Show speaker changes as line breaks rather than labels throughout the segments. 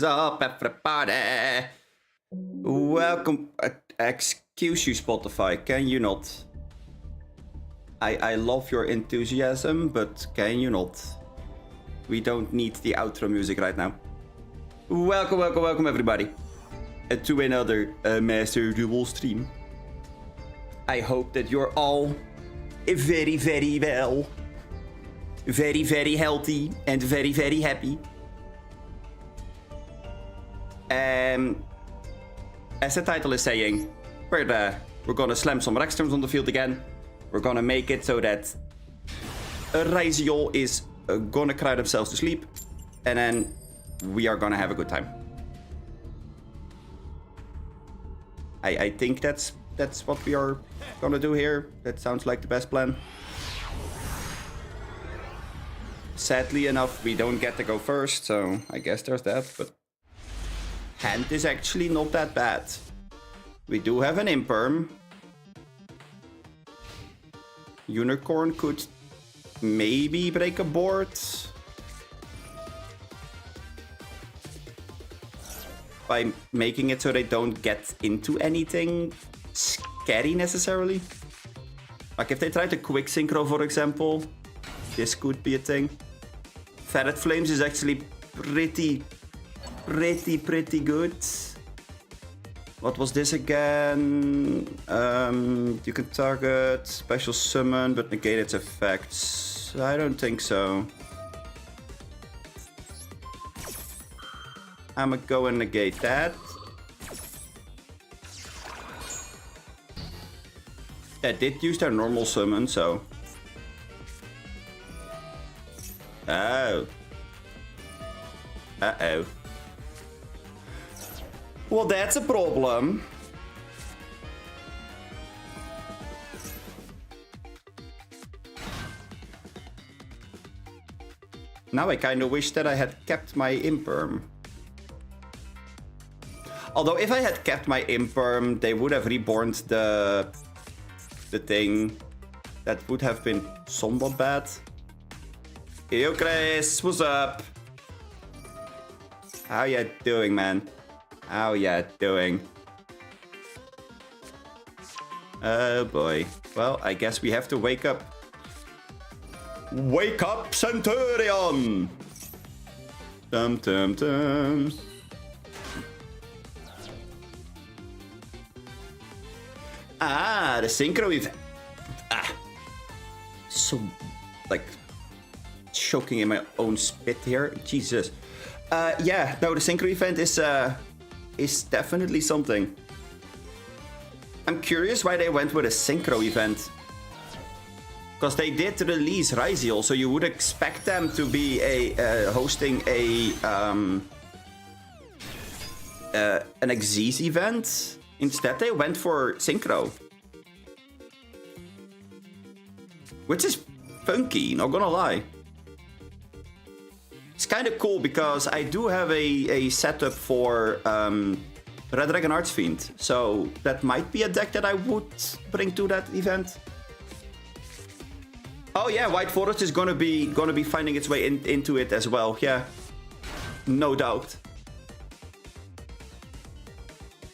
is up, everybody? Welcome. Excuse you, Spotify. Can you not? I love your enthusiasm, but can you not? We don't need the outro music right now. Welcome, everybody, to another Master Duel stream. I hope that you're all very, very well, very, very healthy, and very, very happy. As the title is saying, we're gonna slam some Rexterms on the field again. We're gonna make it so that Raiziol is gonna cry themselves to sleep, and then we are gonna have a good time. I think that's what we are gonna do here. That sounds like the best plan. Sadly enough, we don't get to go first, so I guess there's that, but hand is actually not that bad. We do have an Imperm. Unicorn could maybe break a board. By making it so they don't get into anything scary necessarily. Like if they try to quick synchro, for example, this could be a thing. Ferret Flames is actually pretty good. What was this again? You can target special summon but negate its effects. I don't think so. I'ma go and negate that. That did use their normal summon, so. Oh. Uh-oh. Well, that's a problem. Now I kind of wish that I had kept my Imperm. Although if I had kept my Imperm, they would have reborn the thing. That would have been somewhat bad. Yo, Chris, what's up? How ya doing, man? How ya doing? Oh boy. Well, I guess we have to wake up. Wake up, Centurion! Dum dum dum. Ah, the synchro event. Ah. So, like, choking in my own spit here. Jesus. Yeah, no, the synchro event is definitely something. I'm curious why they went with a synchro event. Because they did release Raiziol, so you would expect them to be hosting an Xyz event. Instead, they went for synchro. Which is funky, not gonna lie. It's kind of cool because I do have a setup for Red Dragon Archfiend, so that might be a deck that I would bring to that event. Oh yeah, White Forest is gonna be finding its way into it as well. Yeah, no doubt.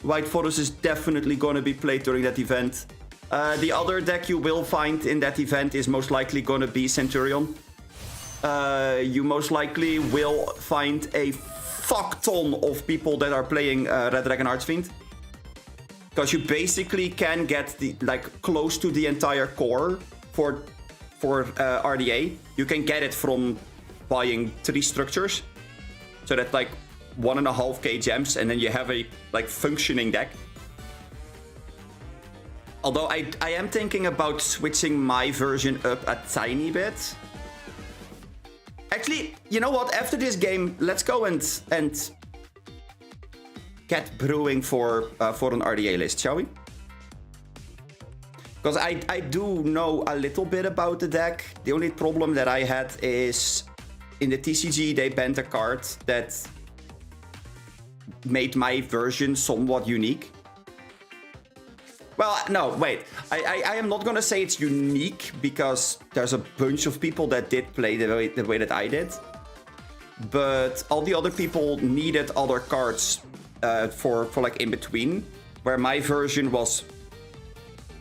White Forest is definitely gonna be played during that event. The other deck you will find in that event is most likely gonna be Centurion. You most likely will find a fuck ton of people that are playing Red Dragon Archfiend. Because you basically can get close to the entire core for RDA. You can get it from buying 3 structures. So that's like 1.5k gems, and then you have a functioning deck. Although I am thinking about switching my version up a tiny bit. Actually, you know what? After this game, let's go and get brewing for an RDA list, shall we? Because I do know a little bit about the deck. The only problem that I had is in the TCG they banned a card that made my version somewhat unique. Well, no, wait. I am not gonna say it's unique because there's a bunch of people that did play the way that I did. but all the other people needed other cards for like in between, where my version was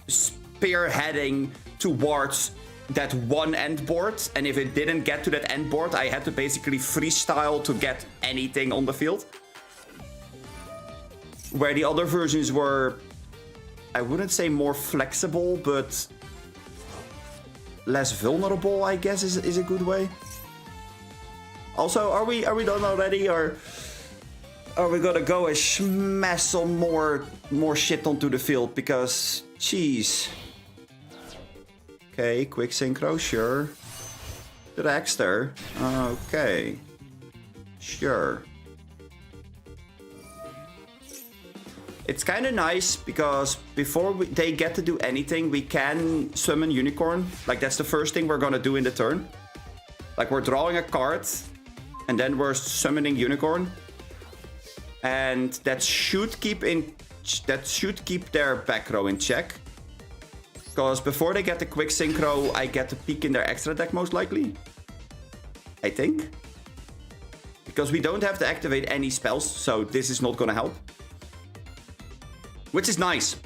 spearheading towards that one end board, and if it didn't get to that end board, I had to basically freestyle to get anything on the field. Where the other versions were, I wouldn't say more flexible, but less vulnerable, I guess is a good way. Also, are we done already, or are we gonna go and smash some more shit onto the field? Because, jeez. Okay, quick synchro, sure. The Rexter, okay, sure. It's kind of nice because before they get to do anything, we can summon Unicorn. Like, that's the first thing we're gonna do in the turn. Like, we're drawing a card, and then we're summoning Unicorn. And that should keep their back row in check. Because before they get the quick synchro, I get to peek in their extra deck most likely. I think. Because we don't have to activate any spells, so this is not gonna help. Which is nice.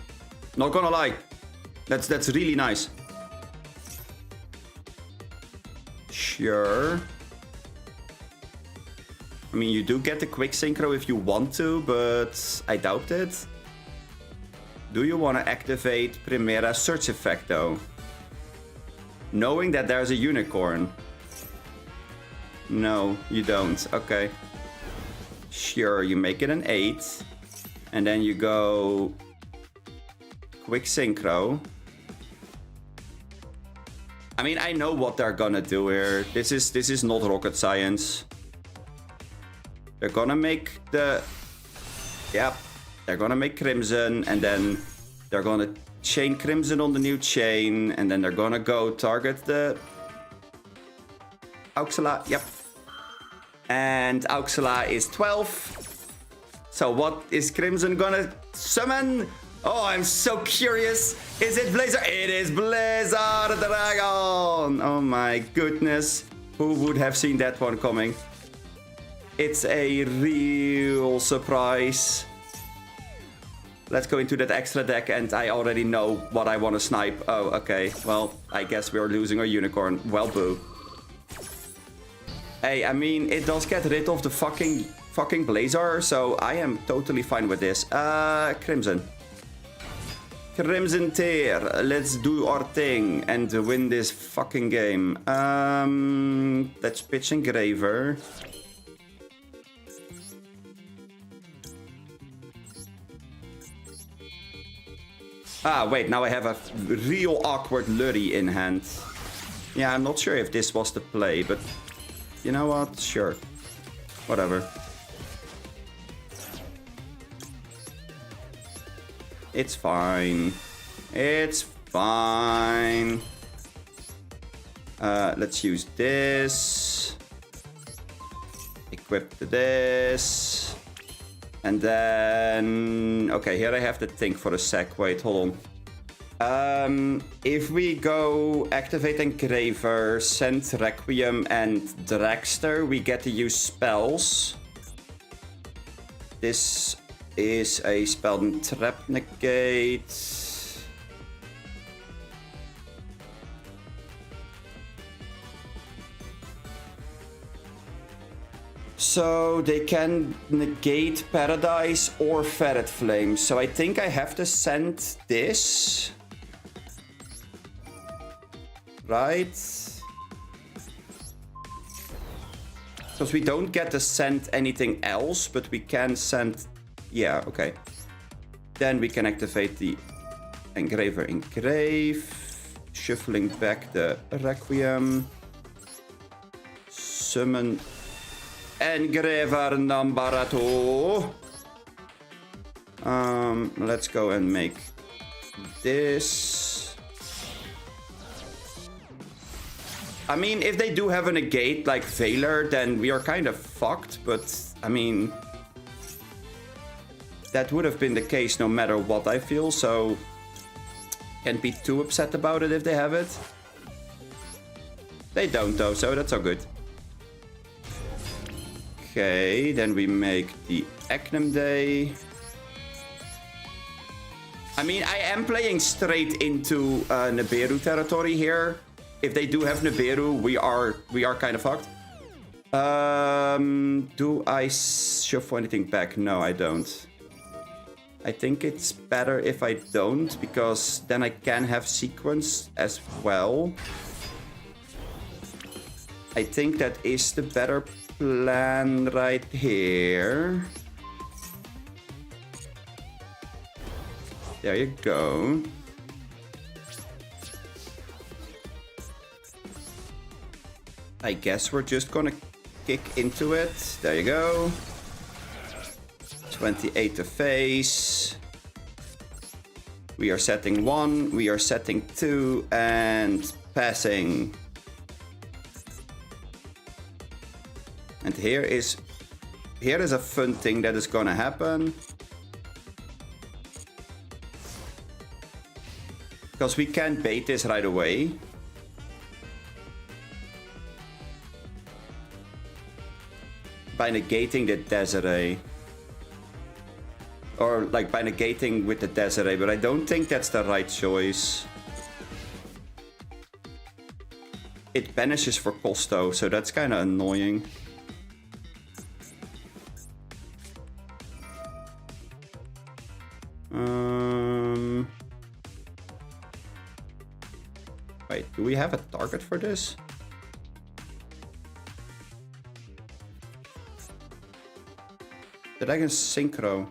Not gonna lie. That's really nice. Sure. I mean, you do get the quick synchro if you want to, but I doubt it. Do you want to activate Primera Search Effect, though? Knowing that there's a Unicorn. No, you don't. Okay. Sure, you make it an 8. And then you go... Quick Synchro. I mean, I know what they're gonna do here. This is not rocket science. They're gonna make the... Yep. They're gonna make Crimson, and then they're gonna chain Crimson on the new chain, and then they're gonna go target the Auxila. Yep. And Auxila is 12. So what is Crimson gonna summon? Oh, I'm so curious. Is it Blazer? It is Blazer Dragon. Oh my goodness. Who would have seen that one coming? It's a real surprise. Let's go into that extra deck, and I already know what I want to snipe. Oh, okay. Well, I guess we're losing our Unicorn. Well, boo. Hey, I mean, it does get rid of the fucking Blazer, so I am totally fine with this. Crimson. Crimson Tier. Let's do our thing and win this fucking game. Let's pitch Engraver. Ah, wait, now I have a real awkward Lurry in hand. Yeah, I'm not sure if this was the play, but you know what? Sure. Whatever. It's fine. It's fine. Let's use this. Equip this. And then... Okay, here I have to think for a sec. Wait, hold on. If we go activate Engraver, send Requiem and Dragster, we get to use spells. This is a spell trap negate. So they can negate Paradise or Ferret Flame. So I think I have to send this. Right? Because we don't get to send anything else, but we can send... Yeah, okay. Then we can activate the Engraver Engrave. Shuffling back the Requiem. Summon... Engraver number 2. Let's go and make this. I mean, if they do have a negate like Veiler, then we are kind of fucked, but I mean, that would have been the case no matter what, I feel, so can't be too upset about it if they have it. They don't though, so that's all good. Okay, then we make the Eknam Day. I mean, I am playing straight into Nibiru territory here. If they do have Nibiru, we are kind of fucked. Do I shuffle anything back? No, I don't. I think it's better if I don't, because then I can have sequence as well. I think that is the better plan right here. There you go. I guess we're just gonna kick into it. There you go. 28 to face. We are setting 1, we are setting 2, and passing. And here is a fun thing that is gonna happen. Because we can't bait this right away. By negating the Desiree. Or like by negating with the Desiree, but I don't think that's the right choice. It banishes for cost though, so that's kind of annoying. Wait, do we have a target for this? Dragon Synchro.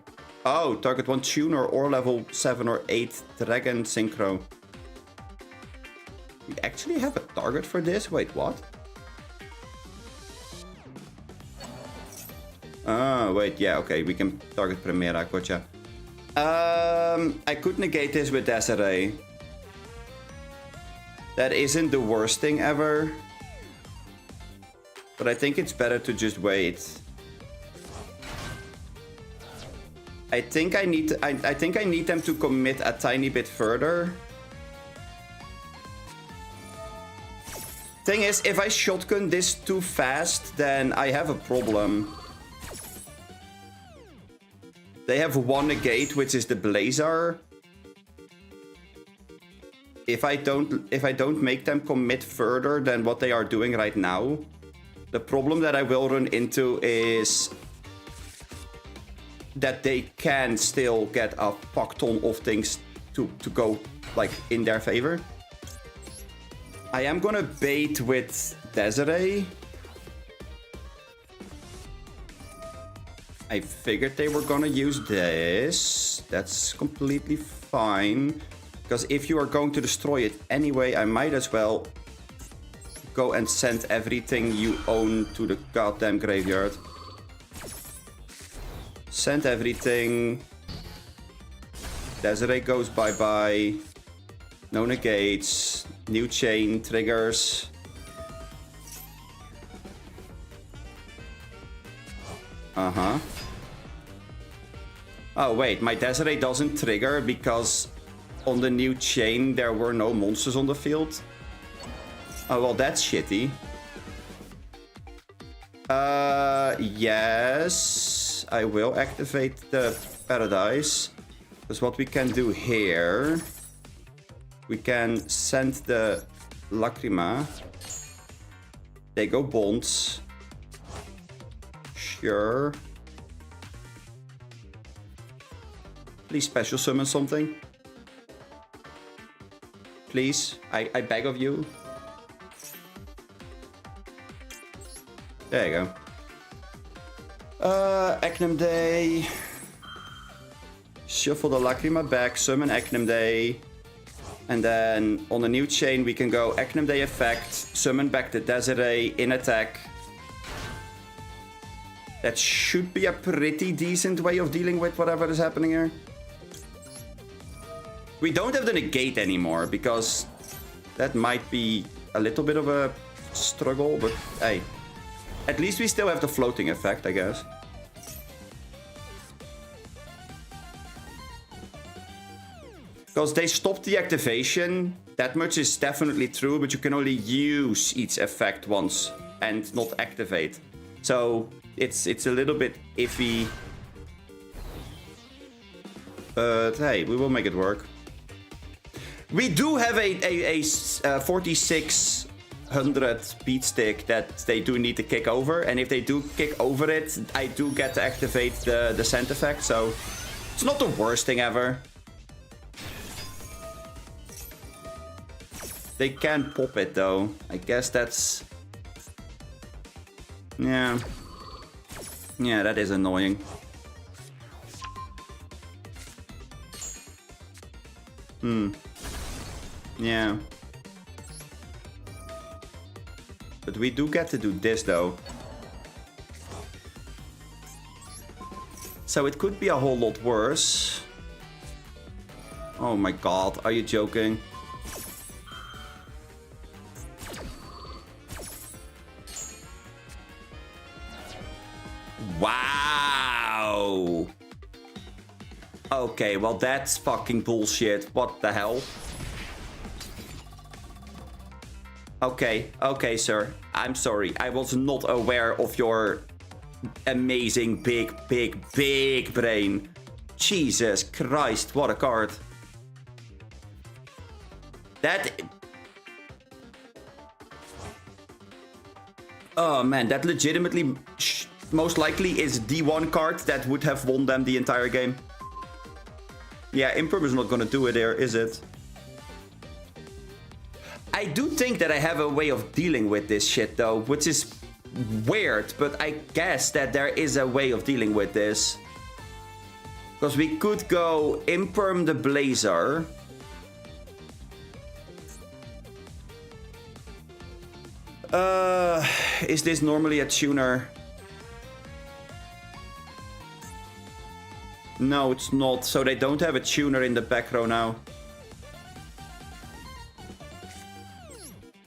Oh, target 1 tuner or level 7 or 8 Dragon Synchro. We actually have a target for this? Wait, what? Oh, wait, yeah, okay, we can target Primera, gotcha. I could negate this with Desiree. That isn't the worst thing ever. But I think it's better to just wait. I think I need them to commit a tiny bit further. Thing is, if I shotgun this too fast, then I have a problem. They have 1 negate, which is the Blazar. If I don't make them commit further than what they are doing right now, the problem that I will run into is that they can still get a fuck ton of things to go like in their favor. I am gonna bait with Desiree. I figured they were gonna use this. That's completely fine. Because if you are going to destroy it anyway, I might as well go and send everything you own to the goddamn graveyard. Send everything. Desiree goes bye-bye. No negates. New chain triggers. Uh-huh. Oh, wait. My Desiree doesn't trigger because on the new chain there were no monsters on the field. Oh, well, that's shitty. Yes. I will activate the Paradise. Because what we can do here... We can send the Lacrima. They go bonds. Sure. Please special summon something. Please, I beg of you. There you go. Eknam Day. Shuffle the Lacrima back, summon Eknam Day. And then on the new chain we can go Eknam Day effect, summon back the Desiree in attack. That should be a pretty decent way of dealing with whatever is happening here. We don't have the negate anymore because that might be a little bit of a struggle, but hey. At least we still have the floating effect, I guess. Because they stopped the activation, that much is definitely true, but you can only use each effect once and not activate. So it's a little bit iffy. But hey, we will make it work. We do have a 4600 beat stick that they do need to kick over. And if they do kick over it, I do get to activate the scent effect. So it's not the worst thing ever. They can pop it though. I guess that's... Yeah. Yeah, that is annoying. Yeah. But we do get to do this though. So it could be a whole lot worse. Oh my god, are you joking? Wow. Okay, well that's fucking bullshit. What the hell? Okay, sir. I'm sorry. I was not aware of your amazing big brain. Jesus Christ, what a card. That... Oh man, that legitimately most likely is the one card that would have won them the entire game. Yeah, Imperm is not gonna do it there, is it? I do think that I have a way of dealing with this shit though, which is weird, but I guess that there is a way of dealing with this. Because we could go Imperm the Blazer. Is this normally a tuner? No, it's not. So they don't have a tuner in the back row now.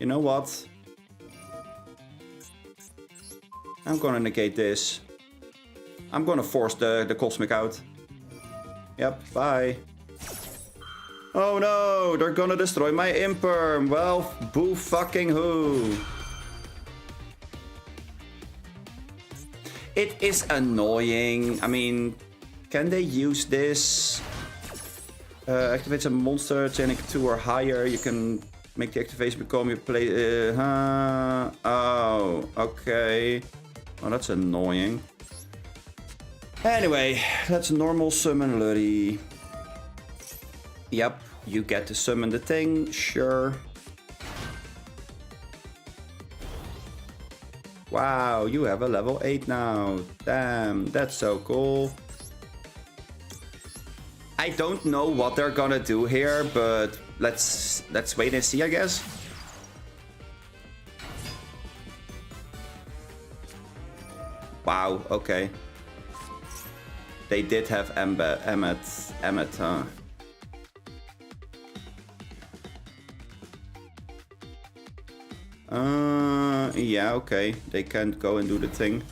You know what? I'm gonna negate this. I'm gonna force the Cosmic out. Yep, bye. Oh no, they're gonna destroy my Imperm. Well, boo fucking who. It is annoying. I mean, can they use this? Activates a monster, chaining 2 or higher. You can make the activation become your play. Oh, okay. Oh, that's annoying. Anyway, let's normal summon Lurry. Yep, you get to summon the thing, sure. Wow, you have a level 8 now. Damn, that's so cool. I don't know what they're gonna do here, but let's wait and see, I guess. Wow, okay. They did have Emmet, huh? Yeah, okay. They can't go and do the thing.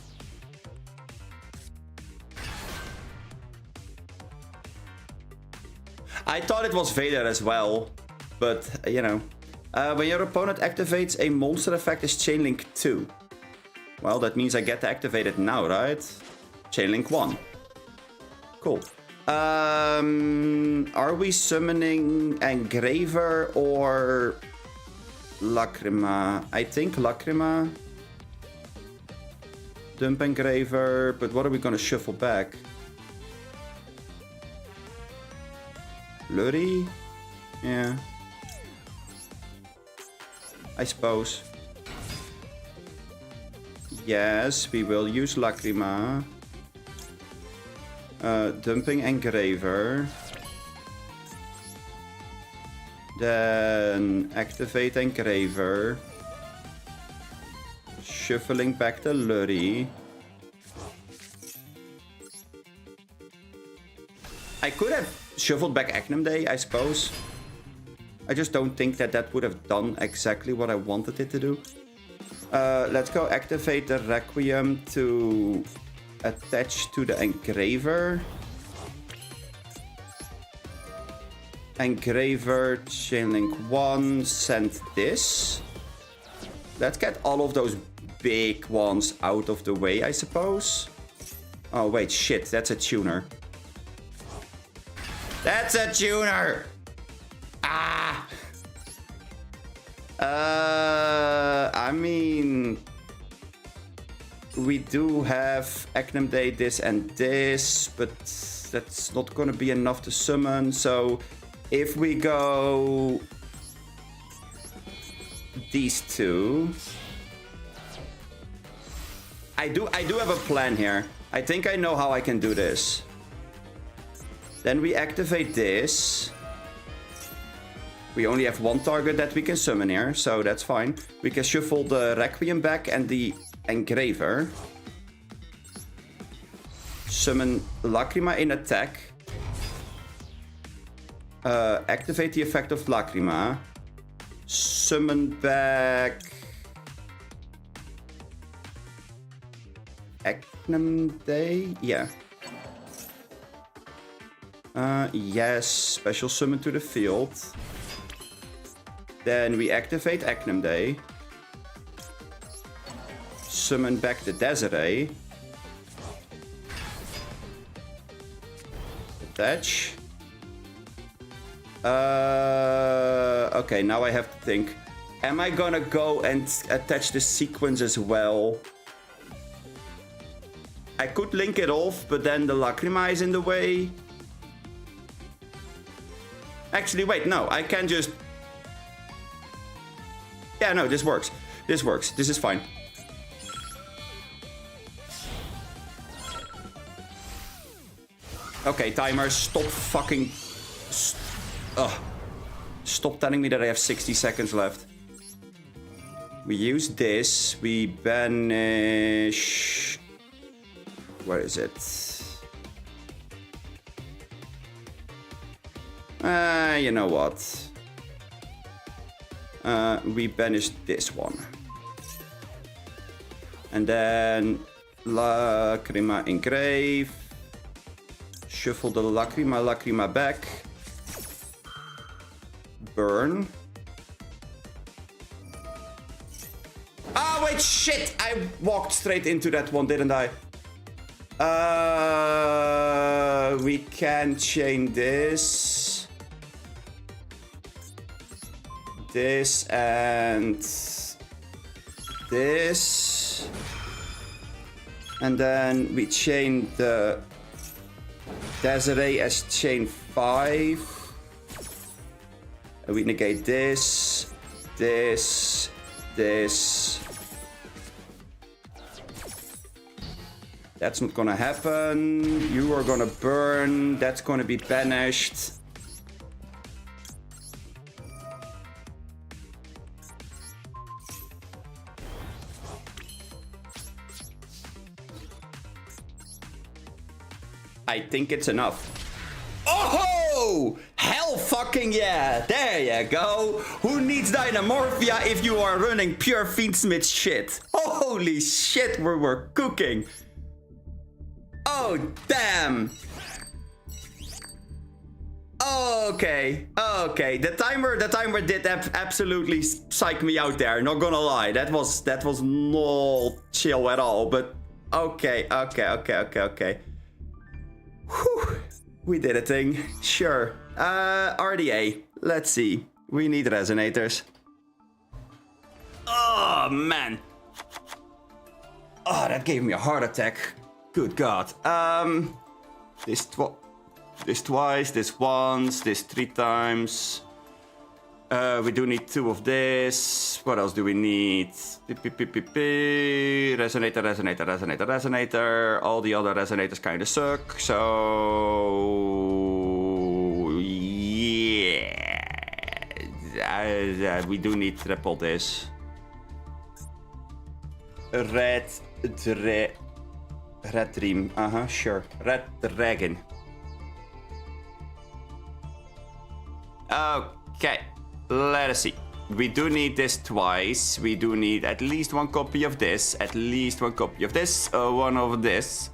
I thought it was Vader as well, but, you know. When your opponent activates, a monster effect is Chainlink 2. Well, that means I get to activate it now, right? Chainlink 1. Cool. Are we summoning Engraver or Lacrima? I think Lacrima. Dump Engraver, but what are we gonna shuffle back? Lurry? Yeah. I suppose. Yes, we will use Lacrima. Dumping Engraver. Then activate Engraver. Shuffling back the Lurry. I could have shuffled back Agnum Day, I suppose. I just don't think that that would have done exactly what I wanted it to do. Let's go activate the Requiem to attach to the Engraver. Engraver, Chainlink 1, send this. Let's get all of those big ones out of the way, I suppose. Oh, wait, shit. That's a tuner. That's a tuner! Ah! I mean... We do have Eknam Day, this and this, but that's not gonna be enough to summon, so... If we go... These two... I do have a plan here. I think I know how I can do this. Then we activate this. We only have one target that we can summon here, so that's fine. We can shuffle the Requiem back and the Engraver. Summon Lacrima in attack. Activate the effect of Lacrima. Summon back... Eknam Day? Yeah. Yes, special summon to the field. Then we activate Eknam Day. Summon back the Desiree. Attach. Okay, now I have to think. Am I gonna go and attach the sequence as well? I could link it off, but then the Lacrima is in the way. Actually, wait, no, I can just... Yeah, no, this works. This works. This is fine. Okay, timer, stop fucking... Stop telling me that I have 60 seconds left. We use this. We banish... Where is it? You know what? We banish this one. And then Lacrima Engrave. Shuffle the Lacrima back. Burn. Ah, wait, shit! I walked straight into that one, didn't I? We can chain this. This and this. And then we chain the Desiree as chain 5. We negate this, this, this. That's not gonna happen. You are gonna burn. That's gonna be banished. I think it's enough. Oh! Hell fucking yeah! There you go! Who needs Dynamorphia if you are running pure Fiendsmith shit? Holy shit, we're cooking! Oh, damn! Okay, okay. The timer did absolutely psych me out there, not gonna lie. That was not chill at all, but okay. Whew. We did a thing. Sure. RDA. Let's see. We need resonators. Oh, man. Oh, that gave me a heart attack. Good God. This twice, this once, this 3 times. We do need 2 of this. What else do we need? Resonator. All the other resonators kind of suck. So... yeah. We do need triple this. Red Dream. Sure. Red Dragon. Okay. Let us see. We do need this twice. We do need at least 1 copy of this. At least 1 copy of this. 1 of this.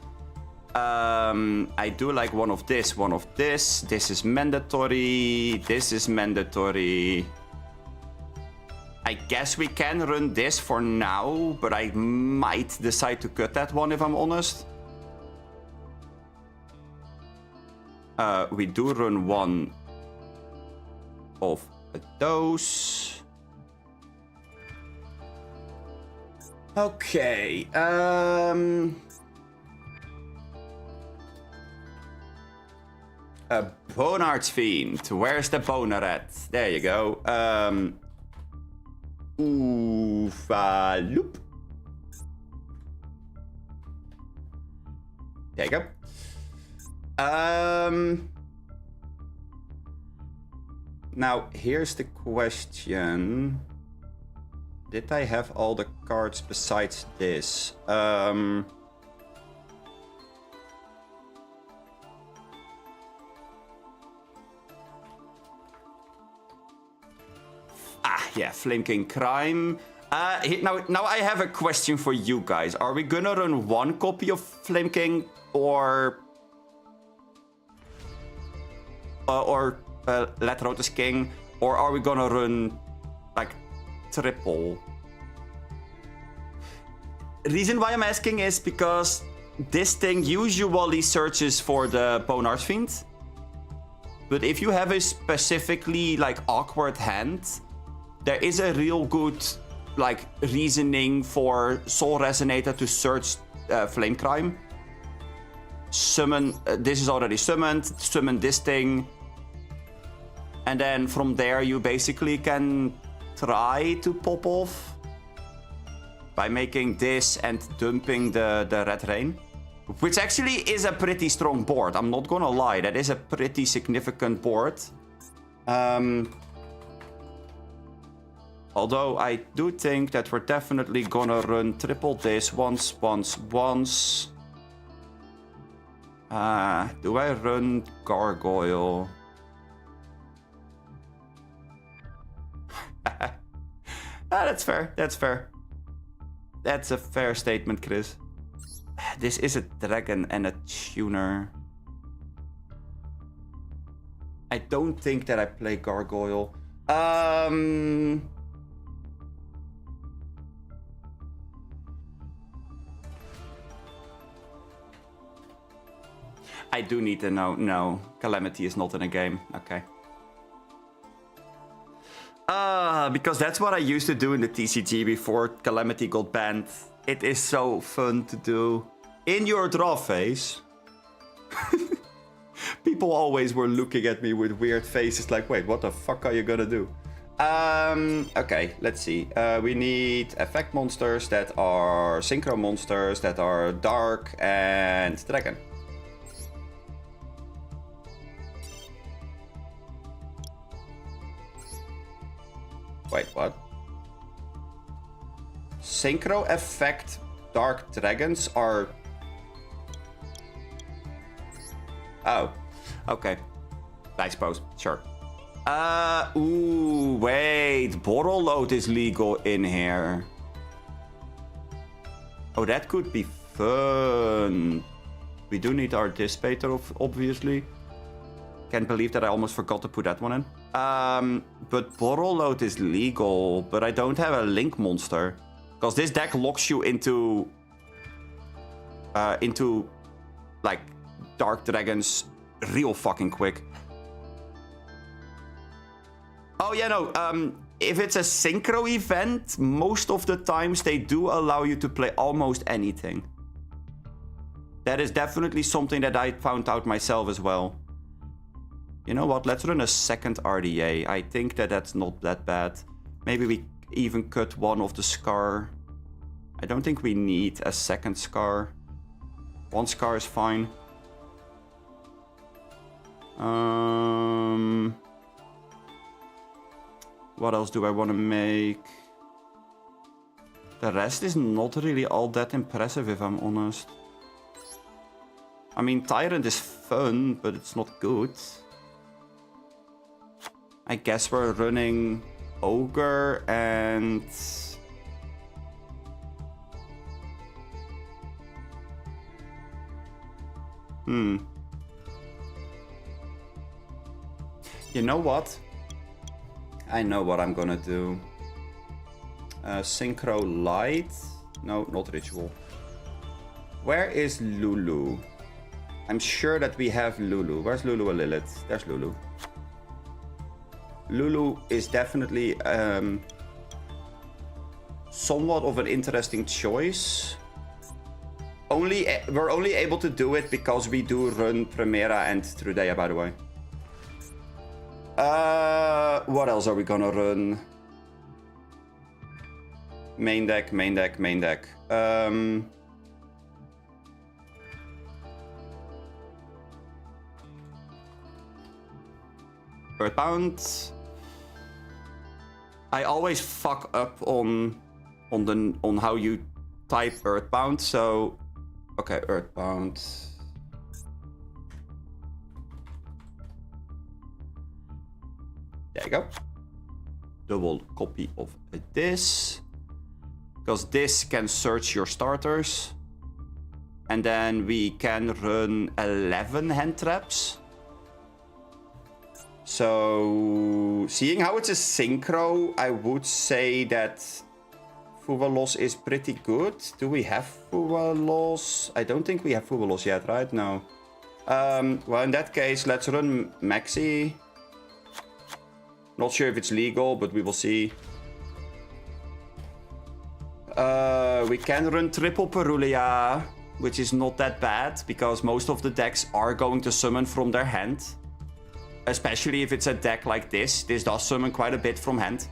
I do like 1 of this. 1 of this. This is mandatory. This is mandatory. I guess we can run this for now, but I might decide to cut that one if I'm honest. We do run one of those. Okay. A Bonart's Fiend. Where's the boner at? There you go. Oofaloop. There you go. Now, here's the question. Did I have all the cards besides this? Yeah, Flame King Crime. Now I have a question for you guys. Are we gonna run one copy of Flame King or Letrotus King, or are we gonna run like triple? Reason why I'm asking is because this thing usually searches for the Bonart's Fiend, but if you have a specifically like awkward hand, there is a real good like reasoning for Soul Resonator to search Flame Crime. Summon, this is already summoned, summon this thing. And then from there you basically can try to pop off by making this and dumping the Red Rain. Which actually is a pretty strong board, I'm not gonna lie, that is a pretty significant board. Although I do think that we're definitely gonna run triple this once. Do I run Gargoyle? That's fair, that's fair. That's a fair statement, Chris. This is a dragon and a tuner. I don't think that I play Gargoyle. I do need to know. No, Calamity is not in a game. Okay. Because that's what I used to do in the TCG before Calamity got banned. It is so fun to do. In your draw phase. People always were looking at me with weird faces like, wait, what the fuck are you gonna do? Okay, let's see. We need effect monsters that are synchro monsters that are dark and dragon. Wait, what? Synchro effect dark dragons are... Oh, okay. I suppose, sure. Ooh, wait. Borrelload is legal in here. Oh, that could be fun. We do need our Dissipator, obviously. Can't believe that I almost forgot to put that one in. But Borrelload is legal, but I don't have a Link monster. Because this deck locks you into like, Dark Dragons real fucking quick. Oh, yeah, no. If it's a synchro event, most of the times they do allow you to play almost anything. That is definitely something that I found out myself as well. You know what? Let's run a second RDA. I think that that's not that bad. Maybe we even cut one of the Scar. I don't think we need a second Scar. One Scar is fine. What else do I want to make? The rest is not really all that impressive, if I'm honest. I mean, Tyrant is fun, but it's not good. I guess we're running Ogre and... You know what? I know what I'm gonna do. Synchro Light. No, not Ritual. Where is Lulu? I'm sure that we have Lulu. Where's Lulu and Lilith? There's Lulu. Lulu is definitely somewhat of an interesting choice. We're only able to do it because we do run Primera and Trudea, by the way. What else are we gonna run? Main deck, main deck, main deck. Earthbound. I always fuck up on how you type Earthbound, so okay, Earthbound. There you go. Double copy of this. Because this can search your starters. And then we can run 11 hand traps. So, seeing how it's a synchro, I would say that Fuvalos is pretty good. Do we have Fuvalos? I don't think we have Fuvalos yet, right? No. Well, in that case, let's run Maxi. Not sure if it's legal, but we will see. We can run triple Perulia, which is not that bad, because most of the decks are going to summon from their hand. Especially if it's a deck like this. This does summon quite a bit from hand.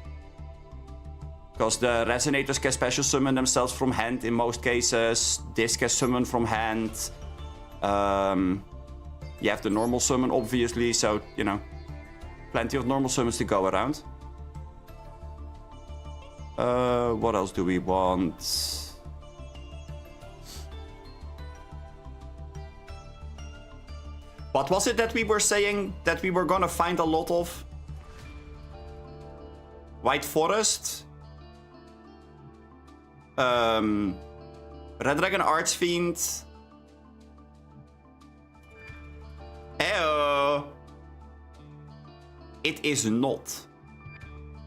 Because the Resonators can special summon themselves from hand in most cases. This can summon from hand. You have the normal summon, obviously, so, you know, plenty of normal summons to go around. What else do we want? What was it that we were saying that we were gonna find a lot of? White Forest? Red Dragon Archfiend? Ew. It is not.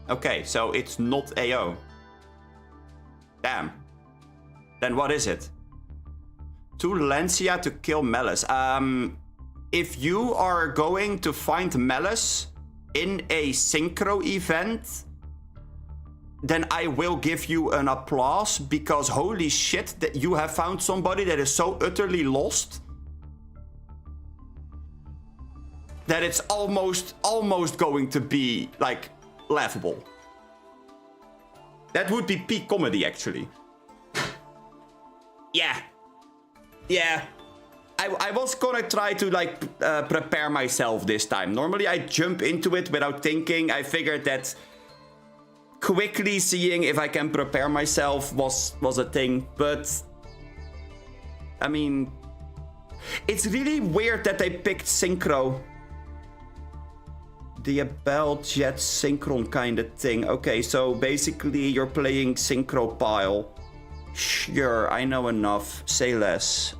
Okay, so it's not AO. Damn. Then what is it? 2 Lancia to kill Malice. If you are going to find Malice in a synchro event, then I will give you an applause, because holy shit, that you have found somebody that is so utterly lost that it's almost going to be like laughable. That would be peak comedy, actually. Yeah. I was gonna try to like prepare myself this time. Normally I jump into it without thinking. I figured that quickly seeing if I can prepare myself was a thing. But I mean, it's really weird that they picked Synchro. The Abel Jet Synchron kind of thing. Okay, so basically you're playing Synchro Pile. Sure, I know enough. Say less.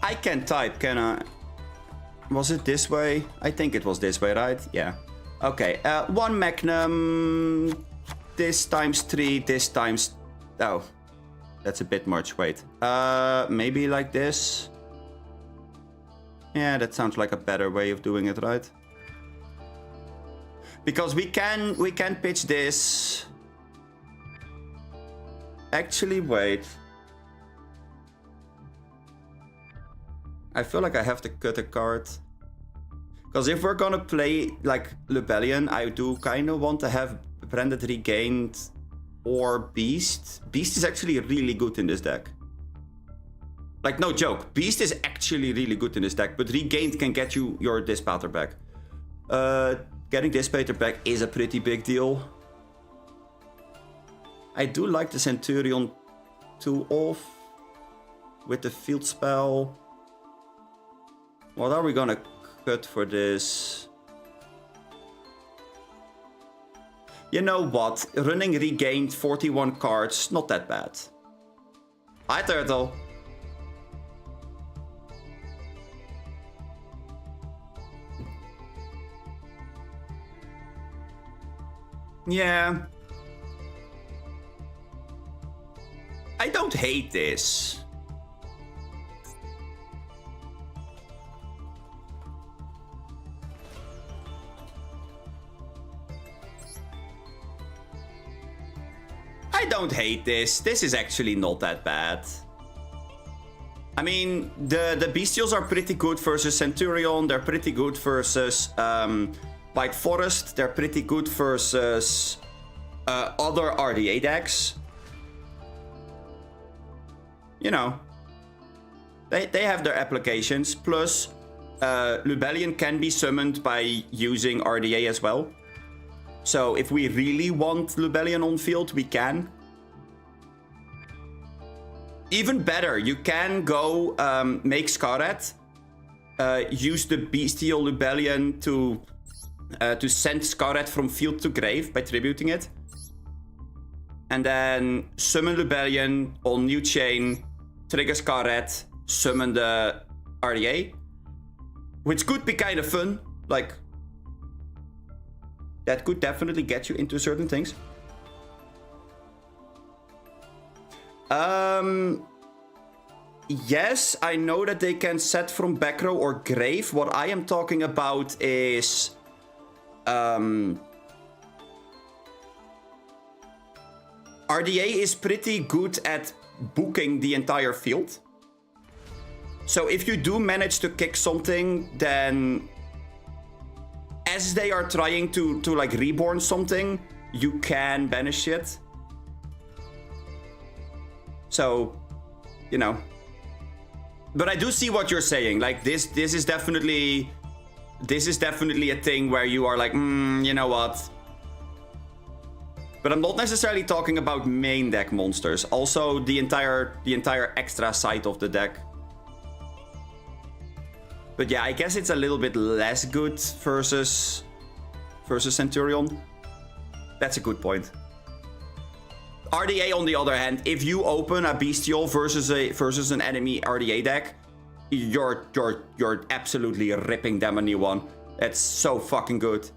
I can type, can I? Was it this way? I think it was this way, right? Yeah. Okay, 1 Magnum. This times 3, this times... Oh, that's a bit much, wait. Maybe like this? Yeah, that sounds like a better way of doing it, right? Because we can pitch this. Actually, wait. I feel like I have to cut a card. Because if we're gonna play like Lebellion, I do kind of want to have Branded Regained or Beast. Beast is actually really good in this deck. Like, no joke. Beast is actually really good in this deck, but Regained can get you your Dissipator back. Getting Dissipator back is a pretty big deal. I do like the Centurion 2 off with the field spell. What are we gonna cut for this? You know what? Running regained 41 cards, not that bad. Hi, Turtle. Yeah. I don't hate this. I don't hate this. This is actually not that bad. I mean, the Bestials are pretty good versus Centurion. They're pretty good versus White Forest. They're pretty good versus other RDA decks. You know, they have their applications. Plus, Lubellion can be summoned by using RDA as well. So if we really want Lubellion on field, we can. Even better, you can go make Skaret, use the Bestial Lubellion to send Skaret from field to grave by tributing it. And then summon Lubellion on new chain, trigger Skaret, summon the RDA. Which could be kind of fun. Like, that could definitely get you into certain things. Yes, I know that they can set from back row or grave. What I am talking about is RDA is pretty good at booking the entire field. So if you do manage to kick something, then as they are trying to like reborn something, you can banish it. So, you know. But I do see what you're saying. Like this is definitely a thing where you are like, you know what? But I'm not necessarily talking about main deck monsters. Also the entire extra side of the deck. But yeah, I guess it's a little bit less good versus Centurion. That's a good point. RDA, on the other hand, if you open a Bestial versus an enemy RDA deck, you're absolutely ripping them a new one. That's so fucking good.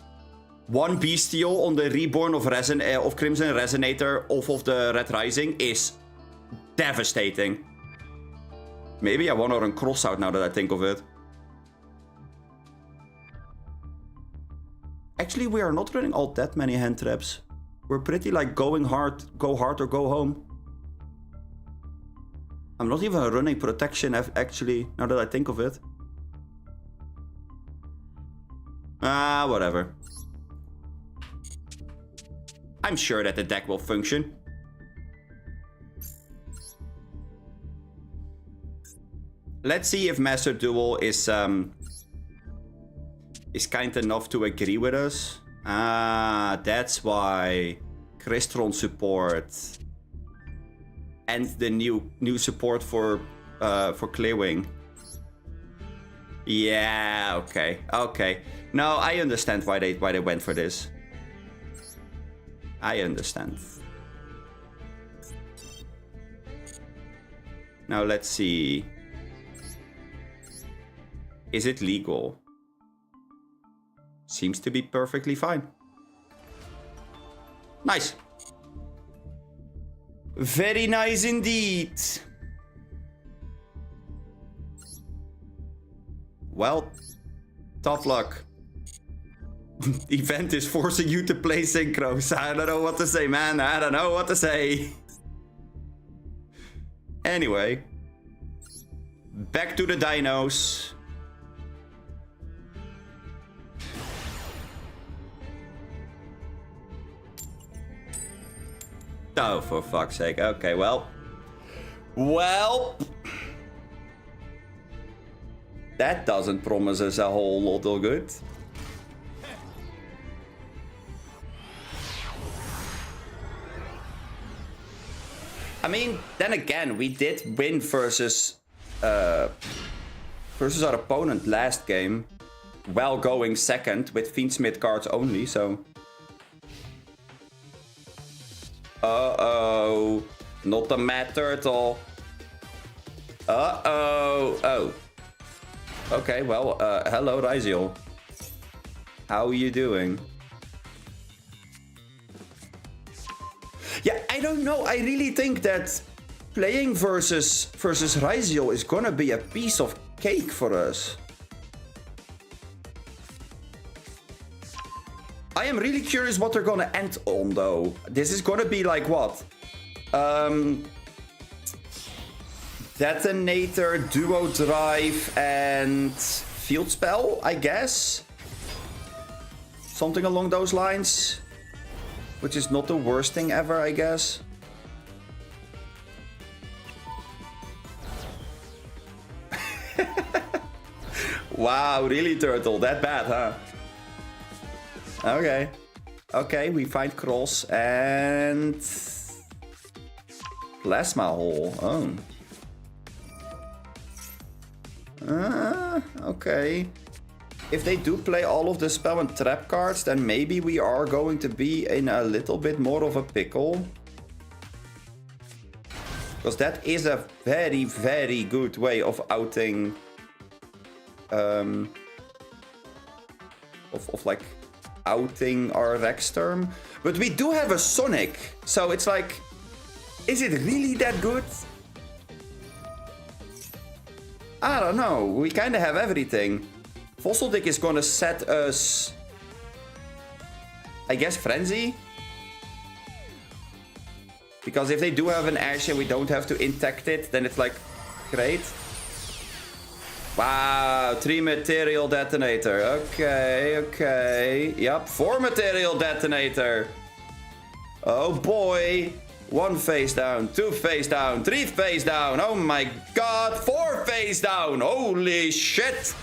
One Bestial on the reborn of Crimson Resonator off of the Red Rising is devastating. Maybe I want to run Crossout now that I think of it. Actually, we are not running all that many hand traps. We're pretty like going hard, go hard or go home. I'm not even running protection actually, now that I think of it. Whatever. I'm sure that the deck will function. Let's see if Master Duel is kind enough to agree with us. That's why Crystron support and the new support for Clearwing. Yeah, okay. No, I understand why they went for this. I understand. Now let's see. Is it legal? Seems to be perfectly fine. Nice. Very nice indeed. Well, tough luck. Event is forcing you to play synchros. I don't know what to say, man. I don't know what to say. Anyway. Back to the dinos. Oh, for fuck's sake. Okay, well. That doesn't promise us a whole lot of good. I mean, then again, we did win versus our opponent last game, while going second with Fiendsmith cards only, so Uh-oh. Not the mad turtle. Uh-oh. Oh. Okay, well, hello, Ryziel. How are you doing? Yeah, I don't know. I really think that playing versus Ryziel is gonna be a piece of cake for us. I am really curious what they're gonna end on, though. This is gonna be like what? Detonator, Duo Drive, and Field Spell, I guess? Something along those lines. Which is not the worst thing ever, I guess. Wow, really, Turtle? That bad, huh? Okay. Okay, we find Cross and... Plasma Hole. Oh. Okay. If they do play all of the spell and trap cards, then maybe we are going to be in a little bit more of a pickle. Because that is a very, very good way of outing... Of like... outing our Rexterm. But we do have a Sonic. So it's like... Is it really that good? I don't know. We kind of have everything. Fossil Dick is gonna set us... I guess Frenzy? Because if they do have an Ash and we don't have to intact it, then it's like... Great. Wow, 3 Material Detonator. Okay, okay. Yep, 4 Material Detonator. Oh boy. 1 face down, 2 face down, 3 face down. Oh my god, 4 face down. Holy shit.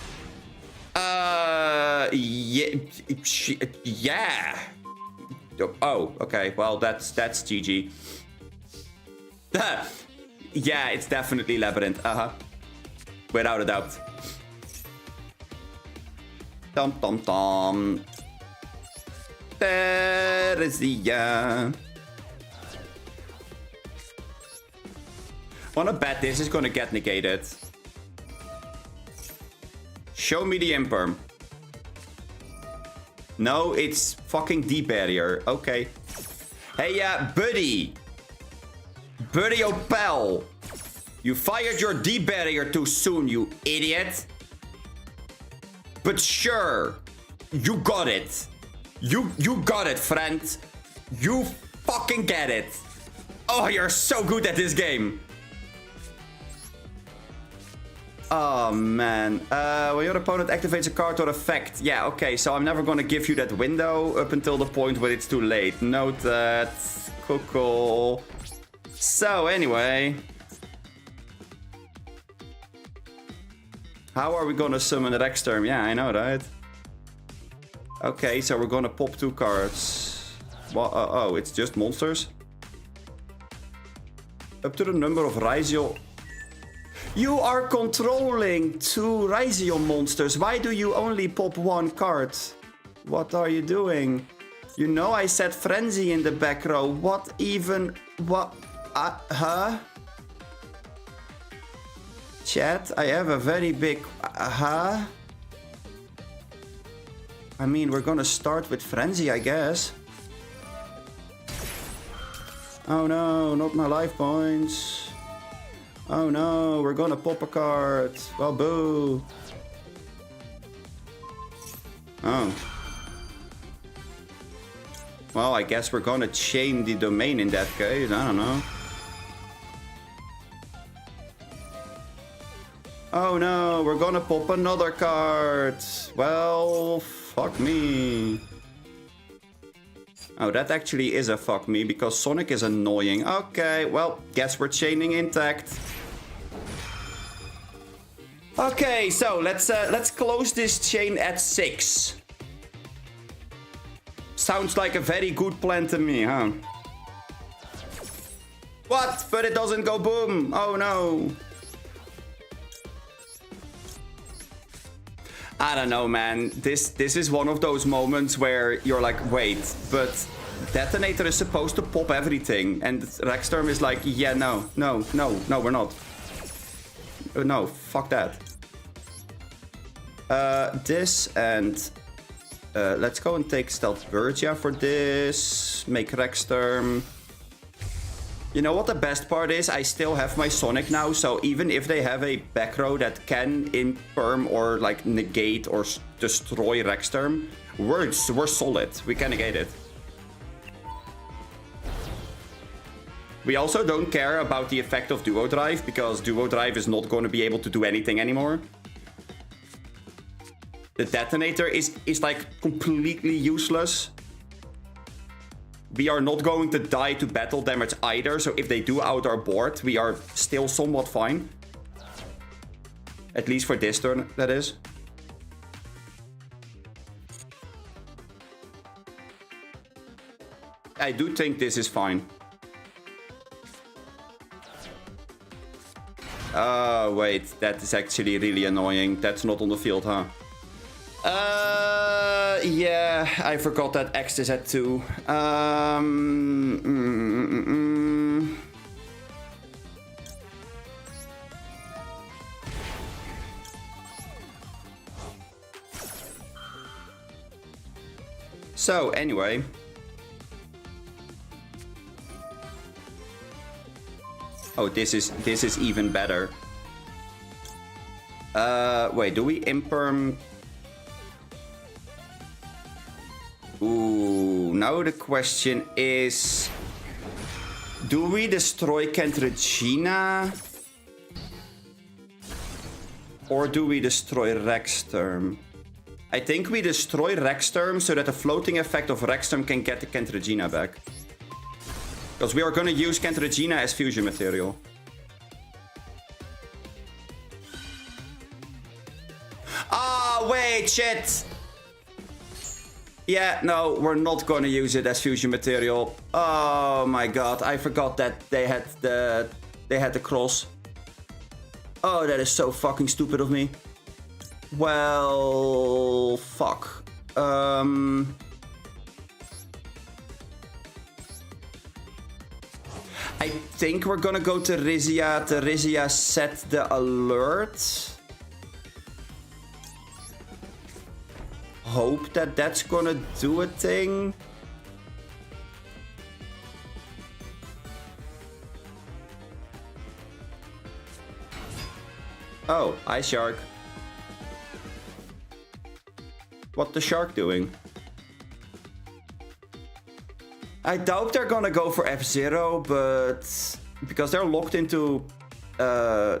Yeah. Oh, okay. Well, that's GG. Yeah, it's definitely Labyrinth. Without a doubt. Tom tom tom. There is the Wanna bet this is gonna get negated. Show me the Imperm. No, it's fucking D-Barrier. Okay. Hey, buddy. Buddy Opel. You fired your D-Barrier too soon, you idiot. But sure. You got it. You got it, friend. You fucking get it. Oh, you're so good at this game. Oh, man. When your opponent activates a card or effect. Yeah, okay, so I'm never gonna give you that window up until the point where it's too late. Note that. Cool. So, anyway. How are we gonna summon the Rexterm? Yeah, I know, right? Okay, so we're gonna pop 2 cards. Well, oh, it's just monsters? Up to the number of Ryziel... You are controlling 2 Ryziel monsters. Why do you only pop 1 card? What are you doing? You know I said Frenzy in the back row. What even... What... huh? Chat, I have a very big... huh? I mean, we're gonna start with Frenzy, I guess. Oh no, not my life points. Oh no, we're gonna pop a card. Well, boo. Oh. Well, I guess we're gonna chain the domain in that case. I don't know. Oh no, we're gonna pop another card. Well, fuck me. Oh, that actually is a fuck me because Sonic is annoying. Okay, well, guess we're chaining intact. Okay, so let's close this chain at 6. Sounds like a very good plan to me, huh? What? But it doesn't go boom. Oh no. I don't know, man. This is one of those moments where you're like, wait, but Detonator is supposed to pop everything, and Rexterm is like, yeah, no, we're not. No, fuck that. This and let's go and take Stealth Bergia for this. Make Rexterm. You know what the best part is? I still have my Sonic now, so even if they have a back row that can imperm or like negate or destroy Rexterm, we're solid. We can negate it. We also don't care about the effect of Duo Drive, because Duo Drive is not going to be able to do anything anymore. The Detonator is like completely useless. We are not going to die to battle damage either, so if they do out our board, we are still somewhat fine. At least for this turn, that is. I do think this is fine. Wait, that is actually really annoying. That's not on the field, huh? Yeah, I forgot that X is at 2. So, anyway. Oh, this is even better. Wait, do we imperm? Ooh, now the question is, do we destroy Regina? Or do we destroy Rexterm? I think we destroy Rexterm so that the floating effect of Rexterm can get the Regina back. Because we are going to use Regina as fusion material. Ah, wait, shit! Yeah, no, we're not going to use it as fusion material. Oh my god, I forgot that they had the cross. Oh, that is so fucking stupid of me. Well, fuck. I think we're gonna go to Rizia. Rizia set the alert. Hope that that's gonna do a thing. Oh, Ice Shark. What the shark doing? I doubt they're gonna go for F-Zero, but because they're locked into... No,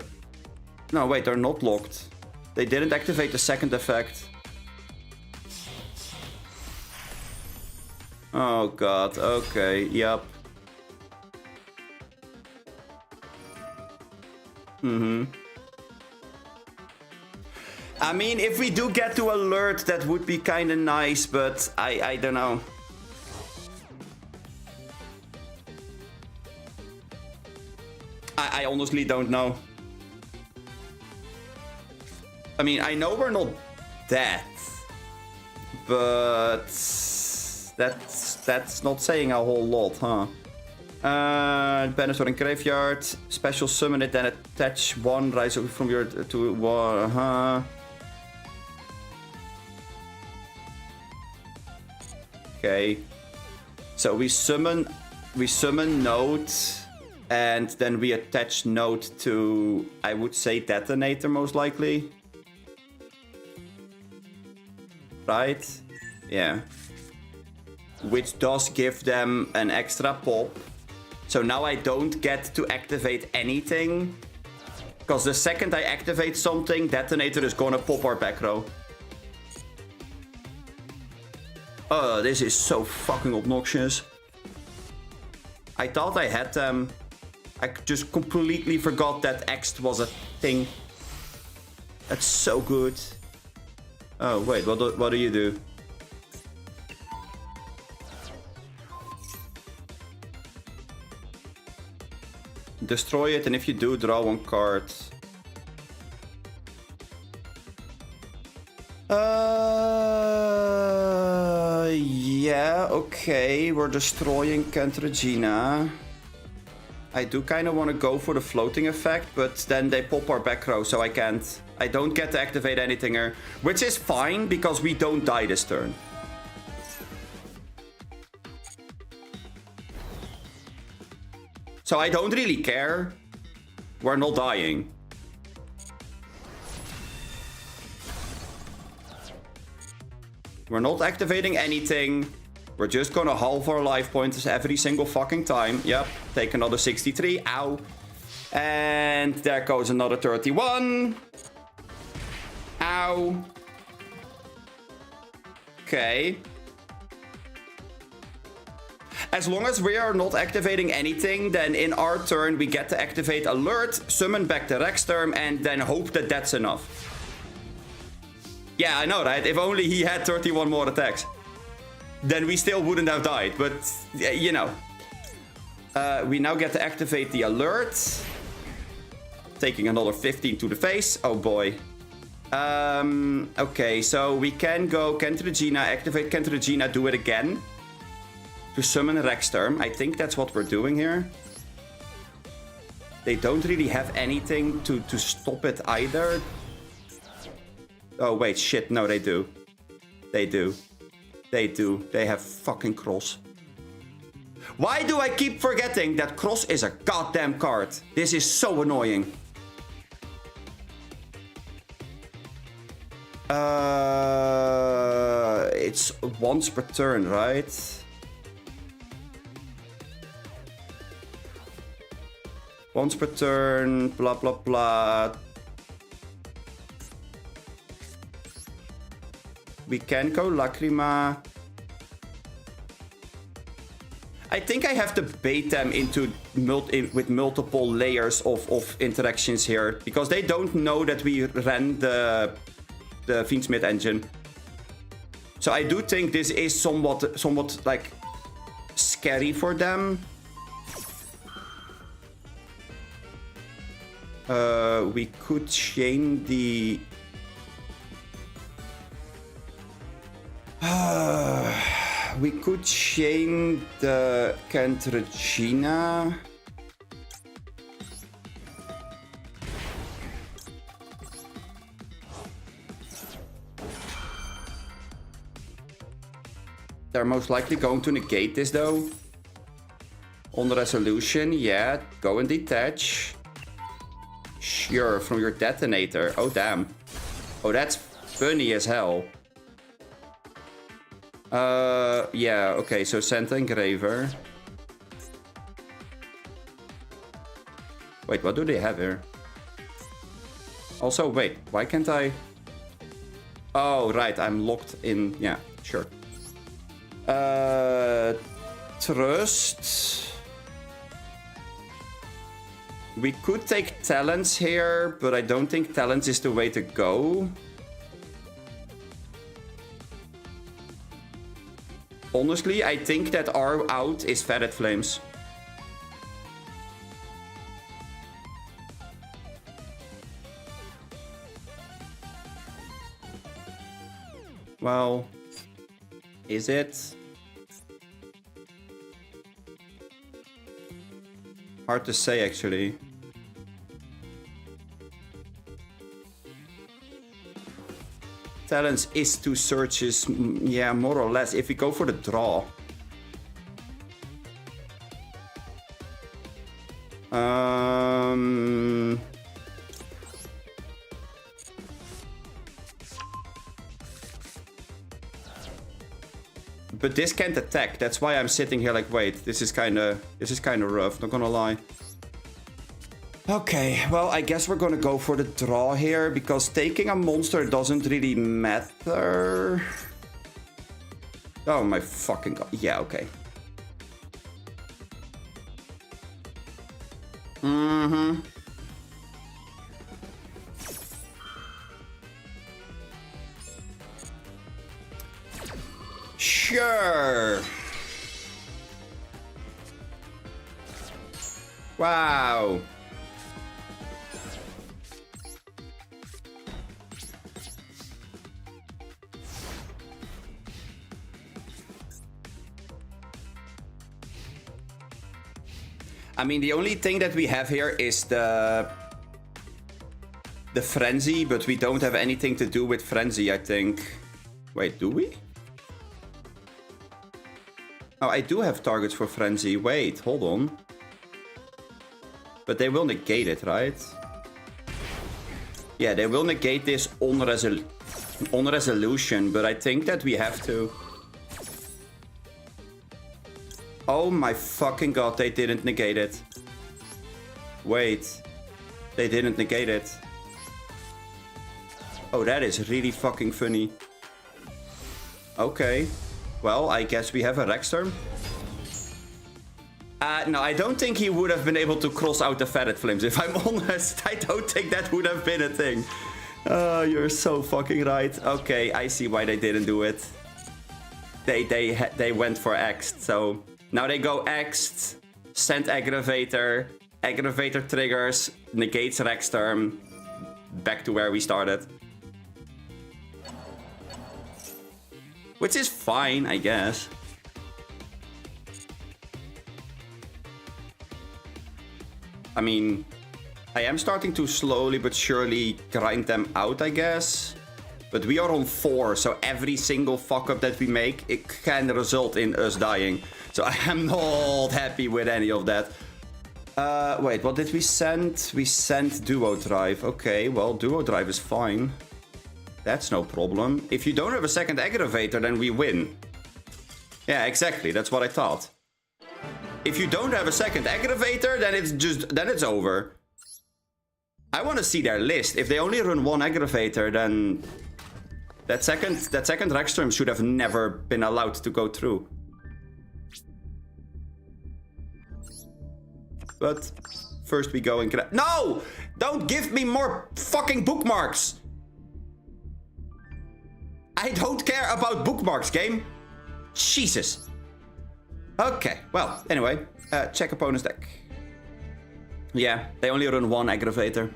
wait, they're not locked. They didn't activate the second effect. Oh god, okay, yep. I mean, if we do get to alert, that would be kind of nice, but I don't know. I honestly don't know. I mean, I know we're not dead, but that's not saying a whole lot, huh? Banister in graveyard, special summon it, then attach one, rise from your to one, huh? Okay. So we summon Node, and then we attach Node to, I would say, Detonator most likely. Right? Yeah. Which does give them an extra pop. So now I don't get to activate anything. Because the second I activate something, Detonator is gonna pop our back row. Oh, this is so fucking obnoxious. I thought I had them. I just completely forgot that X was a thing. That's so good. Oh, wait, what do you do? Destroy it, and if you do, draw one card. Yeah, okay. We're destroying Cantragina. I do kind of want to go for the floating effect, but then they pop our back row, so I can't. I don't get to activate anything here, which is fine because we don't die this turn. So I don't really care. We're not dying. We're not activating anything. We're just gonna halve our life points every single fucking time. Yep, take another 63. Ow. And there goes another 31. Ow. Okay. As long as we are not activating anything, then in our turn we get to activate Alert, summon back the Rexterm, and then hope that that's enough. Yeah, I know, right? If only he had 31 more attacks, then we still wouldn't have died, but, you know. We now get to activate the Alert. Taking another 15 to the face. Oh, boy. Okay, so we can go Cantragina, activate Cantragina, do it again. To summon Rexterm. I think that's what we're doing here. They don't really have anything to stop it either. Oh, wait, shit. No, they do. They do. They do. They have fucking Cross. Why do I keep forgetting that Cross is a goddamn card? This is so annoying. It's once per turn, right? Once per turn, blah, blah, blah. We can go Lacrima. I think I have to bait them into with multiple layers of interactions here, because they don't know that we ran the Fiendsmith engine. So I do think this is somewhat like scary for them. We could chain the... we could chain the Cantragina. They're most likely going to negate this though. On the resolution, yeah, go and detach. Sure, from your detonator. Oh, damn. Oh, that's funny as hell. Yeah, okay, so Santa Engraver. Wait, what do they have here? Also, wait, why can't I... Oh, right, I'm locked in... Yeah, sure. Trust... We could take Talents here, but I don't think Talents is the way to go. Honestly, I think that our out is Fetid Flames. Well, is it? Hard to say, actually. Talents is 2 searches, yeah, more or less, if we go for the draw. But this can't attack, that's why I'm sitting here like, wait, this is kinda rough, not gonna lie. Okay, well, I guess we're gonna go for the draw here, because taking a monster doesn't really matter. Oh my fucking god. Yeah, okay. Mm-hmm. Sure. Wow. I mean, the only thing that we have here is the Frenzy, but we don't have anything to do with Frenzy, I think. Wait, do we? Oh, I do have targets for Frenzy. Wait, hold on. But they will negate it, right? Yeah, they will negate this on resolution, but I think that we have to. Oh my fucking god, they didn't negate it. Wait. They didn't negate it. Oh, that is really fucking funny. Okay. Well, I guess we have a Rexterm. No, I don't think he would have been able to cross out the Fatted Flames. If I'm honest, I don't think that would have been a thing. Oh, you're so fucking right. Okay, I see why they didn't do it. They went for X'd, so... Now they go X'd, send Aggravator, Aggravator triggers, negates Rexterm, back to where we started. Which is fine, I guess. I mean, I am starting to slowly but surely grind them out, I guess. But we are on 4, so every single fuck up that we make, it can result in us dying. So I am not happy with any of that. Wait, what did we send? We sent Duo Drive. Okay, well, Duo Drive is fine. That's no problem. If you don't have a second Aggravator, then we win. Yeah, exactly. That's what I thought. If you don't have a second Aggravator, then it's over. I want to see their list. If they only run one Aggravator, then that second Rexterm should have never been allowed to go through. But first we go and no! Don't give me more fucking bookmarks! I don't care about bookmarks, game. Jesus. Okay, well, anyway, check opponent's deck. Yeah, they only run one Aggravator.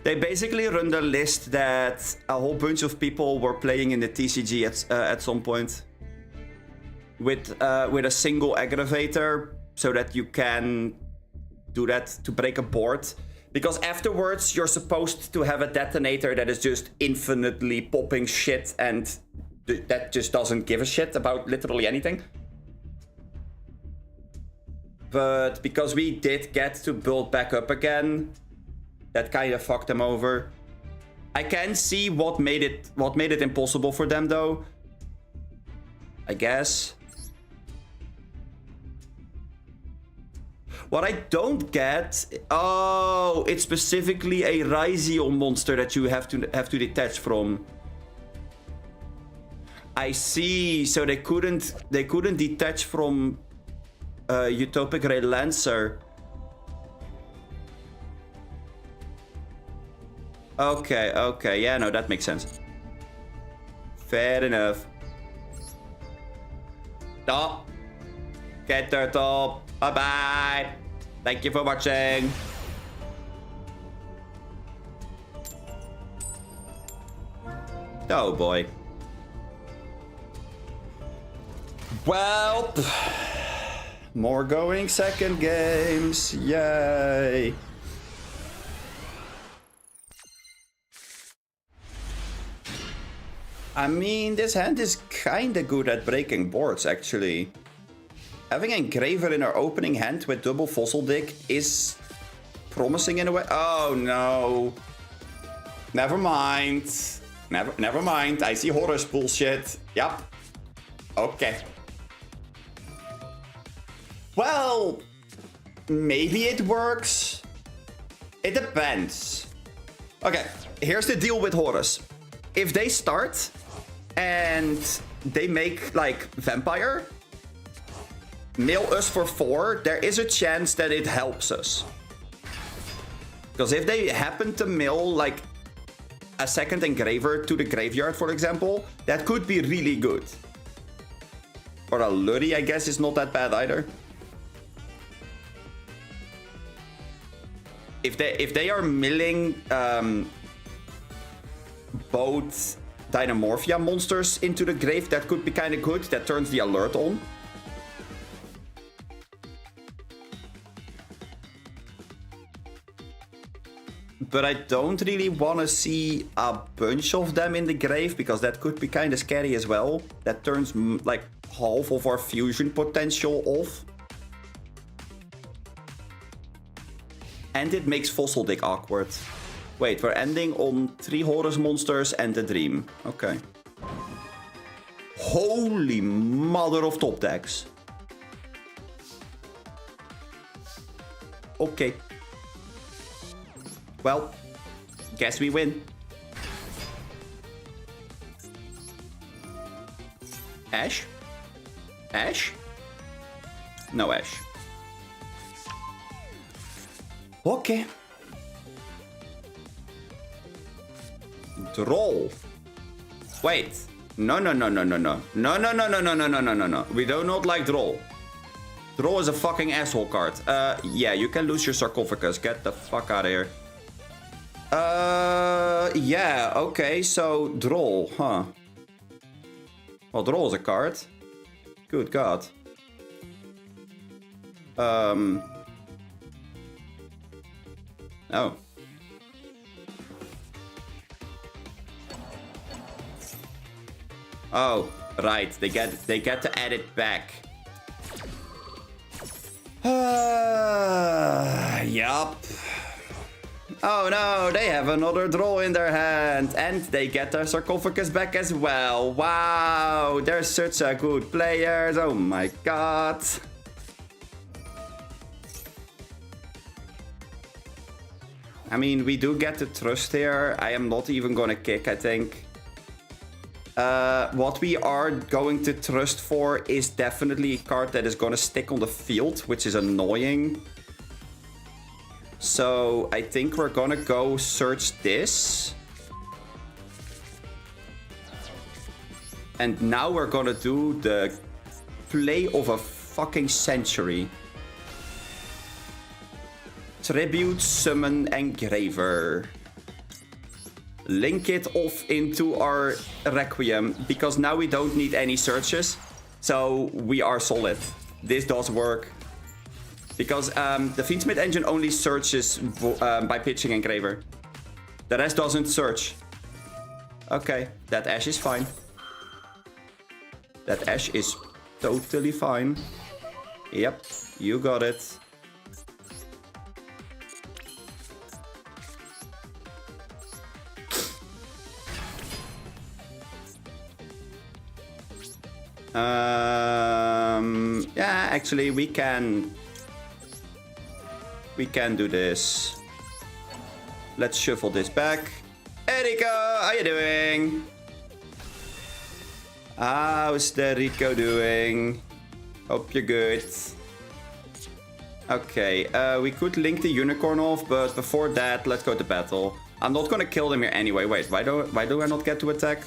They basically run the list that a whole bunch of people were playing in the TCG at some point. With a single Aggravator, so that you can do that to break a board. Because afterwards, you're supposed to have a detonator that is just infinitely popping shit and that just doesn't give a shit about literally anything. But because we did get to build back up again, that kind of fucked them over. I can see what made it impossible for them though. I guess. What I don't get... Oh, it's specifically a Ryziel monster that you have to detach from. I see. So they couldn't detach from Utopic Ray Lancer. Okay. Yeah, no, that makes sense. Fair enough. Stop. Get turtle. Bye-bye. Thank you for watching. Oh boy. Well, more going second games. Yay. I mean, this hand is kinda good at breaking boards, actually. Having Engraver in our opening hand with double Fossil Dig is promising in a way. Oh no. Never mind. Never mind. I see Horus bullshit. Yep. Okay. Well, maybe it works. It depends. Okay, here's the deal with Horus. If they start and they make like Vampire, mill us for 4, there is a chance that it helps us. Because if they happen to mill like a second Engraver to the graveyard, for example, that could be really good. Or a Lurry, I guess, is not that bad either. If they are milling both Dynamorphia monsters into the grave, that could be kind of good. That turns the alert on. But I don't really want to see a bunch of them in the grave, because that could be kind of scary as well. That turns like half of our fusion potential off. And it makes Fossil Dig awkward. Wait, we're ending on 3 Horus monsters and a Dream. Okay. Holy mother of top decks. Okay. Well, guess we win. Ash? Ash? No Ash. Okay. Droll. Wait. No. We do not like Droll. Droll is a fucking asshole card. Yeah, you can lose your sarcophagus. Get the fuck out of here. Yeah, okay, so Droll, huh? Well, Droll is a card. Good God. Oh. Oh, right. They get to add it back. Yup. Oh no, they have another draw in their hand. And they get their sarcophagus back as well. Wow, they're such a good players. Oh my god. I mean, we do get the trust here. I am not even gonna kick, I think. What we are going to trust for is definitely a card that is gonna stick on the field, which is annoying. So I think we're gonna go search this. And now we're gonna do the play of a fucking century. Tribute, Summon, Engraver. Link it off into our Requiem, because now we don't need any searches. So we are solid. This does work. Because the Fiendsmith engine only searches by pitching Engraver. The rest doesn't search. Okay, that Ash is fine. That Ash is totally fine. Yep, you got it. Yeah, actually we can do this. Let's shuffle this back. Erika, how you doing? How's the Rico doing? Hope you're good. Okay, we could link the unicorn off, but before that, let's go to battle. I'm not gonna kill them here anyway. Wait, why do I not get to attack?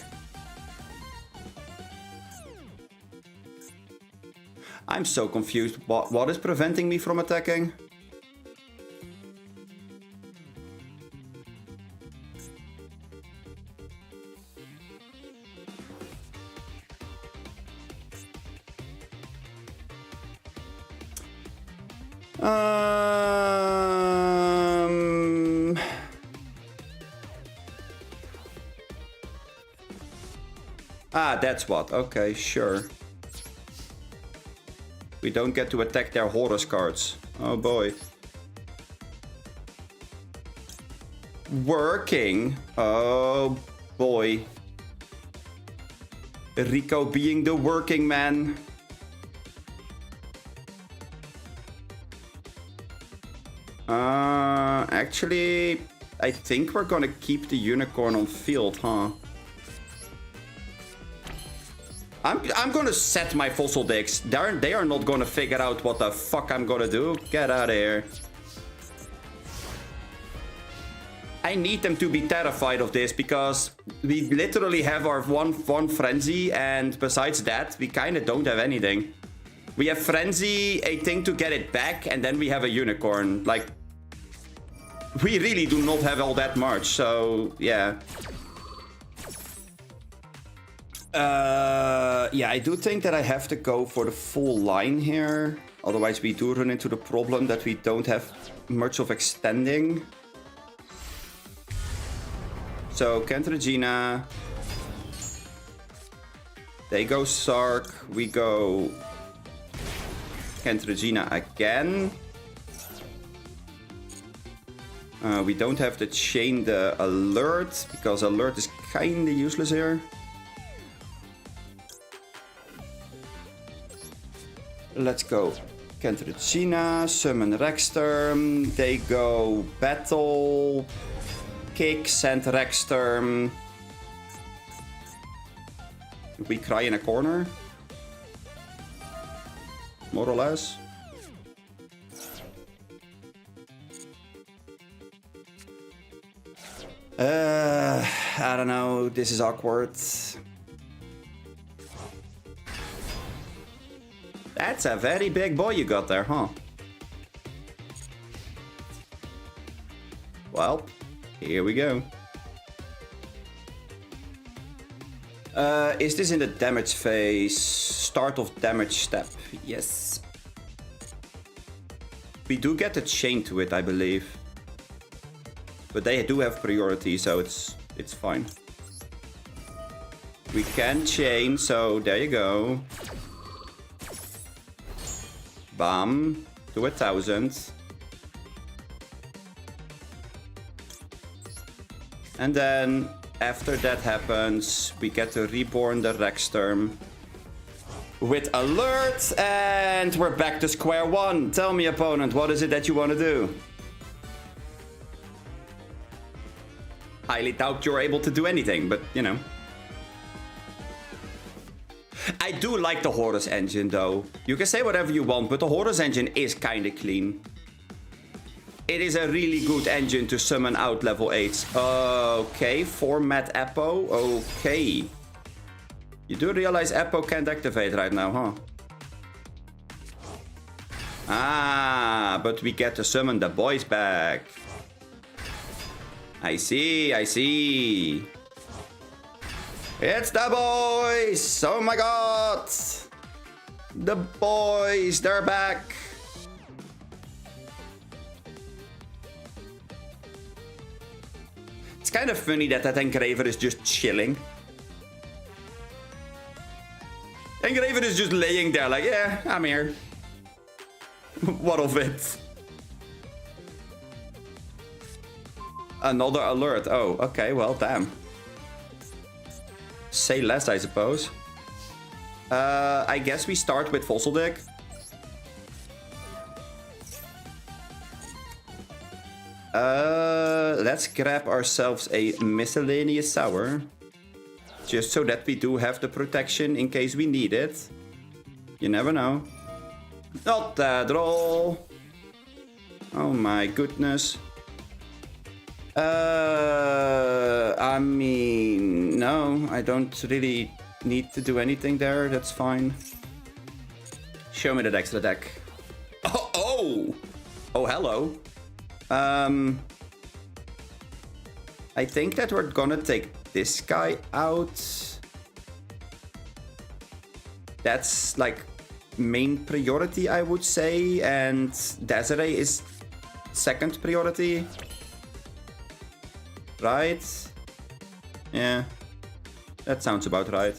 I'm so confused. What is preventing me from attacking? That's what. Okay, sure. We don't get to attack their Horus cards. Oh boy. Working. Oh boy. Rico being the working man. Actually, I think we're gonna keep the unicorn on field, huh? I'm gonna set my fossil dicks. They are not gonna figure out what the fuck I'm gonna do. Get out of here. I need them to be terrified of this, because we literally have our one frenzy, and besides that, we kind of don't have anything. We have frenzy, a thing to get it back, and then we have a unicorn. Like, we really do not have all that much, so yeah. Yeah, I do think that I have to go for the full line here. Otherwise, we do run into the problem that we don't have much of extending. So Cantragina. They go Sark. We go Cantragina again. We don't have to chain the alert because alert is kinda useless here. Let's go Cantragina, summon Rexterm. They go battle, kick, send Rexterm. We cry in a corner, more or less. I don't know, this is awkward. That's a very big boy you got there, huh? Well, here we go. Is this in the damage phase? Start of damage step. Yes. We do get a chain to it, I believe. But they do have priority, so it's fine. We can chain, so there you go. Bam. To 1,000. And then, after that happens, we get to reborn the Rexterm with alert, and we're back to square one. Tell me, opponent, what is it that you want to do? Highly doubt you're able to do anything, but you know. I do like the Horus engine, though. You can say whatever you want, but the Horus engine is kind of clean. It is a really good engine to summon out level 8s. Okay, format Eppo. Okay. You do realize Eppo can't activate right now, huh? Ah, but we get to summon the boys back. I see, I see. It's the boys! Oh my god! The boys, they're back! It's kind of funny that Engraver is just chilling. Engraver is just laying there like, yeah, I'm here. What of it? Another alert. Oh, okay, well, damn. Say less, I suppose. I guess we start with Fossil Deck. Let's grab ourselves a miscellaneous sour. Just so that we do have the protection in case we need it. You never know. Not that at all. Oh my goodness. I mean, no, I don't really need to do anything there. That's fine. Show me that extra deck. Oh, oh, oh, hello. I think that we're gonna take this guy out. That's like main priority, I would say, and Desiree is second priority. Right? Yeah. That sounds about right.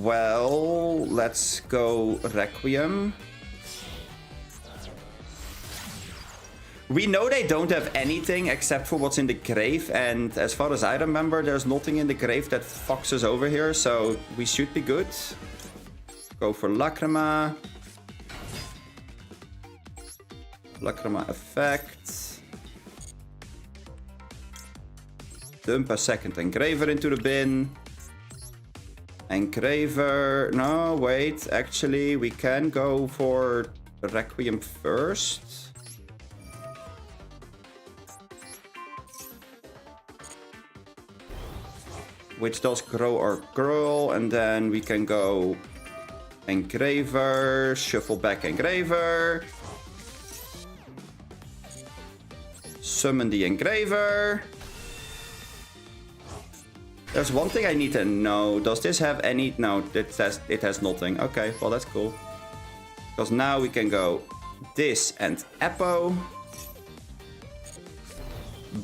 Well, let's go Requiem. We know they don't have anything except for what's in the grave, and as far as I remember, there's nothing in the grave that fucks us over here, so we should be good. Go for Lacrima. Lacrima effect. Dump a second Engraver into the bin. Engraver... No, wait. Actually, we can go for Requiem first. Which does grow our girl. And then we can go Engraver. Shuffle back Engraver. Summon the Engraver. There's one thing I need to know. Does this have any... No, it has nothing. Okay, well, that's cool. Because now we can go this and Eppo.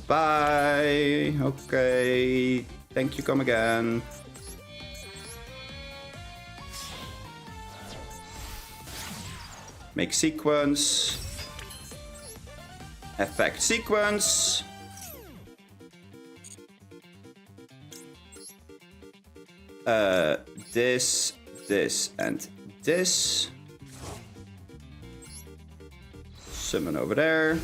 Bye. Okay. Thank you, come again. Make sequence. Effect sequence. This, and this. Summon over there.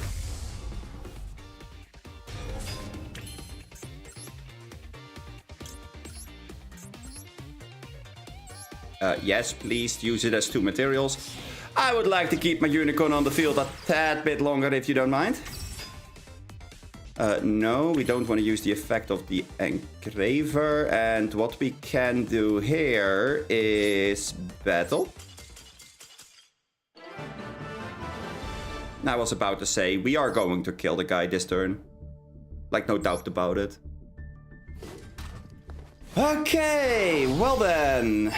Yes, please use it as 2 materials. I would like to keep my unicorn on the field a tad bit longer if you don't mind. No, we don't want to use the effect of the engraver. And what we can do here is battle. I was about to say, we are going to kill the guy this turn. Like, no doubt about it. Okay, well then.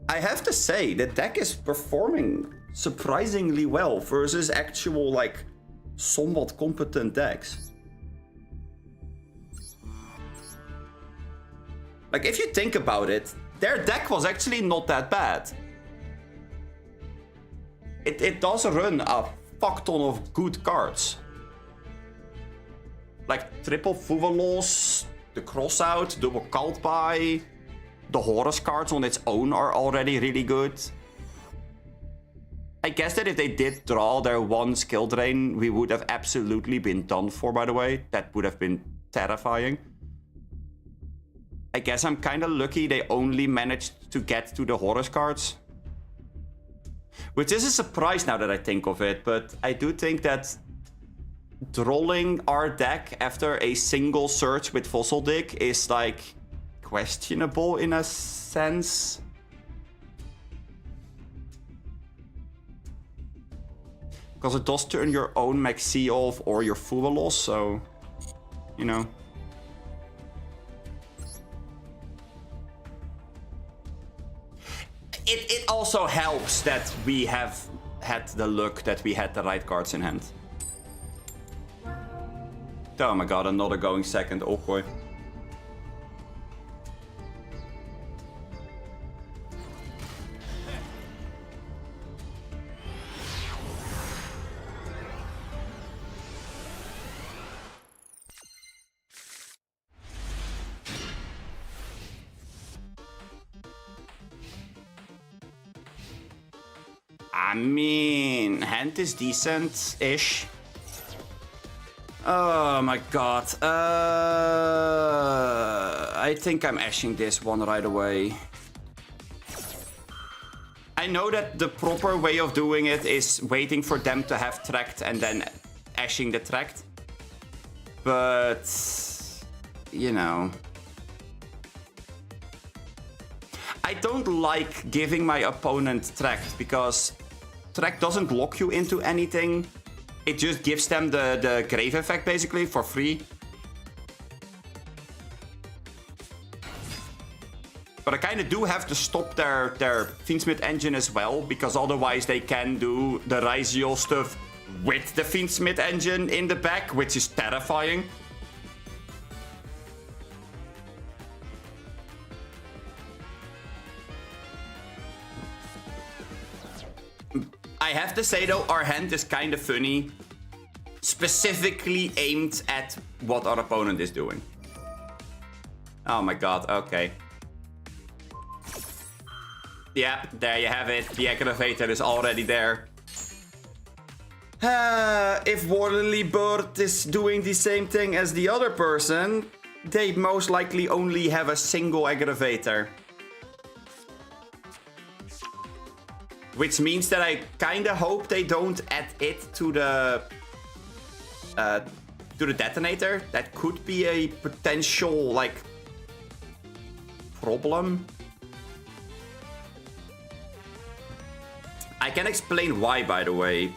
I have to say, the deck is performing surprisingly well versus actual, like, somewhat competent decks. Like, if you think about it, their deck was actually not that bad. It does run a fuck ton of good cards. Like, triple Fuvalos, the Crossout, double Cult Buy. The Horus cards on its own are already really good. I guess that if they did draw their 1 skill drain, we would have absolutely been done for, by the way. That would have been terrifying. I guess I'm kind of lucky they only managed to get to the Horus cards. Which is a surprise now that I think of it, but I do think that trolling our deck after a single search with Fossil Dig is, like, questionable in a sense. Because it does turn your own Maxi off or your Fuvalos, so, you know. It also helps that we have had the luck that we had the right cards in hand. Oh my god, another going second, oh boy. I mean, hand is decent-ish. Oh my god. I think I'm ashing this one right away. I know that the proper way of doing it is waiting for them to have tracked and then ashing the tracked. But, you know. I don't like giving my opponent tracked because track doesn't lock you into anything. It just gives them the grave effect basically for free. But I kind of do have to stop their Fiendsmith engine as well, because otherwise they can do the Raziel stuff with the Fiendsmith engine in the back, which is terrifying. I have to say though, our hand is kind of funny. Specifically aimed at what our opponent is doing. Oh my god, okay. Yep, there you have it. The aggravator is already there. If Warley Bird is doing the same thing as the other person, they most likely only have a single aggravator. Which means that I kinda hope they don't add it to the detonator. That could be a potential, like, problem. I can explain why, by the way.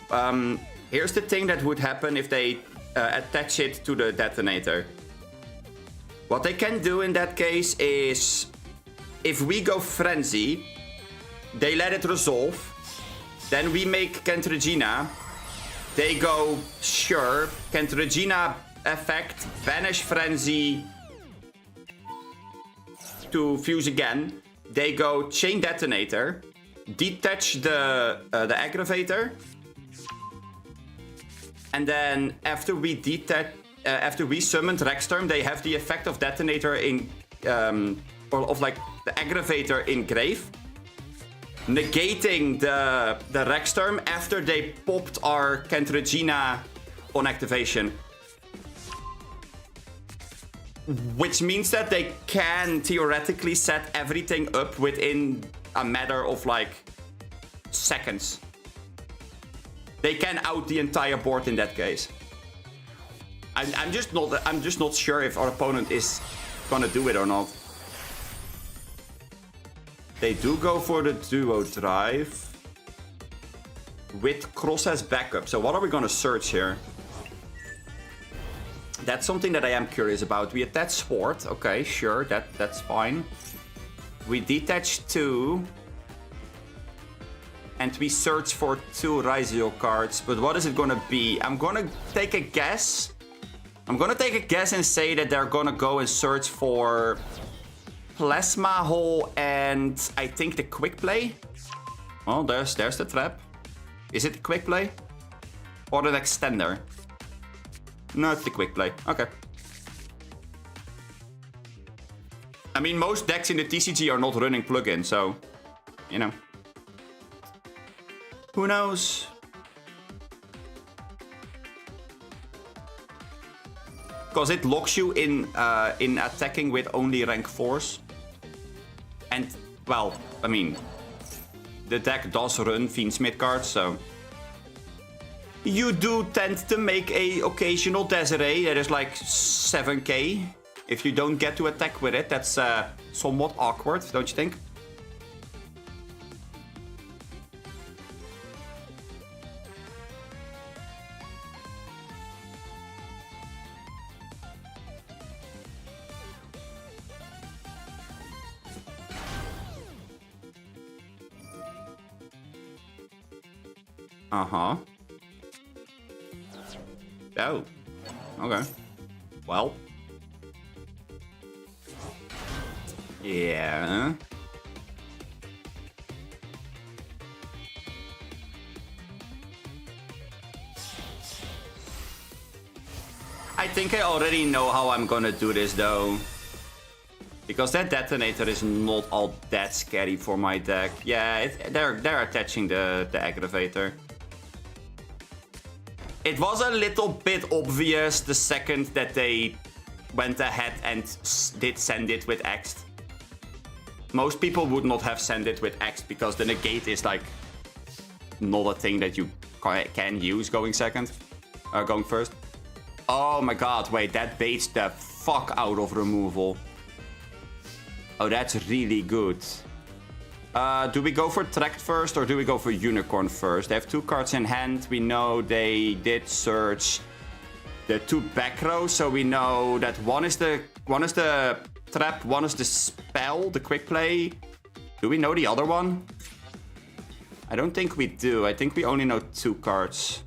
Here's the thing that would happen if they attach it to the detonator. What they can do in that case is, if we go Frenzy, they let it resolve. Then we make Kentragina. They go, sure, Kent Regina effect, Banish Frenzy to fuse again. They go Chain Detonator, detach the Aggravator, and then after we summoned Rexterm, they have the effect of Detonator in, or of like the Aggravator in Grave, negating the Rexterm after they popped our Kent Regina on activation. Which means that they can theoretically set everything up within a matter of like seconds. They can out the entire board in that case. I'm just not sure if our opponent is gonna do it or not. They do go for the duo drive with Cross as backup. So what are we gonna search here? That's something that I am curious about. We attach Sword. Okay, sure, that's fine. We detach 2. And we search for 2 Raizio cards. But what is it gonna be? I'm gonna take a guess. I'm gonna take a guess and say that they're gonna go and search for Plasma Hole and I think the Quick Play. Oh, there's the trap. Is it the Quick Play? Or an Extender? No, it's the Quick Play. Okay. I mean, most decks in the TCG are not running plugin, so, you know. Who knows? Because it locks you in attacking with only rank 4s. And, well, I mean, the deck does run Fiendsmith cards, so... You do tend to make a occasional Desiree that is like 7k. If you don't get to attack with it, that's somewhat awkward, don't you think? Uh-huh. Oh. Okay. Well. Yeah. I think I already know how I'm gonna do this though. Because that Detonator is not all that scary for my deck. Yeah, they're attaching the Aggravator. It was a little bit obvious the second that they went ahead and did send it with X. Most people would not have sent it with X because the negate is like not a thing that you can use going going first. Oh my god, wait, that baits the fuck out of removal. Oh, that's really good. Do we go for Tract first or do we go for Unicorn first? They have 2 cards in hand. We know they did search the 2 back rows, so we know that one is the trap, one is the spell, the quick play. Do we know the other one? I don't think we do. I think we only know 2 cards.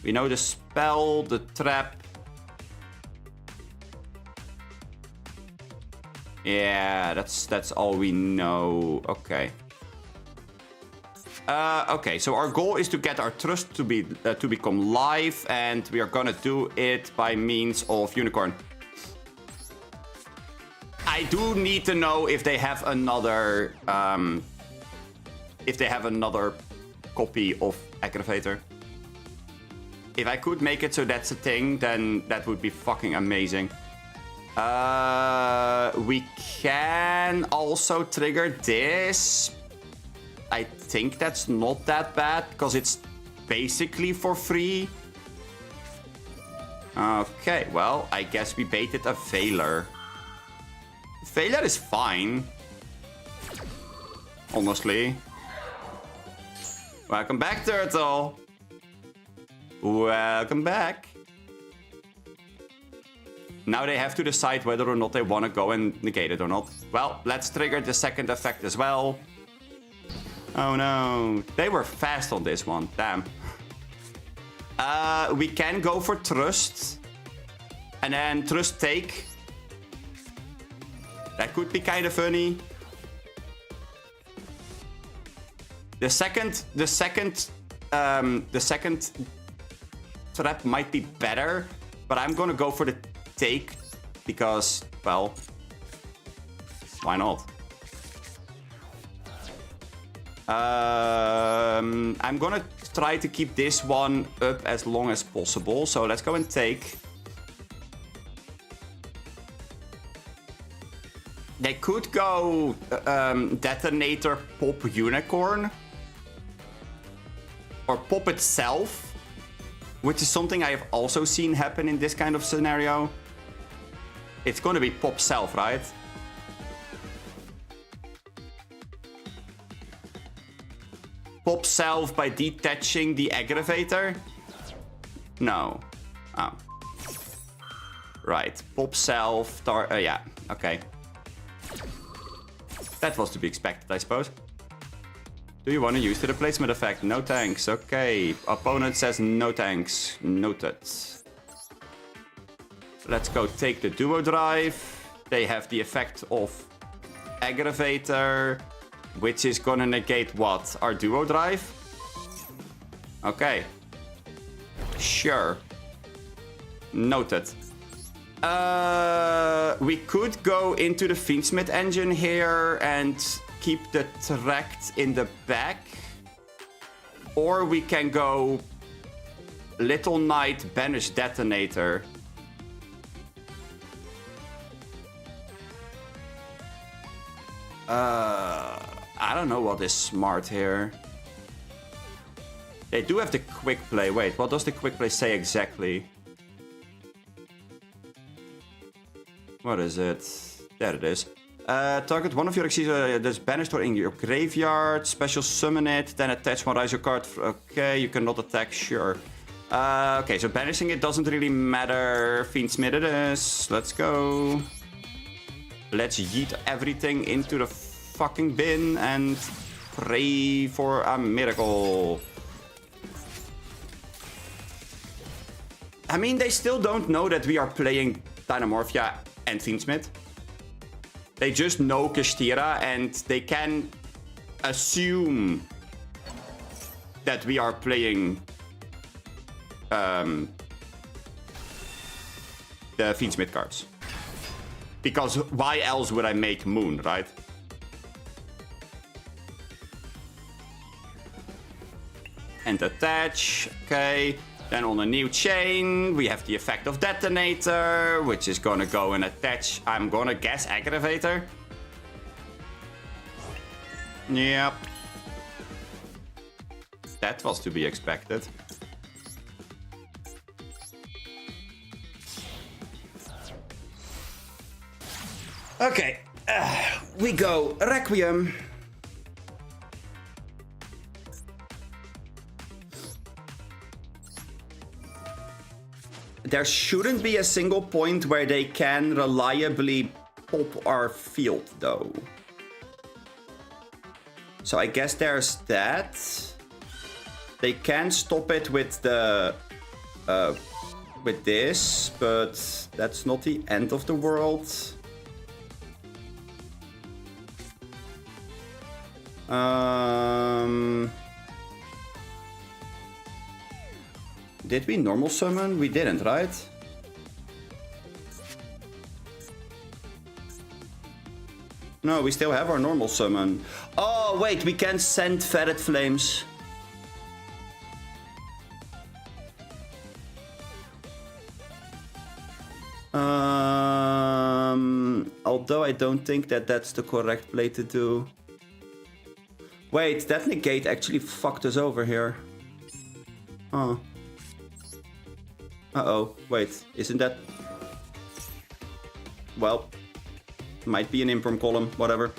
We know the spell, the trap. Yeah, that's all we know. Okay. Okay, so our goal is to get our trust to become live, and we are gonna do it by means of Unicorn. I do need to know if they have another copy of Aggravator. If I could make it so that's a thing, then that would be fucking amazing. We can also trigger this. I think that's not that bad because it's basically for free. Okay, well, I guess we baited a Veiler. Veiler is fine. Honestly. Welcome back, Turtle. Welcome back. Now they have to decide whether or not they want to go and negate it or not. Well, let's trigger the second effect as well. Oh no. They were fast on this one. Damn. We can go for Trust. And then Trust take. That could be kind of funny. The second trap might be better, but I'm gonna go for the take because, well, why not? I'm gonna try to keep this one up as long as possible, so let's go and take. They could go Detonator, Pop, Unicorn. Or Pop itself. Which is something I have also seen happen in this kind of scenario. It's gonna be Pop self, right? Pop self by detaching the aggravator? No. Oh. Right. Pop self. Yeah. Okay. That was to be expected, I suppose. Do you want to use the replacement effect? No thanks. Okay. Opponent says no thanks. Noted. Let's go take the duo drive. They have the effect of aggravator, which is gonna negate what? Our duo drive? Okay. Sure. Noted. We could go into the Fiendsmith engine here and keep the Tract in the back. Or we can go Little Knight, Banish Detonator. I don't know what is smart here. They do have the quick play. Wait, what does the quick play say exactly? What is it? There it is. Target one of your Exeter that's banished or in your graveyard. Special summon it, then attach one, rise your card. Okay, you cannot attack, sure. Okay, so banishing it doesn't really matter. Fiendsmith it is. Let's go. Let's yeet everything into the fucking bin and pray for a miracle. I mean, they still don't know that we are playing Dynamorphia and Fiendsmith. They just know Kashtira and they can assume that we are playing the Fiendsmith cards. Because why else would I make Moon, right? And attach, okay. Then on a new chain, we have the effect of Detonator, which is gonna go and attach, I'm gonna guess, Aggravator. Yep. That was to be expected. Okay, we go Requiem. There shouldn't be a single point where they can reliably pop our field, though. So I guess there's that. They can stop it with the with this, but that's not the end of the world. Did we normal summon? We didn't, right? No, we still have our normal summon. Oh, wait, we can send Ferret Flames. Although I don't think that that's the correct play to do. Wait, that negate actually fucked us over here. Oh. Uh-oh, wait, isn't that... Well, might be an Improm column, whatever.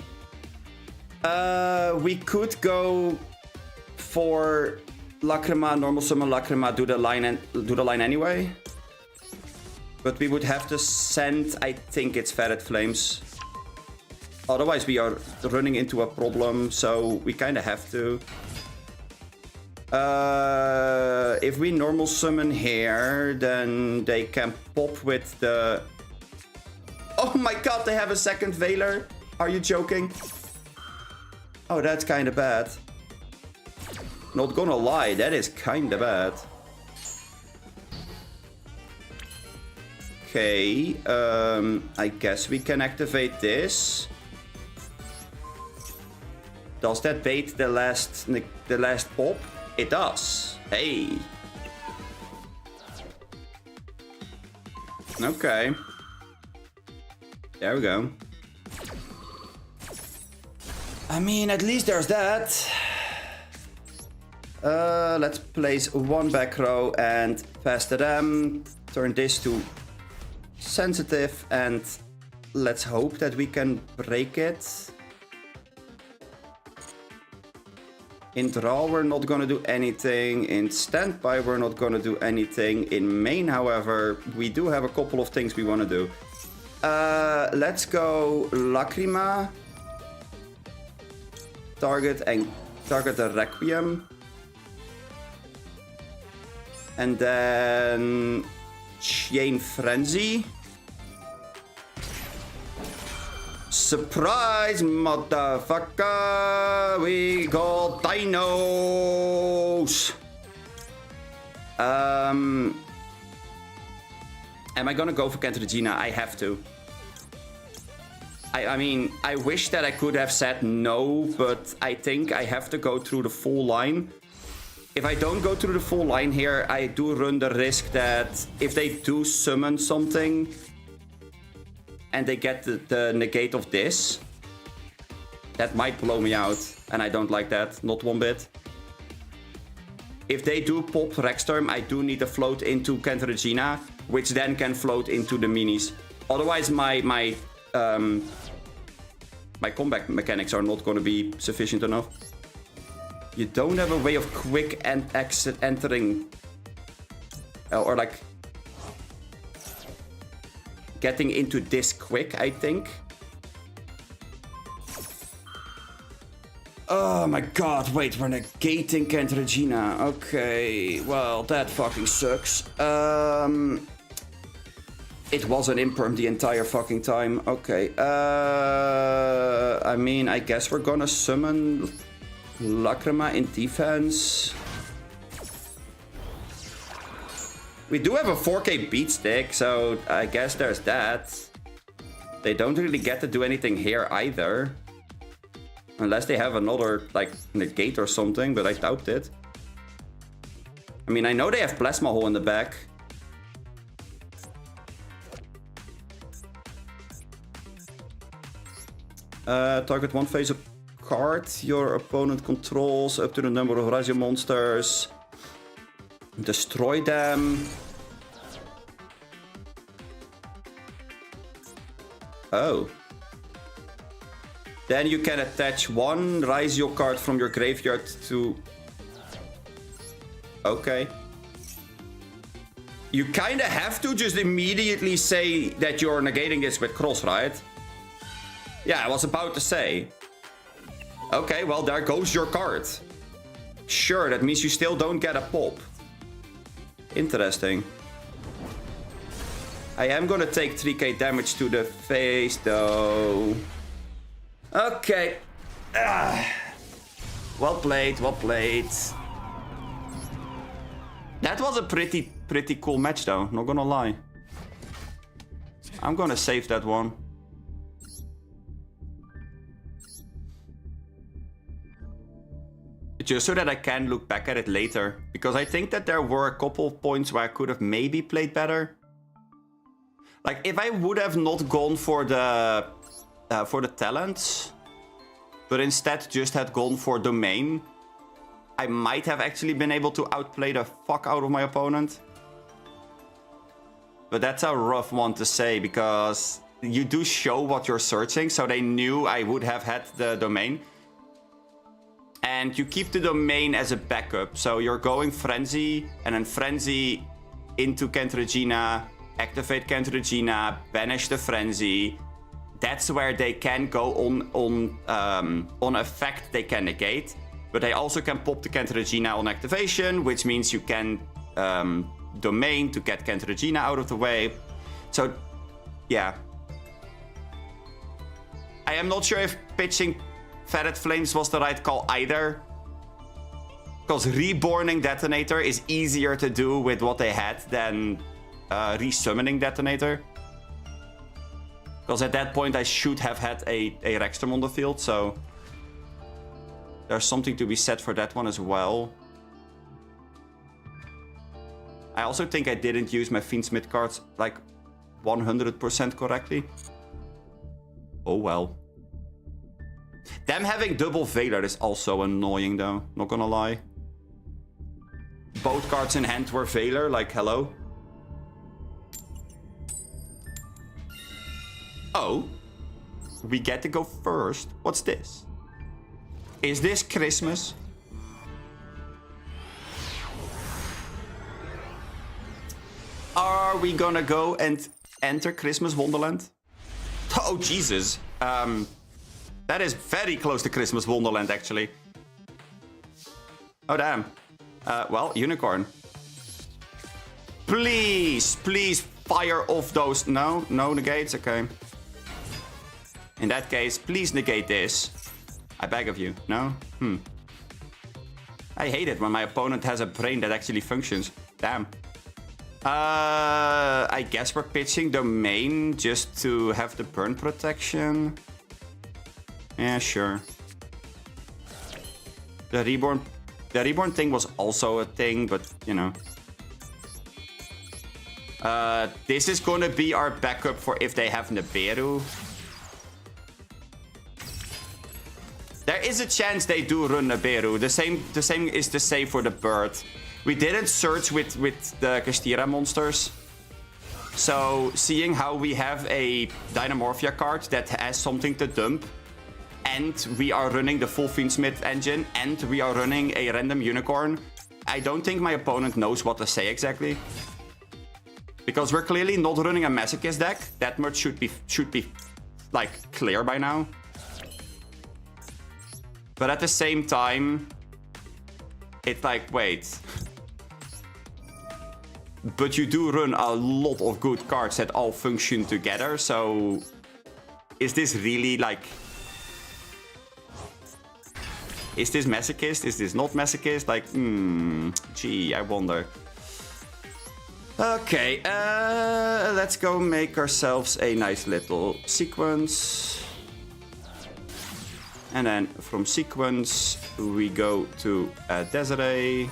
We could go for Lacrima, normal summon Lacrima, do the line anyway. But we would have to send, I think it's Ferret Flames. Otherwise we are running into a problem, so we kind of have to. If we normal summon here, then they can pop with the... Oh my god, they have a second Veiler. Are you joking? Oh, that's kind of bad. Not gonna lie, that is kind of bad. Okay, I guess we can activate this. Does that bait the last pop? It does. Hey. Okay. There we go. I mean, at least there's that. Let's place one back row and pass to them. Turn this to sensitive and let's hope that we can break it. In draw, we're not gonna do anything. In standby, we're not gonna do anything. In main, however, we do have a couple of things we wanna do. Let's go Lacrima. Target the Requiem. And then Chain Frenzy. Surprise, motherfucker! We got dinos! Am I gonna go for Cantragina? I have to. I mean, I wish that I could have said no, but I think I have to go through the full line. If I don't go through the full line here, I do run the risk that if they do summon something and they get the negate of this, that might blow me out. And I don't like that, not one bit. If they do pop Rexterm, I do need to float into Cantragina, which then can float into the minis. Otherwise, my combat mechanics are not going to be sufficient enough. You don't have a way of quick and exit entering or like getting into this quick, I think. Oh my god, wait, we're negating Cantragina. Okay, well, that fucking sucks. It was an imperm the entire fucking time. Okay, I mean, I guess we're gonna summon Lacrima in defense. We do have a 4K beat stick, so I guess there's that. They don't really get to do anything here either. Unless they have another, like, negate or something, but I doubt it. I mean, I know they have Plasma Hole in the back. Target one phase of card your opponent controls up to the number of Razio monsters. Destroy them. Oh. Then you can attach one Razio card from your graveyard to... Okay. You kinda have to just immediately say that you're negating this with cross, right? Yeah, I was about to say. Okay, well, there goes your card. Sure, that means you still don't get a pop. Interesting. I am gonna take 3k damage to the face, though. Okay. Well played, well played. That was a pretty cool match, though. Not gonna lie. I'm gonna save that one. Just so that I can look back at it later. Because I think that there were a couple of points where I could have maybe played better. Like, if I would have not gone for the talents, but instead just had gone for domain, I might have actually been able to outplay the fuck out of my opponent. But that's a rough one to say, because you do show what you're searching, so they knew I would have had the domain. And you keep the domain as a backup. So you're going Frenzy, and then Frenzy into Cantragina, activate Cantragina, banish the Frenzy. That's where they can go on effect, they can negate. But they also can pop the Cantaragina on activation, which means you can domain to get Cantaragina out of the way. So, yeah. I am not sure if pitching Ferret Flames was the right call either. Because reborning Detonator is easier to do with what they had than resummoning Detonator. Because at that point I should have had a Rexterm on the field, so... There's something to be said for that one as well. I also think I didn't use my Fiendsmith cards like 100% correctly. Oh well. Them having double Veiler is also annoying though, not gonna lie. Both cards in hand were Veiler, like hello. Oh. We get to go first. What's this? Is this Christmas? Are we gonna go and enter Christmas Wonderland? Oh, Jesus. That is very close to Christmas Wonderland, actually. Oh, damn. Well, Unicorn. Please, please fire off those. No, no negates. Okay. In that case, please negate this. I beg of you. No? I hate it when my opponent has a brain that actually functions. Damn. I guess we're pitching Domain just to have the burn protection. Yeah, sure. The reborn thing was also a thing, but you know. This is gonna be our backup for if they have Nibiru. There is a chance they do run Nibiru. The same is the same for the bird. We didn't search with the Kastira monsters. So seeing how we have a Dynamorphia card that has something to dump, and we are running the full Fiendsmith engine, and we are running a random Unicorn, I don't think my opponent knows what to say exactly. Because we're clearly not running a Masochist deck. That much should be like clear by now. But at the same time, it's like, wait. But you do run a lot of good cards that all function together, so... Is this really like... Is this Masochist? Is this not Masochist? Like, gee, I wonder. Okay, let's go make ourselves a nice little sequence. And then from sequence, we go to Desiree.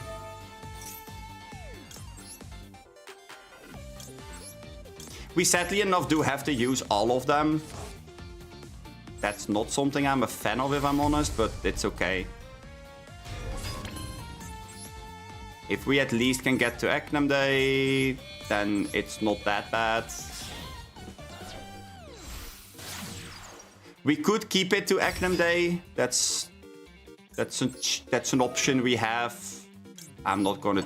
We sadly enough do have to use all of them. That's not something I'm a fan of, if I'm honest, but it's okay. If we at least can get to Eknam Day, then it's not that bad. We could keep it to Eknam Day. That's an option we have. I'm not gonna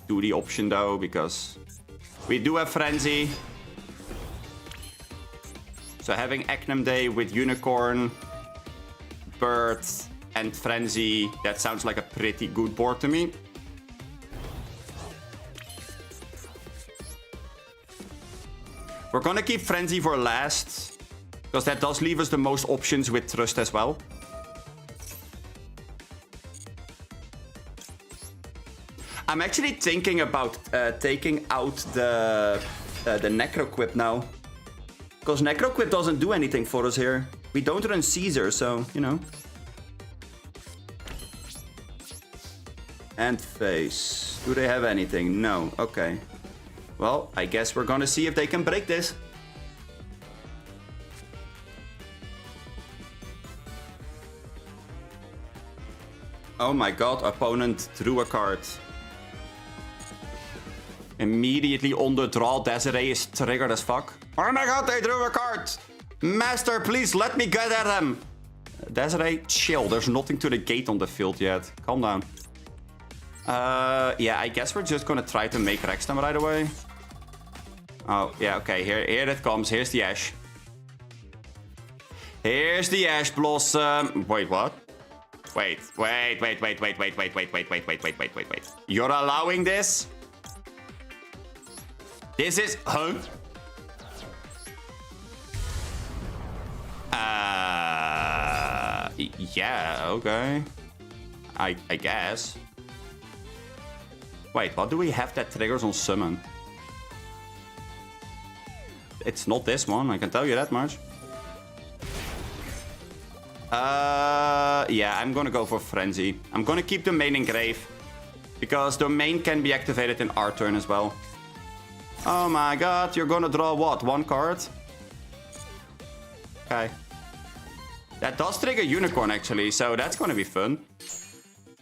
do the option though, because we do have Frenzy. So having Eknam Day with Unicorn, Bird, and Frenzy, that sounds like a pretty good board to me. We're gonna keep Frenzy for last, because that does leave us the most options with Trust as well. I'm actually thinking about taking out the Necroquip now. Because Necroquip doesn't do anything for us here. We don't run Caesar, so, you know. And face. Do they have anything? No. Okay. Well, I guess we're gonna see if they can break this. Oh my god, opponent drew a card. Immediately on the draw, Desiree is triggered as fuck. Oh my god, they drew a card! Master, please let me get at him! Desiree, chill. There's nothing to the gate on the field yet. Calm down. Yeah, I guess we're just gonna try to make Rexterm right away. Oh, yeah, okay. Here it comes. Here's the Ash. Here's the Ash Blossom. Wait, what? Wait. You're allowing this? This is... Huh? Yeah, okay. I guess. Wait, what do we have that triggers on summon? It's not this one, I can tell you that much. Yeah, I'm gonna go for Frenzy. I'm gonna keep Domain in Grave. Because Domain can be activated in our turn as well. Oh my god, you're gonna draw what? One card? Okay. That does trigger Unicorn actually, so that's gonna be fun.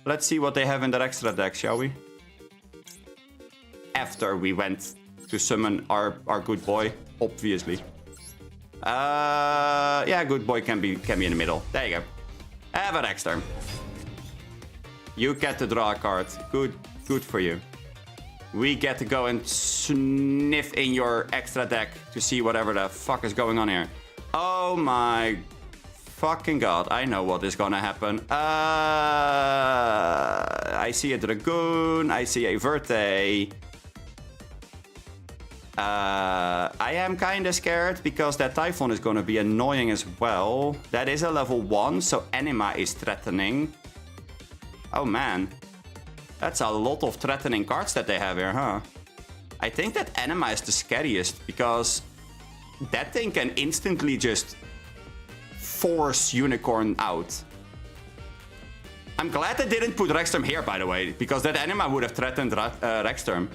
Let's see what they have in their extra deck, shall we? After we went to summon our good boy, obviously. Yeah, good boy can be in the middle. There you go. Have a Rexterm. You get to draw a card. Good for you. We get to go and sniff in your extra deck to see whatever the fuck is going on here. Oh my fucking god, I know what is gonna happen. I see a Dragoon, I see a Verte. I am kinda scared because that Typhon is gonna be annoying as well. That is a level 1, so Anima is threatening. Oh man. That's a lot of threatening cards that they have here, huh? I think that Anima is the scariest because that thing can instantly just force Unicorn out. I'm glad they didn't put Rexterm here, by the way, because that Anima would have threatened Rexterm.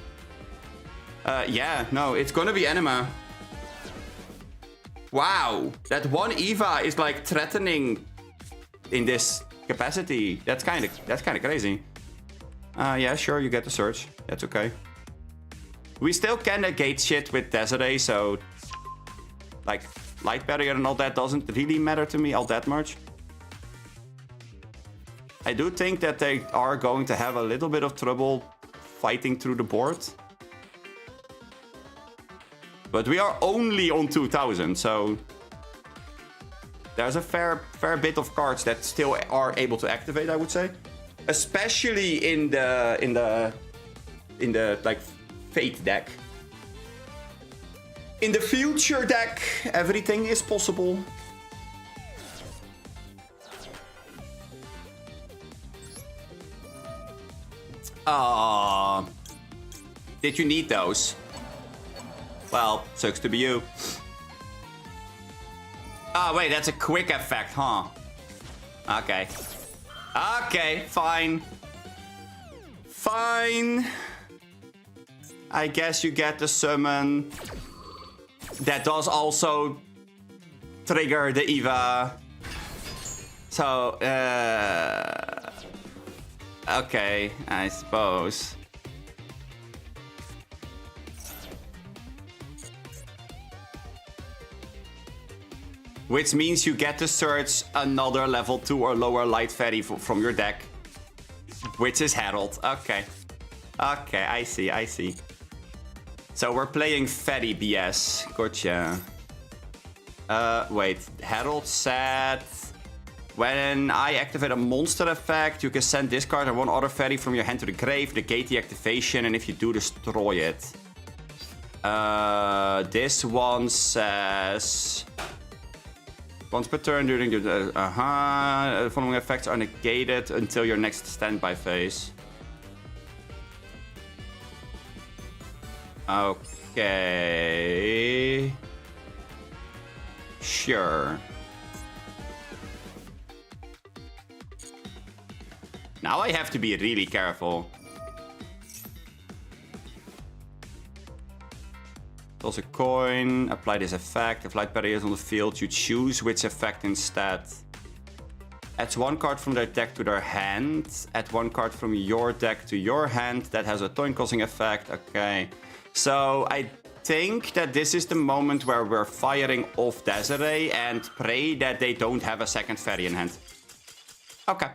Yeah, no, it's gonna be Anima. Wow, that one Eva is like threatening in this capacity. That's kind of crazy. Yeah, sure, you get the search. That's okay. We still can negate shit with Desiree, so like Light Barrier and all that doesn't really matter to me all that much. I do think that they are going to have a little bit of trouble fighting through the board. But we are only on 2000, so there's a fair bit of cards that still are able to activate, I would say. Especially in the like Fate deck. In the future deck, everything is possible. Did you need those? Well, sucks to be you. Oh, wait, that's a quick effect, huh? Okay. Okay, fine. Fine. I guess you get the summon. That does also trigger the Eva. So, okay, I suppose. Which means you get to search another level 2 or lower Light Fairy from your deck. Which is Herald. Okay. Okay, I see. So we're playing Fairy BS. Gotcha. Wait. Herald said... When I activate a monster effect, you can send this card and one other fairy from your hand to the grave, negate the activation, and if you do, destroy it. This one says... Once per turn during the... the following effects are negated until your next standby phase. Okay... Sure. Now I have to be really careful. Toss a coin, apply this effect. If Light Barrier is on the field, you choose which effect instead. Adds one card from their deck to their hand. Add one card from your deck to your hand. That has a coin-causing effect. Okay. So I think that this is the moment where we're firing off Desiree and pray that they don't have a second fairy in hand. Okay.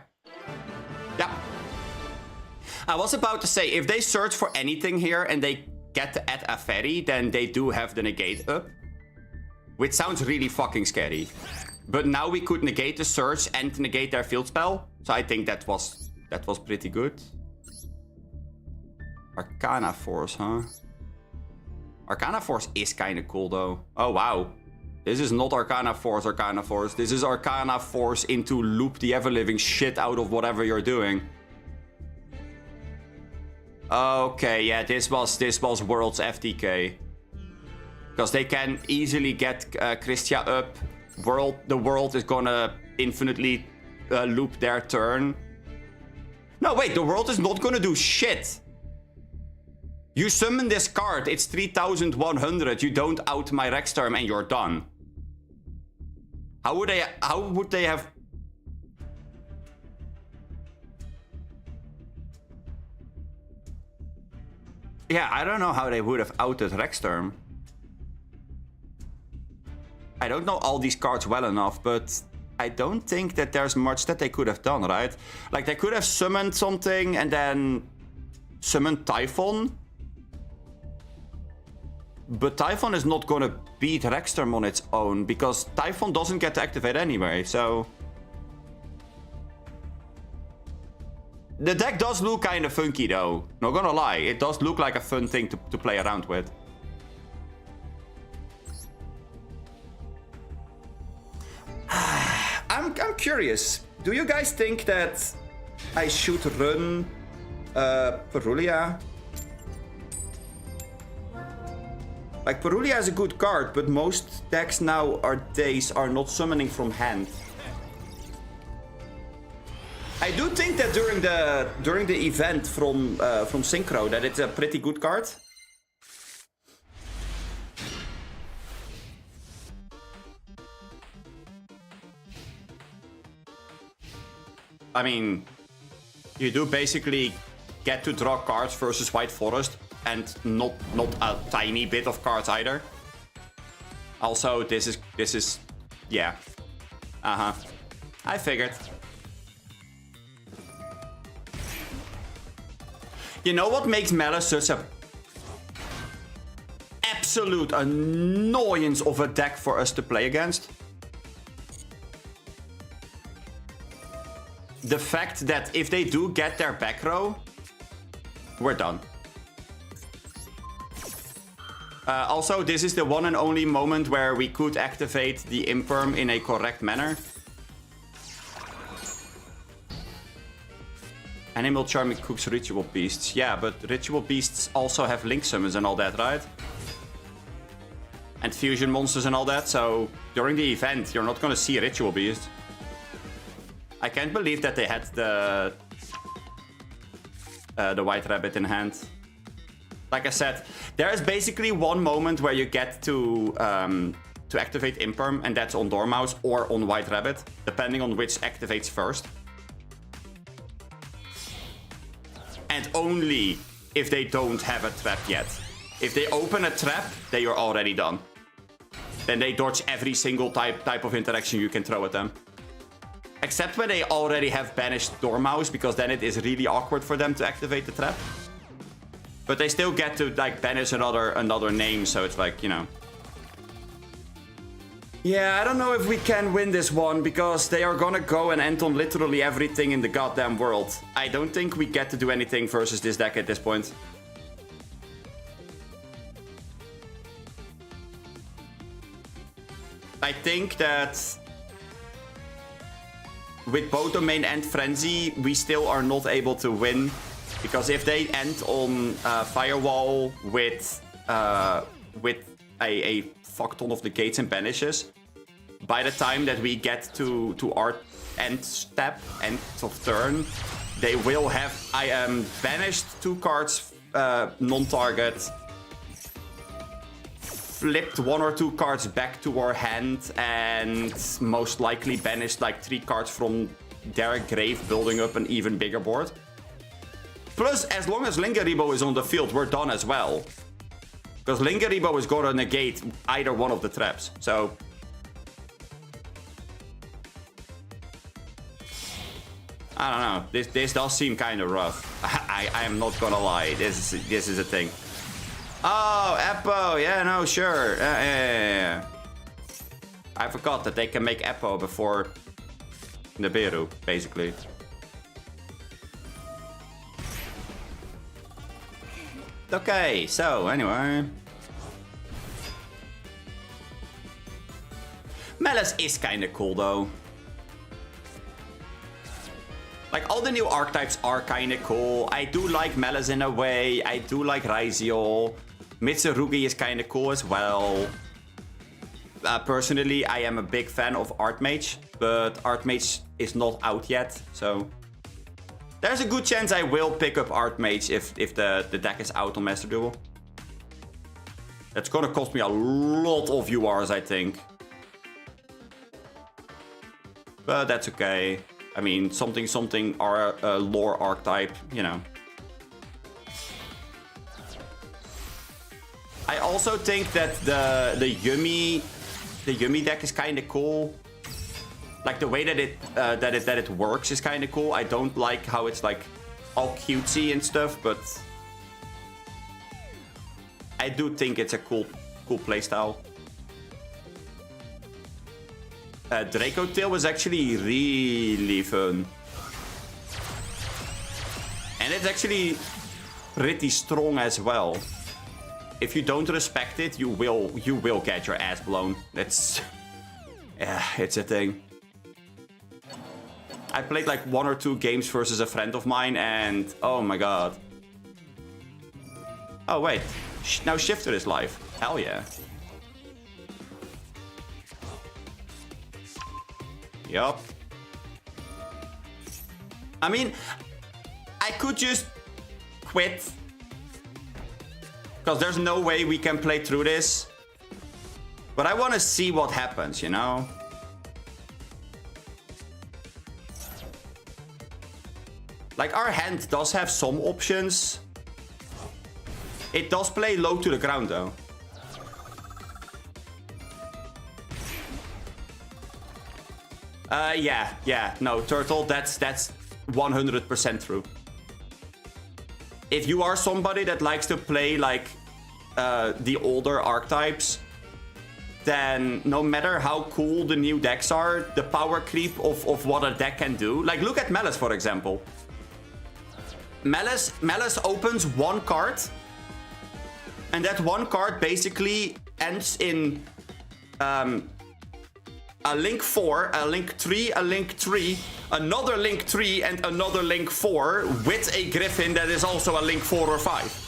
Yeah. I was about to say, if they search for anything here and they get to add a fairy, then they do have the negate up. Which sounds really fucking scary. But now we could negate the Surge and negate their field spell. So I think that was pretty good. Arcana Force, huh? Arcana Force is kind of cool, though. Oh, wow. This is not Arcana Force, Arcana Force. This is Arcana Force into loop the ever-living shit out of whatever you're doing. Okay, yeah, this was World's FTK. Because they can easily get Christia up. The world is gonna infinitely loop their turn. No, wait, the world is not gonna do shit. You summon this card, it's 3100, you don't out my Rexterm and you're done. How would they have... Yeah, I don't know how they would have outed Rexterm. I don't know all these cards well enough, but I don't think that there's much that they could have done, right? Like, they could have summoned something and then summoned Typhon. But Typhon is not gonna beat Rexterm on its own, because Typhon doesn't get to activate anyway, so... The deck does look kind of funky, though. Not gonna lie, it does look like a fun thing to play around with. I'm curious. Do you guys think that I should run Perulia? Like, Perulia is a good card, but most decks nowadays are not summoning from hand. I do think that during the event from Synchro that it's a pretty good card. I mean, you do basically get to draw cards versus White Forest, and not a tiny bit of cards either. Also, this is yeah. I figured. You know what makes Mela such a absolute annoyance of a deck for us to play against? The fact that if they do get their back row, we're done. Also, this is the one and only moment where we could activate the Imperm in a correct manner. Animal Charming cooks Ritual Beasts. Yeah, but Ritual Beasts also have Link Summons and all that, right? And Fusion Monsters and all that, so during the event, you're not gonna see a Ritual Beast. I can't believe that they had the White Rabbit in hand. Like I said, there is basically one moment where you get to activate Imperm, and that's on Dormouse or on White Rabbit, depending on which activates first. And only if they don't have a trap yet. If they open a trap, then you're already done. Then they dodge every single type of interaction you can throw at them. Except when they already have banished Dormouse, because then it is really awkward for them to activate the trap. But they still get to, like, banish another name, so it's like, you know. Yeah, I don't know if we can win this one, because they are gonna go and end on literally everything in the goddamn world. I don't think we get to do anything versus this deck at this point. I think that with both Domain and Frenzy, we still are not able to win. Because if they end on Firewall with a fuck ton of the gates and banishes, by the time that we get to our end step, end of turn, they will have banished 2 cards non-target, flipped 1 or 2 cards back to our hand, and most likely banished like 3 cards from their grave, building up an even bigger board. Plus, as long as Lingaribo is on the field, we're done as well. Because Lingaribo is gonna negate either one of the traps, so... I don't know, this does seem kind of rough. I am not gonna lie, this is a thing. Oh, Eppo, yeah, no, sure. Yeah. I forgot that they can make Eppo before Nibiru, basically. Okay, so anyway. Melis is kinda cool though. Like, all the new archetypes are kinda cool. I do like Melis in a way. I do like Raziel. Mitsurugi is kinda cool as well. Personally, I am a big fan of Archmage, but Archmage is not out yet, so... There's a good chance I will pick up Archmage if the deck is out on Master Duel. That's gonna cost me a lot of URs, I think. But that's okay. I mean, something are a lore archetype, you know. I also think that the Yumi deck is kind of cool. Like the way that it works is kind of cool. I don't like how it's like all cutesy and stuff, but I do think it's a cool playstyle. Draco Tail was actually really fun. And it's actually pretty strong as well. If you don't respect it, you will get your ass blown. That's... yeah, it's a thing. I played like 1 or 2 games versus a friend of mine and... oh my god. Oh wait, now Shifter is live. Hell yeah. Yup. I mean, I could just quit. Because there's no way we can play through this. But I want to see what happens, you know? Like, our hand does have some options. It does play low to the ground, though. Yeah, no, Turtle, that's 100% true. If you are somebody that likes to play, like, the older archetypes, then no matter how cool the new decks are, the power creep of what a deck can do... Like, look at Melis, for example. Melis opens 1 card, and that 1 card basically ends in... a link 4, a link 3, a link 3, another link 3, and another link 4 with a Griffin that is also a link 4 or 5.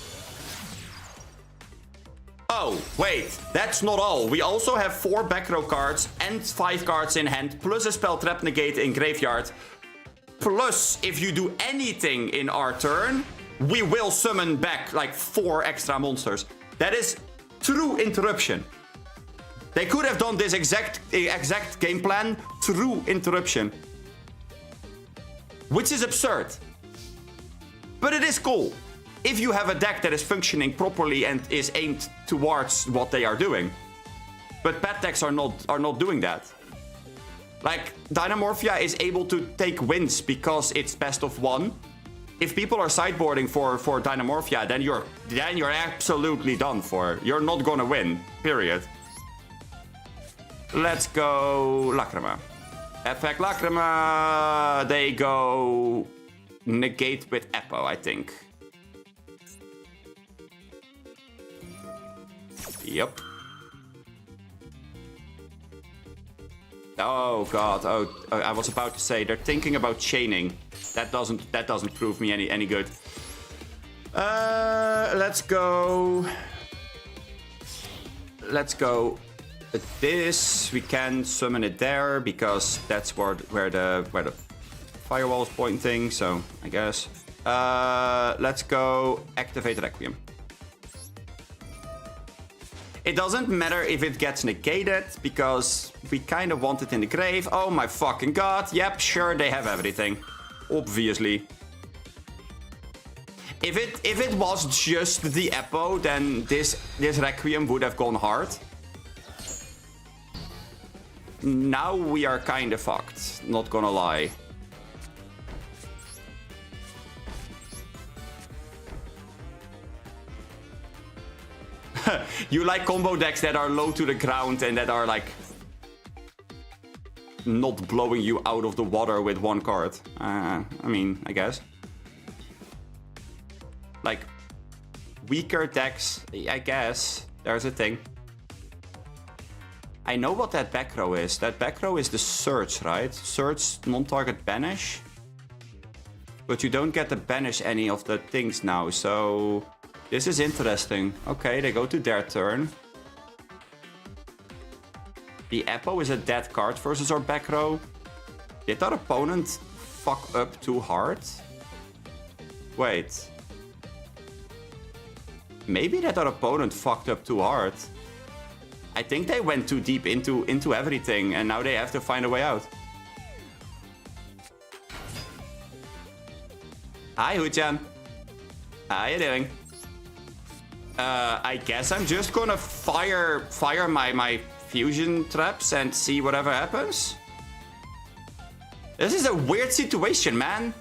Oh, wait, that's not all. We also have 4 back row cards and 5 cards in hand, plus a spell trap negate in graveyard. Plus, if you do anything in our turn, we will summon back like 4 extra monsters. That is true interruption. They could have done this exact game plan through interruption. Which is absurd. But it is cool. If you have a deck that is functioning properly and is aimed towards what they are doing. But bad decks are not doing that. Like, Dynamorphia is able to take wins because it's best of 1. If people are sideboarding for Dynamorphia, then you're absolutely done for. You're not gonna win. Period. Let's go Lacrima. Effect Lacrima. They go negate with Eppo, I think. Yep. Oh god. Oh, I was about to say they're thinking about chaining. That doesn't prove me any good. Let's go. With this, we can summon it there because that's where the firewall is pointing. So I guess let's go activate Requiem. It doesn't matter if it gets negated because we kind of want it in the grave. Oh my fucking god! Yep, sure they have everything, obviously. If it was just the Eppo, then this Requiem would have gone hard. Now we are kind of fucked, not gonna lie. You like combo decks that are low to the ground and that are like not blowing you out of the water with one card. I mean, I guess. Like, weaker decks, I guess. There's a thing. I know what that back row is. That back row is the Surge, right? Surge, non-target banish. But you don't get to banish any of the things now, so... This is interesting. Okay, they go to their turn. The Eppo is a dead card versus our back row. Did our opponent fuck up too hard? Wait. Maybe that our opponent fucked up too hard. I think they went too deep into everything, and now they have to find a way out. Hi, Huchan. How you doing? I guess I'm just gonna fire my fusion traps and see whatever happens. This is a weird situation, man.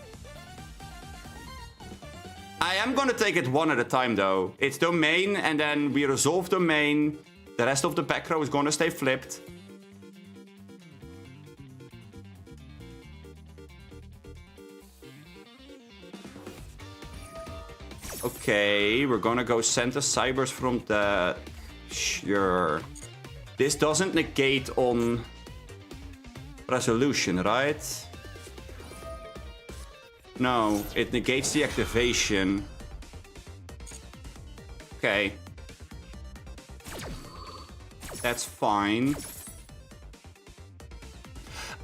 I am gonna take it one at a time, though. It's domain, and then we resolve domain. The rest of the back row is gonna stay flipped. Okay, we're gonna go send the cybers from the... Sure. This doesn't negate on resolution, right? No, it negates the activation. Okay. That's fine.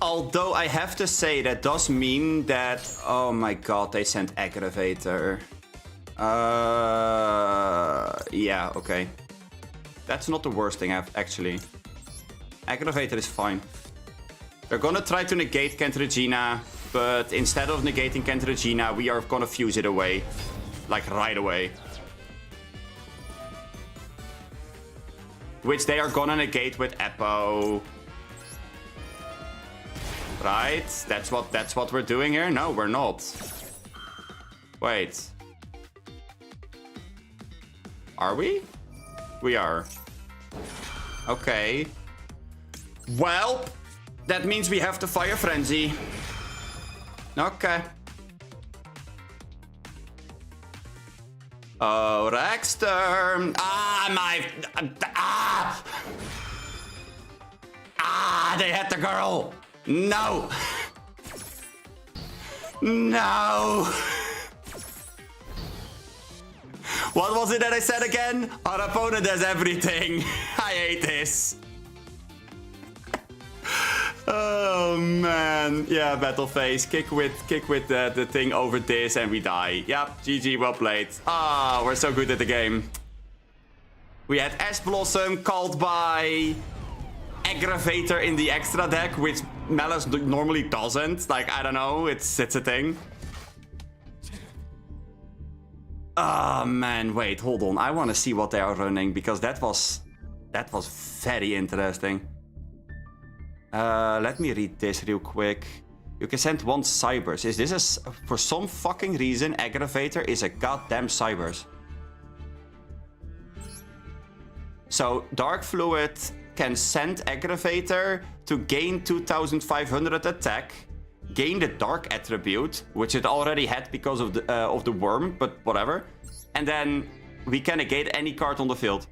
Although I have to say that does mean that... Oh my god, they sent Aggravator. Yeah, okay. That's not the worst thing, actually. Aggravator is fine. They're gonna try to negate Kent-Regina, but instead of negating Kent-Regina, we are gonna fuse it away. Like, right away. Which they are gonna negate with Eppo. Right? That's what we're doing here? No, we're not. Wait. Are we? We are. Okay. Well, that means we have to fire Frenzy. Okay. Oh, Rexterm. They had the girl. No. No. What was it that I said again? Our opponent has everything. I hate this. Oh man. Yeah, battle phase. Kick with the thing over this and we die. Yep, GG, well played. Ah, we're so good at the game. We had Ash Blossom called by Aggravator in the extra deck, which Malice normally doesn't. Like, I don't know, it's a thing. Ah, man, wait, hold on. I want to see what they are running, because that was very interesting. Let me read this real quick. You can send one Cybers. Is this for some fucking reason, Aggravator is a goddamn Cybers. So, Dark Fluid can send Aggravator to gain 2500 attack, gain the Dark attribute, which it already had because of the worm, but whatever. And then we can negate any card on the field.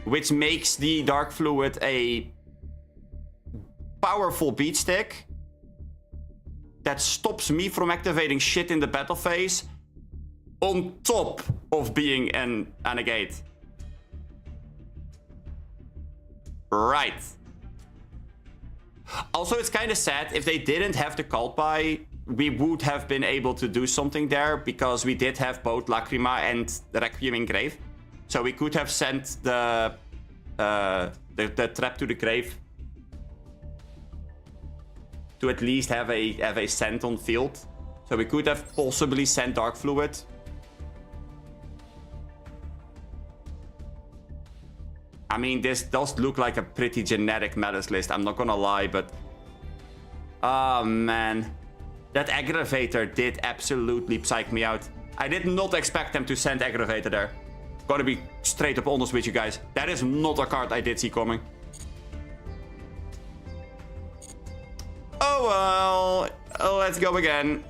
Which makes the Dark Fluid a powerful beat stick that stops me from activating shit in the battle phase on top of being a negate. Right. Also, it's kind of sad. If they didn't have the cult by, we would have been able to do something there, because we did have both Lacrima and the Requiem in grave. So we could have sent the trap to the grave to at least have a send on field. So we could have possibly sent Dark Fluid. I mean, this does look like a pretty generic Malice list, I'm not gonna lie, but... Oh, man. That Aggravator did absolutely psych me out. I did not expect them to send Aggravator there. Gotta be straight up honest with you guys. That is not a card I did see coming. Oh well, let's go again.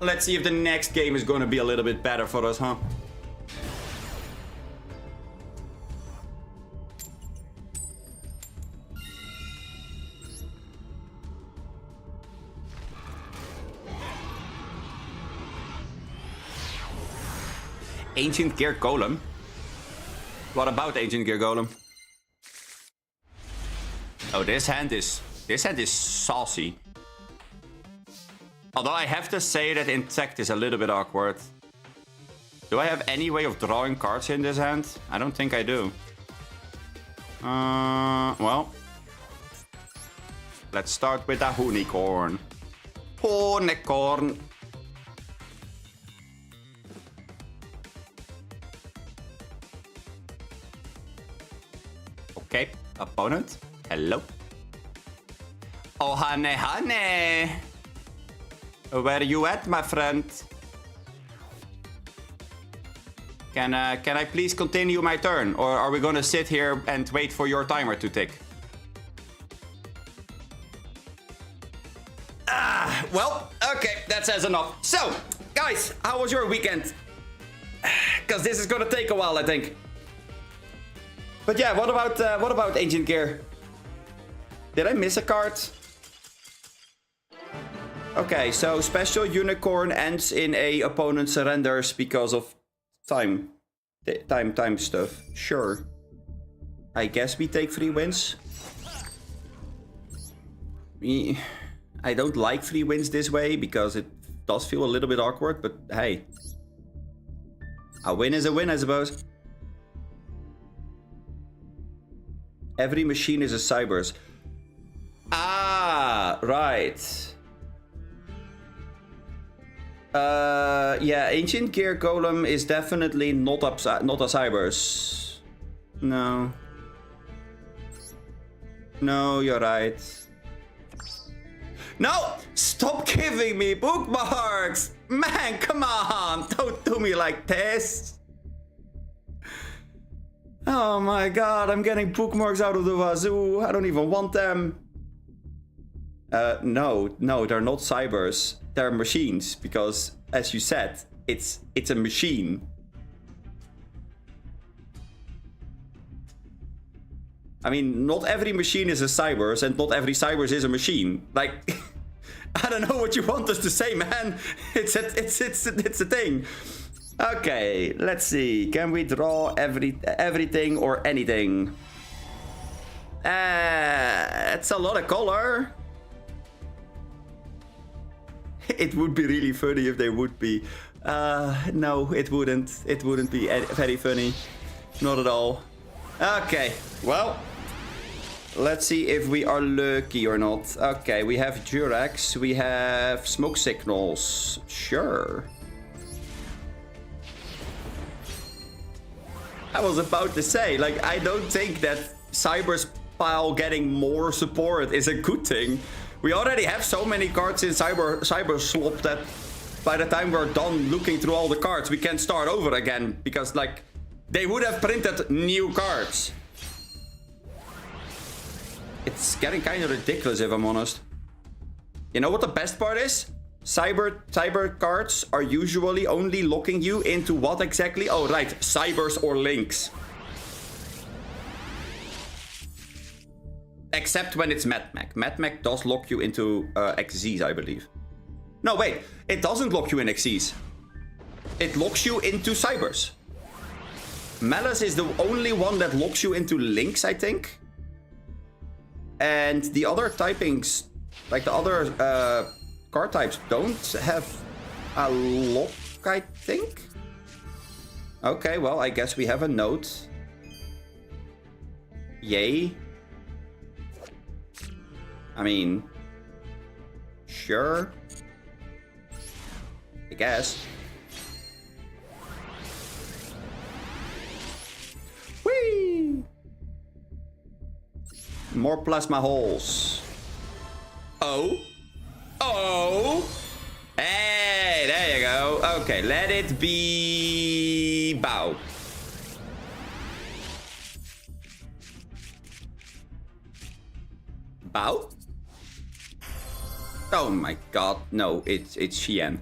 Let's see if the next game is gonna be a little bit better for us, huh? Ancient Gear Golem? What about Ancient Gear Golem? Oh, this hand is saucy. Although I have to say that Intact is a little bit awkward. Do I have any way of drawing cards in this hand? I don't think I do. Well. Let's start with a Unicorn. Unicorn. Okay, opponent. Hello. Oh, honey, honey. Where you at, my friend? Can I please continue my turn? Or are we gonna sit here and wait for your timer to tick? Well, okay, that says enough. So, guys, how was your weekend? Because this is gonna take a while, I think. But yeah, what about Ancient Gear? Did I miss a card? Okay, so special unicorn ends in a opponent surrenders because of time stuff. Sure. I guess we take 3 wins. I don't like 3 wins this way because it does feel a little bit awkward, but hey. A win is a win, I suppose. Every machine is a Cybers. Ah, right. Yeah, Ancient Gear Golem is definitely not a Cybers. No. No, you're right. No! Stop giving me bookmarks! Man, come on! Don't do me like this! Oh my god, I'm getting bookmarks out of the wazoo. I don't even want them. No, they're not Cybers. They're machines, because, as you said, it's a machine. I mean, not every machine is a Cybers, and not every Cybers is a machine. Like, I don't know what you want us to say, man. It's a thing. Okay, let's see. Can we draw everything or anything? It's a lot of color. It would be really funny if they would be. No, it wouldn't. It wouldn't be very funny. Not at all. Okay, well. Let's see if we are lucky or not. Okay, we have Durex. We have Smoke Signals. Sure. I was about to say, like, I don't think that Cyber's pile getting more support is a good thing. We already have so many cards in Cyber Slop that by the time we're done looking through all the cards, we can start over again. Because, like, they would have printed new cards. It's getting kind of ridiculous, if I'm honest. You know what the best part is? Cyber cards are usually only locking you into what exactly? Oh, right. Cybers or Links. Except when it's MadMac. MadMac does lock you into XZs, I believe. No, wait. It doesn't lock you in XZs. It locks you into Cybers. Malice is the only one that locks you into Links, I think. And the other typings, like the other card types, don't have a lock, I think. Okay, well, I guess we have a note. Yay. I mean, sure. I guess. Whee! More plasma holes. Oh. Oh. Hey, there you go. Okay, let it be bow. Bow? Oh my god, no, it's Xian.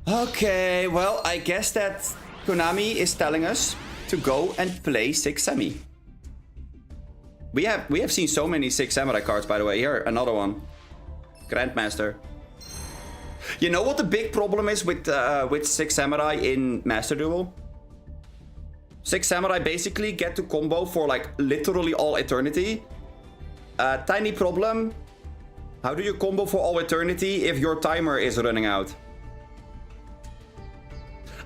Okay, well, I guess that Konami is telling us to go and play 6 Semi. We have seen so many 6 Samurai cards, by the way. Here, another one. Grandmaster. You know what the big problem is with 6 Samurai in Master Duel? 6 Samurai basically get to combo for like literally all eternity. Tiny problem. How do you combo for all eternity if your timer is running out?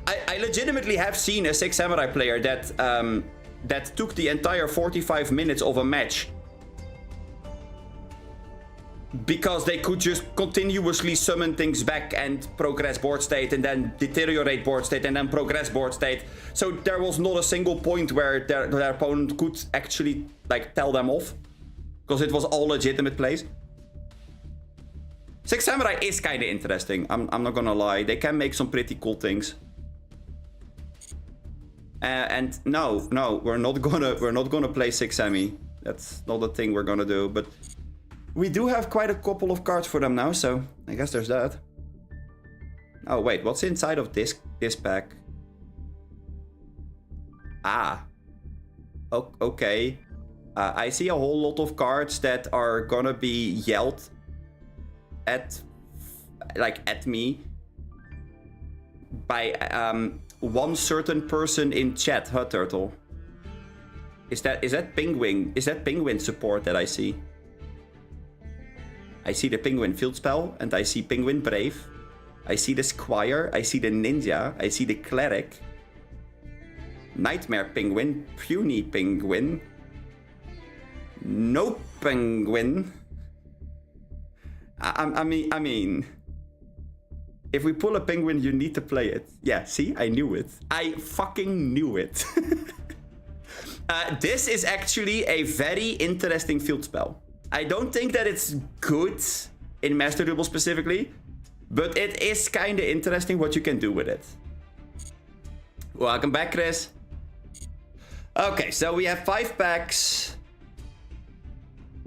I legitimately have seen a 6 Samurai player that took the entire 45 minutes of a match because they could just continuously summon things back and progress board state and then deteriorate board state and then progress board state. So there was not a single point where their opponent could actually like tell them off because it was all legitimate plays. 6 Samurai is kind of interesting. I'm not gonna lie. They can make some pretty cool things. And no, we're not gonna play 6 Semi. That's not the thing we're gonna do. But we do have quite a couple of cards for them now, so I guess there's that. Oh wait, what's inside of this pack? Ah, okay. I see a whole lot of cards that are gonna be yelled at me by one certain person in chat. Huh, Turtle? Is that Penguin? Is that Penguin support that I see? I see the Penguin Field Spell, and I see Penguin Brave. I see the Squire, I see the Ninja, I see the Cleric. Nightmare Penguin, Puny Penguin. No Penguin. I mean, if we pull a penguin, you need to play it. Yeah, see? I knew it. I fucking knew it. This is actually a very interesting field spell. I don't think that it's good in Master Duel specifically, but it is kind of interesting what you can do with it. Welcome back, Chris. Okay, so we have 5 packs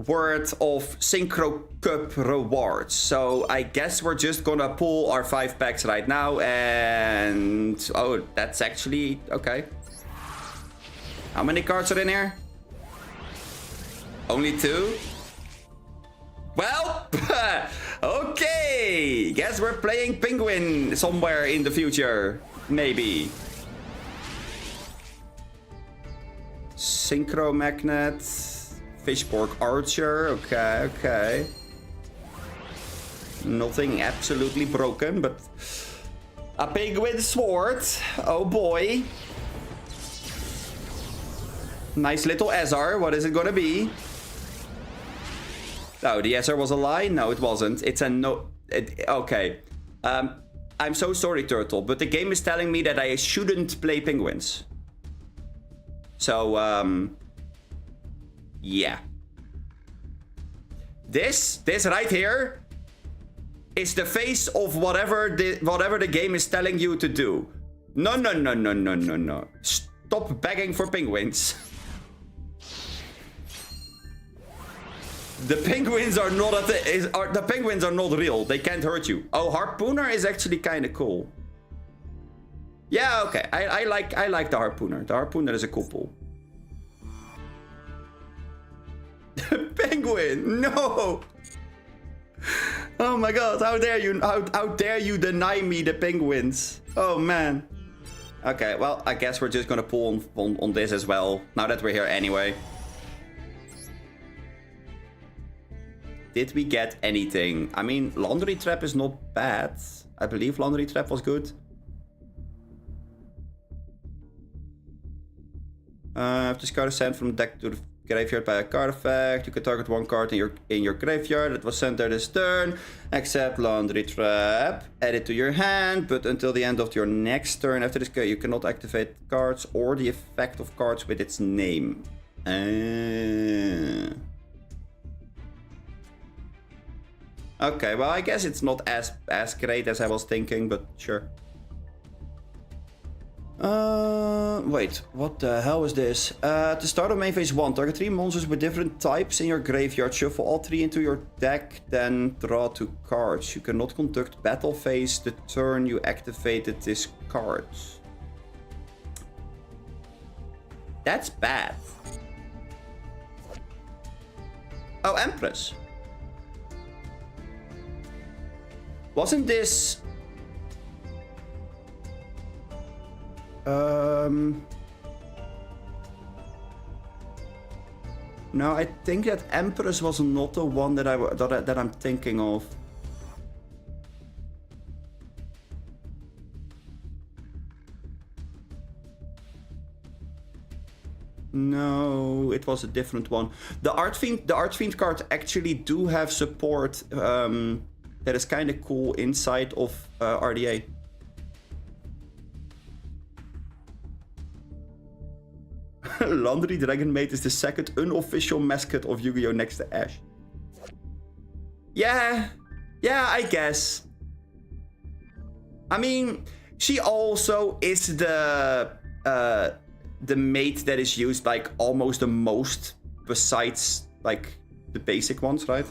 worth of Synchro Cup rewards. So I guess we're just gonna pull our 5 packs right now, and oh, that's actually okay. How many cards are in here? Only 2? Well, okay. Guess we're playing Penguin somewhere in the future, maybe. Synchro Magnet. Fishborg Archer, okay. Nothing absolutely broken, but a Penguin Sword, oh boy. Nice little SR, what is it gonna be? Oh, the SR was a lie? No, it wasn't. It's a no... okay. I'm so sorry, Turtle, but the game is telling me that I shouldn't play penguins. So, yeah. This right here is the face of whatever the game is telling you to do. No. Stop begging for penguins. The penguins are not the penguins are not real. They can't hurt you. Oh, Harpooner is actually kind of cool. Yeah, okay. I like the Harpooner. The Harpooner is a cool pull. Penguin, no! Oh my god, how dare you? How dare you deny me the penguins? Oh man. Okay, well, I guess we're just gonna pull on this as well. Now that we're here anyway. Did we get anything? I mean, Laundry Trap is not bad. I believe Laundry Trap was good. If this card is sent from the deck to the graveyard by a card effect, you can target 1 card in your graveyard that was sent there this turn, except Laundry Trap. Add it to your hand, but until the end of your next turn after this you cannot activate cards or the effect of cards with its name. Okay, well, I guess it's not as great as I was thinking, but sure. Wait, what the hell is this? To start on main phase 1, target 3 monsters with different types in your graveyard. Shuffle all 3 into your deck, then draw 2 cards. You cannot conduct battle phase the turn you activated this card. That's bad. Oh, Empress. Wasn't this... No, I think that Empress was not the one that I'm thinking of. No, it was a different one. The Archfiend card actually do have support that is kind of cool inside of RDA. Laundry Dragon Maid is the second unofficial mascot of Yu-Gi-Oh! Next to Ash. Yeah, I guess. I mean, she also is the mate that is used like almost the most besides like the basic ones, right?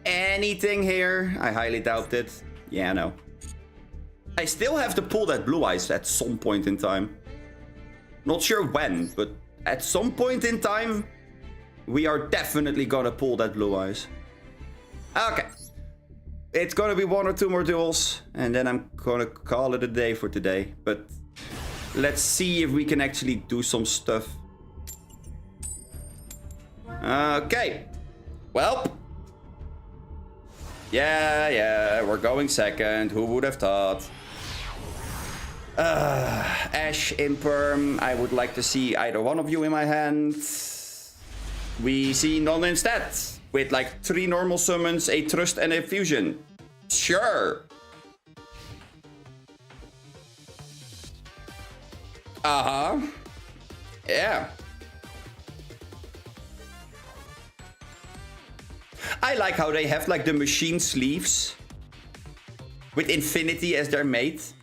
Anything here? I highly doubt it. Yeah, no. I still have to pull that Blue Eyes at some point in time. Not sure when, but at some point in time, we are definitely gonna pull that Blue Eyes. Okay. It's gonna be 1 or 2 more duels, and then I'm gonna call it a day for today. But let's see if we can actually do some stuff. Okay. Well. Yeah, we're going second. Who would have thought? Ash, Imperm. I would like to see either one of you in my hand. We see none instead. With like 3 normal summons, a trust, and a fusion. Sure. Yeah. I like how they have like the machine sleeves with Infinity as their mate.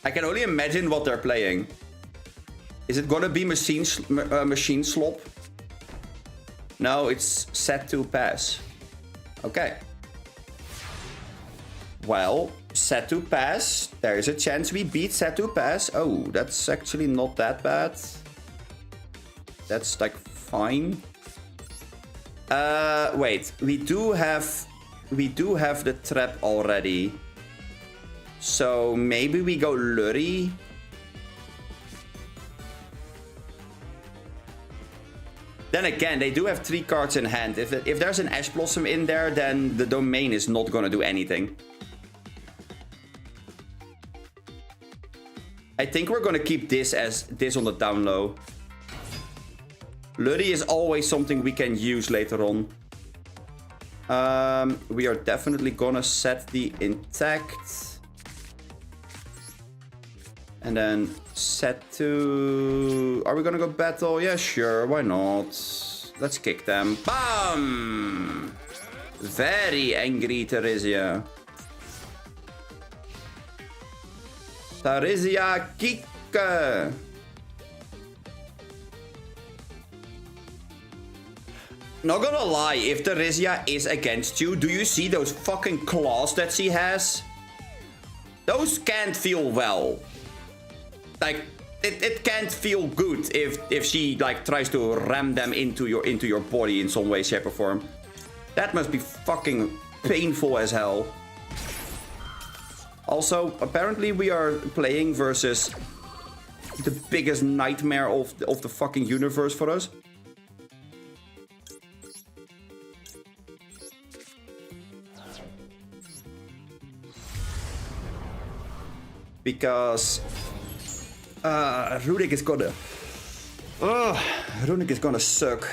I can only imagine what they're playing. Is it gonna be machine slop? No, it's set to pass. Okay. Well, set to pass. There is a chance we beat set to pass. Oh, that's actually not that bad. That's like fine. Wait, we do have the trap already. So maybe we go Lurry. Then again, they do have 3 cards in hand. If there's an Ash Blossom in there, then the domain is not gonna do anything. I think we're gonna keep this as this on the down low. Lurry is always something we can use later on. We are definitely gonna set the intact. And then set to... Are we gonna go battle? Yeah, sure, why not? Let's kick them. Bam! Very angry Theresia. Theresia kick! Not gonna lie, if Theresia is against you, do you see those fucking claws that she has? Those can't feel well. Like, it can't feel good if she like tries to ram them into your body in some way, shape, or form. That must be fucking painful as hell. Also, apparently we are playing versus the biggest nightmare of the fucking universe for us. Because Runic is gonna... Runic is gonna suck.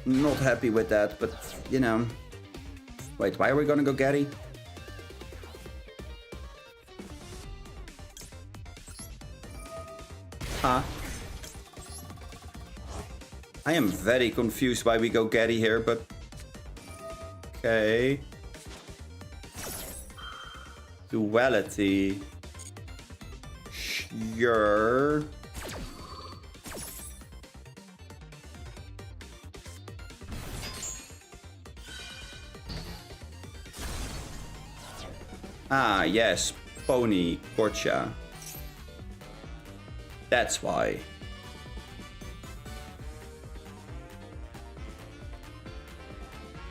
Not happy with that, but, you know. Wait, why are we gonna go Gary? Huh? I am very confused why we go Gary here, but... Okay. Duality. Sure. Ah, yes. Pony. Gotcha. That's why.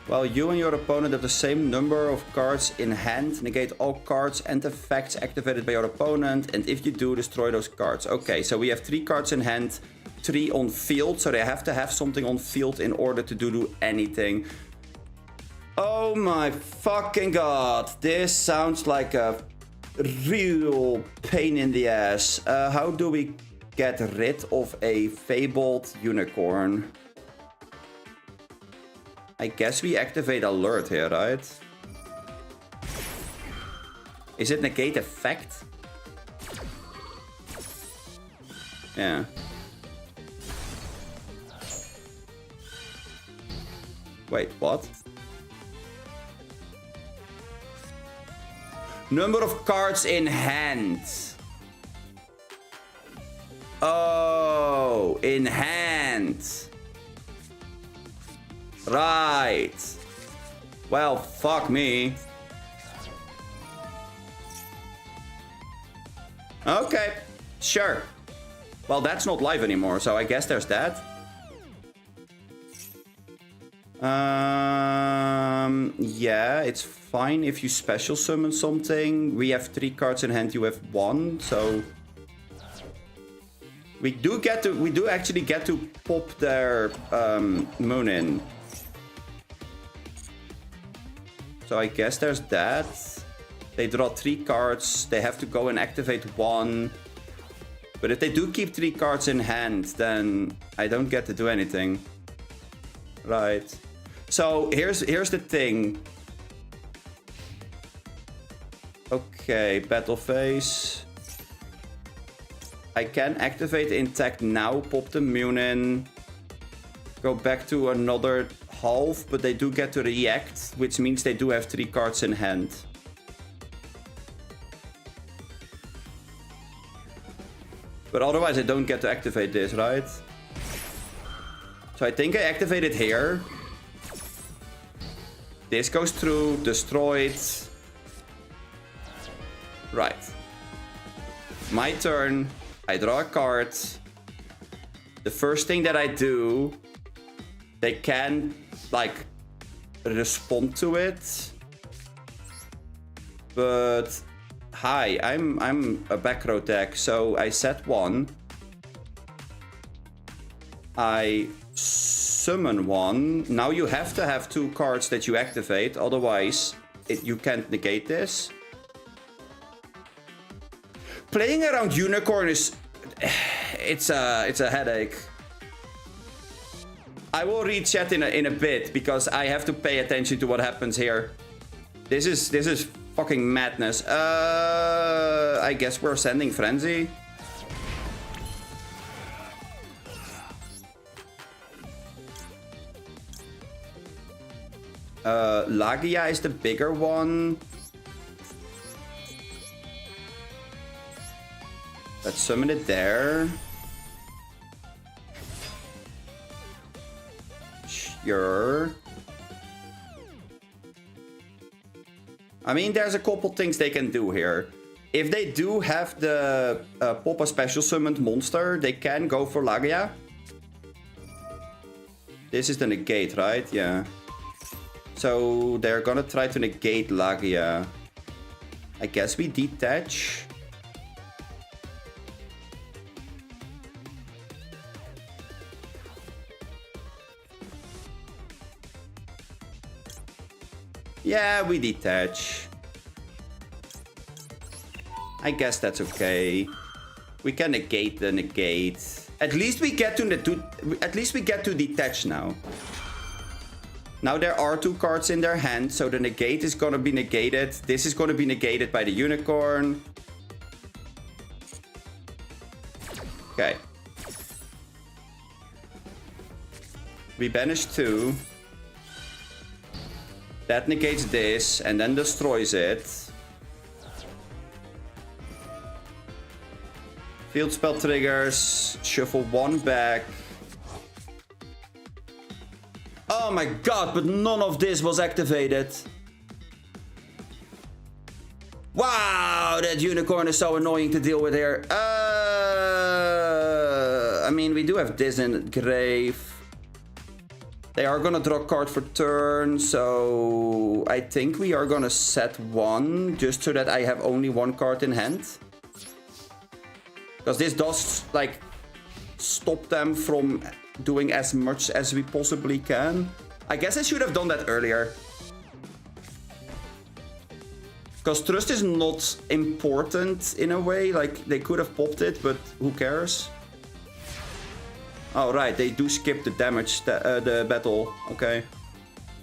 While you and your opponent have the same number of cards in hand, negate all cards and effects activated by your opponent, and if you do, destroy those cards. Okay, so we have 3 cards in hand, 3 on field, so they have to have something on field in order to do anything. Oh my fucking god, this sounds like a real pain in the ass. How do we get rid of a fabled unicorn? I guess we activate alert here, right? Is it negate effect? Yeah. Wait, what? Number of cards in hand. Oh, in hand. Right. Well, fuck me. Okay, sure. Well, that's not live anymore, so I guess there's that. Yeah, it's fine if you special summon something. We have 3 cards in hand, you have 1, so... We do actually get to pop their moon in. So I guess there's that. They draw 3 cards. They have to go and activate 1. But if they do keep 3 cards in hand, then I don't get to do anything. Right. So here's the thing. Okay, battle phase. I can activate intact now, pop the moon in. Go back to another half, but they do get to react, which means they do have 3 cards in hand. But otherwise I don't get to activate this, right? So I think I activate it here. This goes through, destroyed. Right. My turn. I draw a card. The first thing that I do, they can like respond to it. But hi, I'm a back row deck, so I set 1. I summon 1. Now you have to have 2 cards that you activate, otherwise you can't negate this. Playing around Unicorn is... It's a headache. I will read chat in a bit, because I have to pay attention to what happens here. This is fucking madness. I guess we're sending Frenzy. Lagia is the bigger one. Let's summon it there. Sure. I mean, there's a couple things they can do here. If they do have the pop a special summoned monster, they can go for Lagia. This is the negate, right? Yeah. So they're gonna try to negate Lagia. I guess we detach. Yeah, we detach. I guess that's okay. We can negate the negate. At least we get to detach now. Now there are 2 cards in their hand, so the negate is gonna be negated. This is gonna be negated by the unicorn. Okay. We banish 2. That negates this and then destroys it. Field spell triggers. Shuffle 1 back. Oh my god, but none of this was activated. Wow, that unicorn is so annoying to deal with here. I mean, we do have this in grave. They are gonna draw a card for turn, so I think we are gonna set 1, just so that I have only 1 card in hand. Because this does, like, stop them from doing as much as we possibly can. I guess I should have done that earlier. Because Trust is not important in a way. Like, they could have popped it, but who cares? Oh, right. They do skip the damage, the battle. Okay.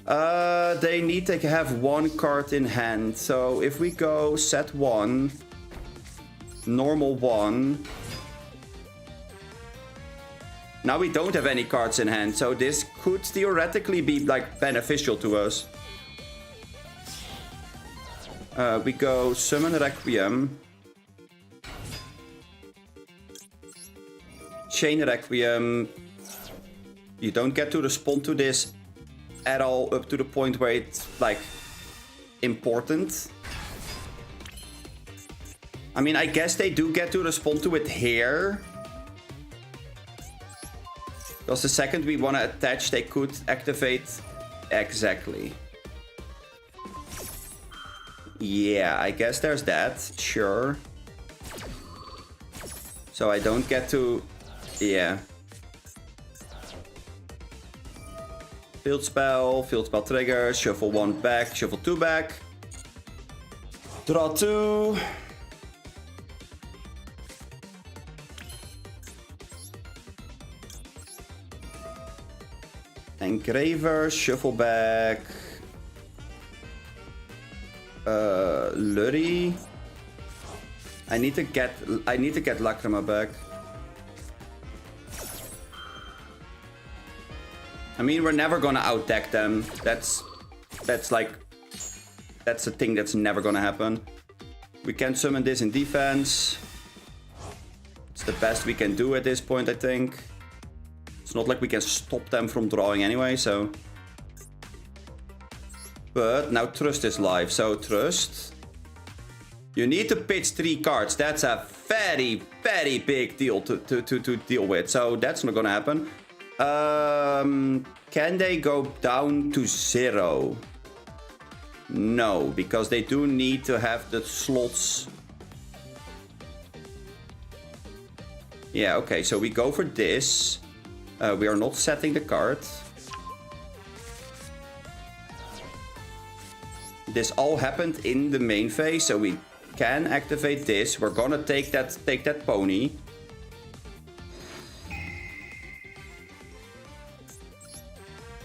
They need to have 1 card in hand. So if we go set 1, normal 1. Now we don't have any cards in hand. So this could theoretically be, like, beneficial to us. We go summon Requiem. Chain Requiem. You don't get to respond to this at all up to the point where it's, like, important. I mean, I guess they do get to respond to it here. Because the second we want to attach, they could activate exactly. Yeah, I guess there's that. Sure. So I don't get to... Yeah. Field spell trigger, shuffle 1 back, shuffle 2 back. Draw 2. Engraver, shuffle back. Lurry. I need to get Lacrima back. I mean, we're never gonna outdeck them. That's a thing that's never gonna happen. We can summon this in defense. It's the best we can do at this point, I think. It's not like we can stop them from drawing anyway, so... But now Trust is live, so Trust. You need to pitch 3 cards. That's a very, very big deal to deal with. So that's not gonna happen. Can they go down to 0? No, because they do need to have the slots. Yeah, okay, so we go for this. We are not setting the card. This all happened in the main phase, so we can activate this. We're gonna take that pony.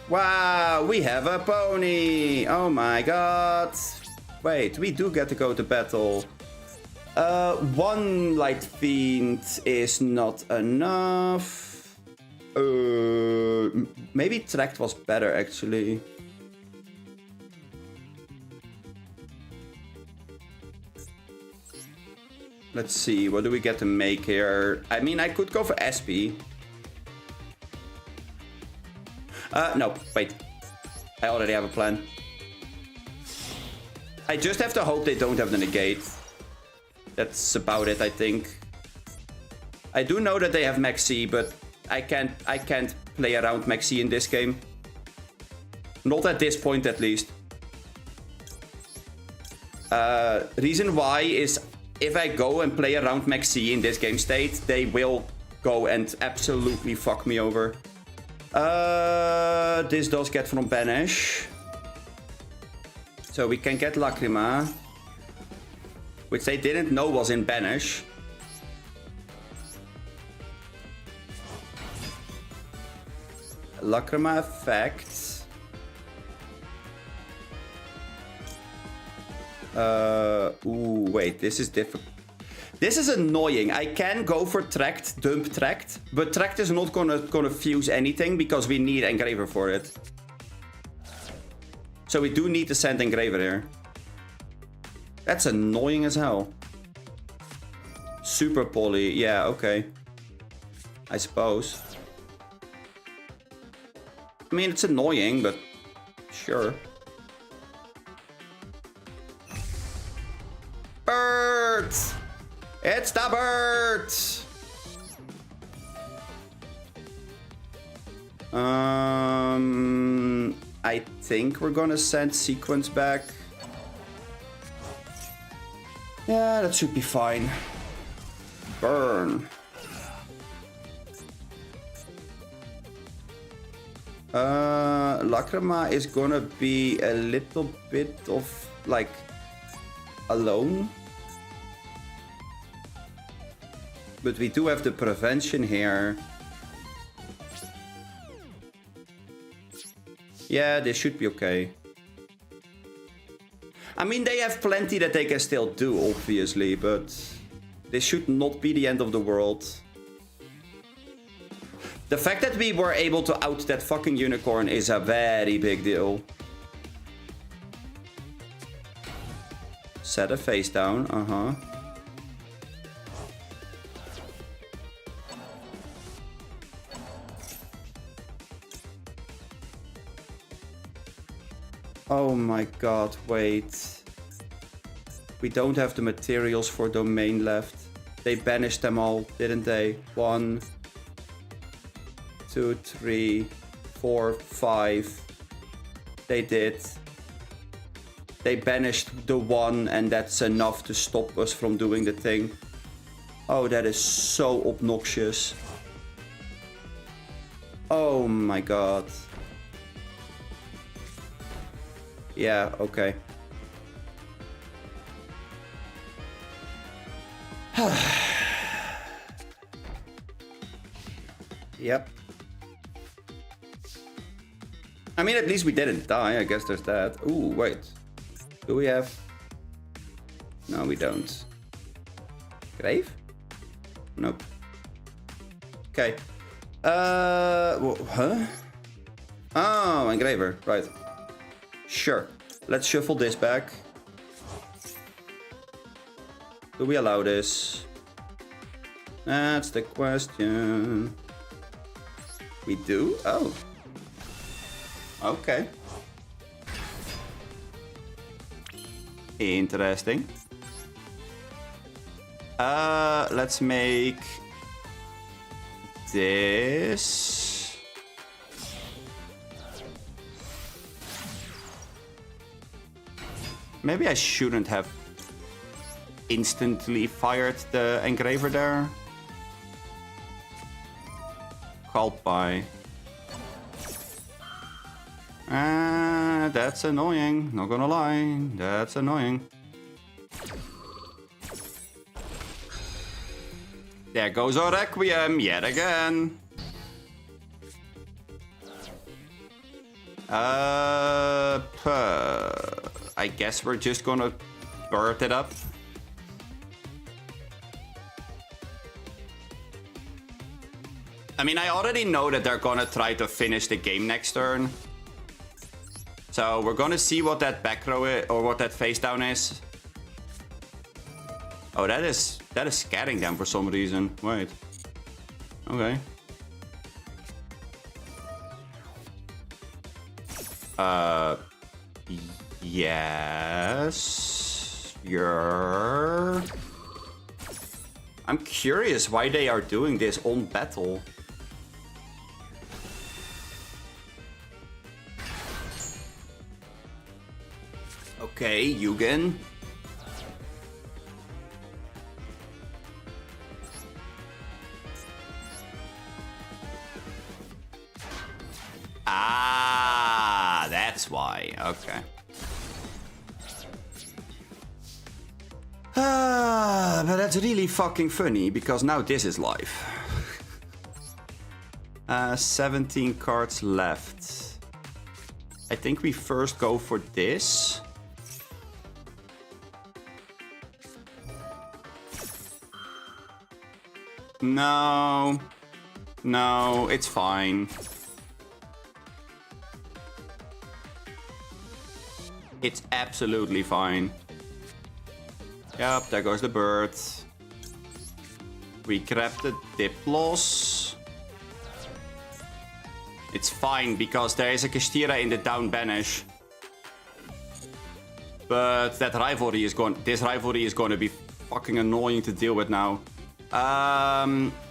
Wow, we have a pony! Oh my god! Wait, we do get to go to battle. 1 Light Fiend is not enough. Maybe Tract was better, actually. Let's see, what do we get to make here? I mean, I could go for SP. No, wait. I already have a plan. I just have to hope they don't have the negate. That's about it, I think. I do know that they have Maxi, but I can't play around Maxi in this game. Not at this point, at least. Reason why is if I go and play around Maxi in this game state, they will go and absolutely fuck me over. This does get from Banish. So we can get Lacrima. Which they didn't know was in Banish. Lacrima effect. Ooh, wait, this is difficult. This is annoying. I can go for tracked, dump tracked, but tracked is not gonna fuse anything because we need engraver for it. So we do need to send engraver here. That's annoying as hell. Super poly, yeah, okay. I suppose. I mean, it's annoying, but sure. Bird! It's the bird! I think we're gonna send sequence back. Yeah, that should be fine. Burn. Lacrima is gonna be a little bit of, like, alone. But we do have the prevention here. Yeah, this should be okay. I mean, they have plenty that they can still do, obviously, but this should not be the end of the world. The fact that we were able to out that fucking unicorn is a very big deal. Set a face down, Oh my god, wait. We don't have the materials for domain left. They banished them all, didn't they? 1, 2, 3, 4, 5. They did. They banished the 1 and that's enough to stop us from doing the thing. Oh, that is so obnoxious. Oh my god. Yeah, okay. Yep. I mean, at least we didn't die. I guess there's that. Ooh, wait. Do we have... No, we don't. Grave? Nope. Okay. Huh? Oh, engraver. Right. Sure. Let's shuffle this back. Do we allow this? That's the question. We do? Oh. Okay. Interesting. Let's make this. Maybe I shouldn't have instantly fired the engraver there. Called by. That's annoying, not gonna lie. That's annoying. There goes our Requiem yet again. I guess we're just gonna bird it up. I mean, I already know that they're gonna try to finish the game next turn. So we're gonna see what that back row is, or what that face down is. Oh, that is scaring them for some reason. Wait. Okay. Yes. You're... I'm curious why they are doing this on battle. Okay, Yugen. Ah, that's why. Okay. But that's really fucking funny because now this is live. 17 cards left. I think we first go for this. No. No, it's fine. It's absolutely fine. Yep, there goes the bird. We grab the Diplos. It's fine because there is a Kastira in the down banish. But that rivalry is going. This rivalry is going to be fucking annoying to deal with now.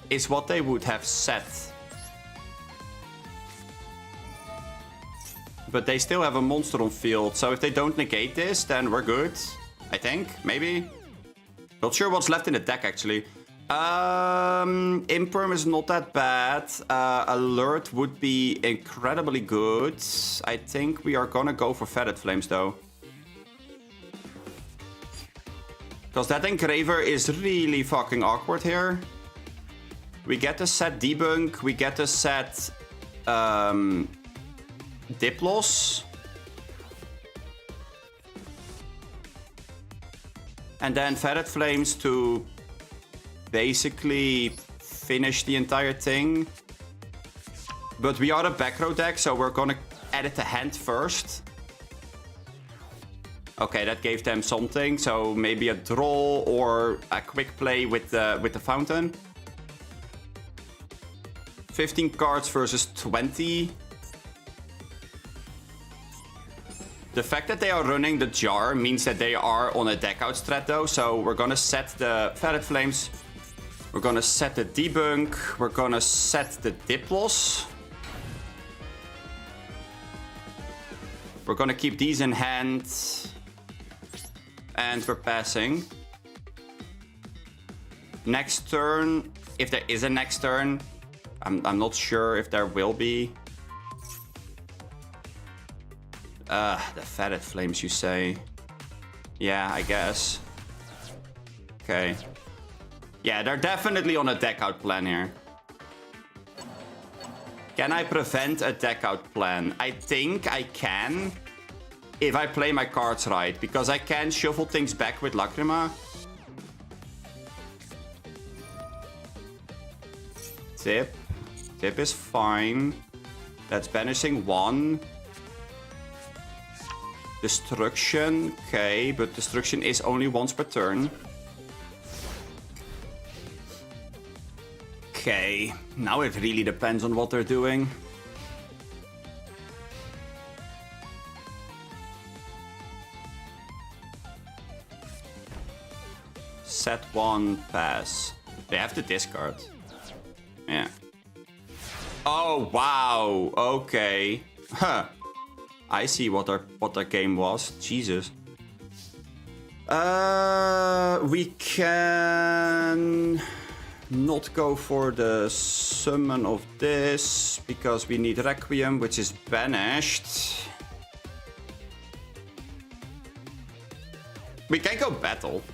It's what they would have set. But they still have a monster on field, so if they don't negate this, then we're good. I think, maybe. Not sure what's left in the deck actually. Imperm is not that bad. Alert would be incredibly good. I think we are gonna go for Fetid Flames though. Because that Engraver is really fucking awkward here. We get to set Debunk, we get to set Diplos. And then Fetid Flames to basically finish the entire thing. But we are a back row deck, so we're gonna edit the hand first. Okay, that gave them something, so maybe a draw or a quick play with the fountain. 15 cards versus 20. The fact that they are running the jar means that they are on a deck out strat though, so we're gonna set the Fetid Flames. We're gonna set the Debunk. We're gonna set the Diplos. We're gonna keep these in hand. And we're passing. Next turn, if there is a next turn, I'm not sure if there will be. The Fetid Flames, you say? Yeah, I guess. Okay. Yeah, they're definitely on a deck out plan here. Can I prevent a deck out plan? I think I can. If I play my cards right, because I can shuffle things back with Lacrima. Tip. Tip is fine. That's banishing one. Destruction. Okay, but destruction is only once per turn. Okay, now it really depends on what they're doing. Set one, pass. They have to discard. Yeah. Oh wow. Okay. Huh. I see what their game was. Jesus. We can not go for the summon of this because we need Requiem, which is banished. We can go battle.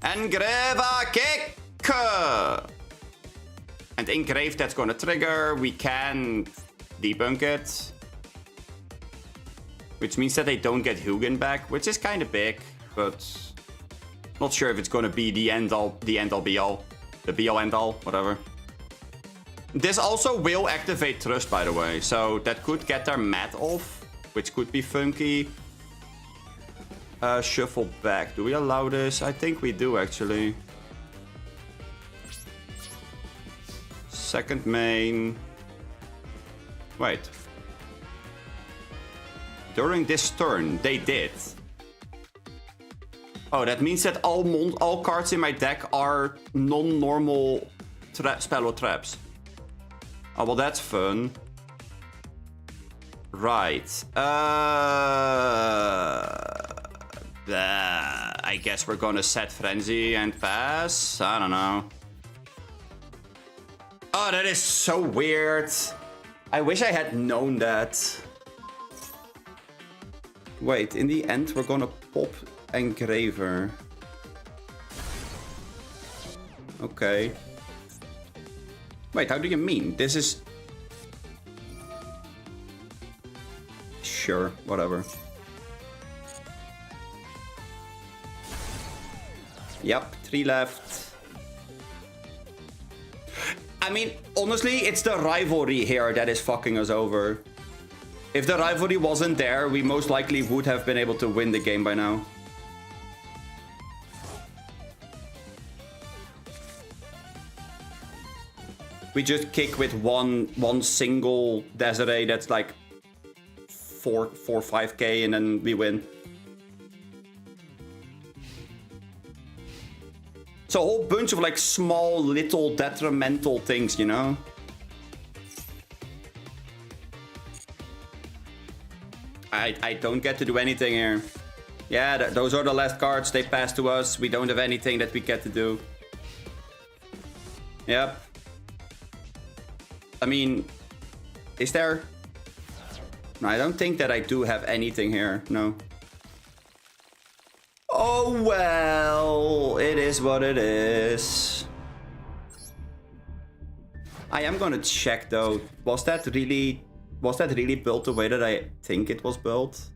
Engrava kick! And Engrave, that's gonna trigger. We can debunk it. Which means that they don't get Hugin back, which is kind of big, but not sure if it's gonna be the end all be all. The be all end all, whatever. This also will activate Trust, by the way, so that could get their mat off, which could be funky. Shuffle back. Do we allow this? I think we do, actually. Second main. Wait. During this turn, they did. Oh, that means that all cards in my deck are non-normal spell or traps. Oh, well, that's fun. Right. I guess we're gonna set Frenzy and pass. I don't know. Oh, that is so weird. I wish I had known that. Wait, in the end, we're gonna pop Engraver. Okay. Wait, how do you mean? This is... Sure, whatever. Yep, 3 left. I mean, honestly, it's the rivalry here that is fucking us over. If the rivalry wasn't there, we most likely would have been able to win the game by now. We just kick with one single Desiree that's like 5k and then we win. It's a whole bunch of like small little detrimental things, you know? I don't get to do anything here. Yeah, those are the last cards. They pass to us. We don't have anything that we get to do. Yep. I mean, is there? No, I don't think that I do have anything here. No. Oh, well, it is what it is. I am gonna check though. Was that really built the way that I think it was built?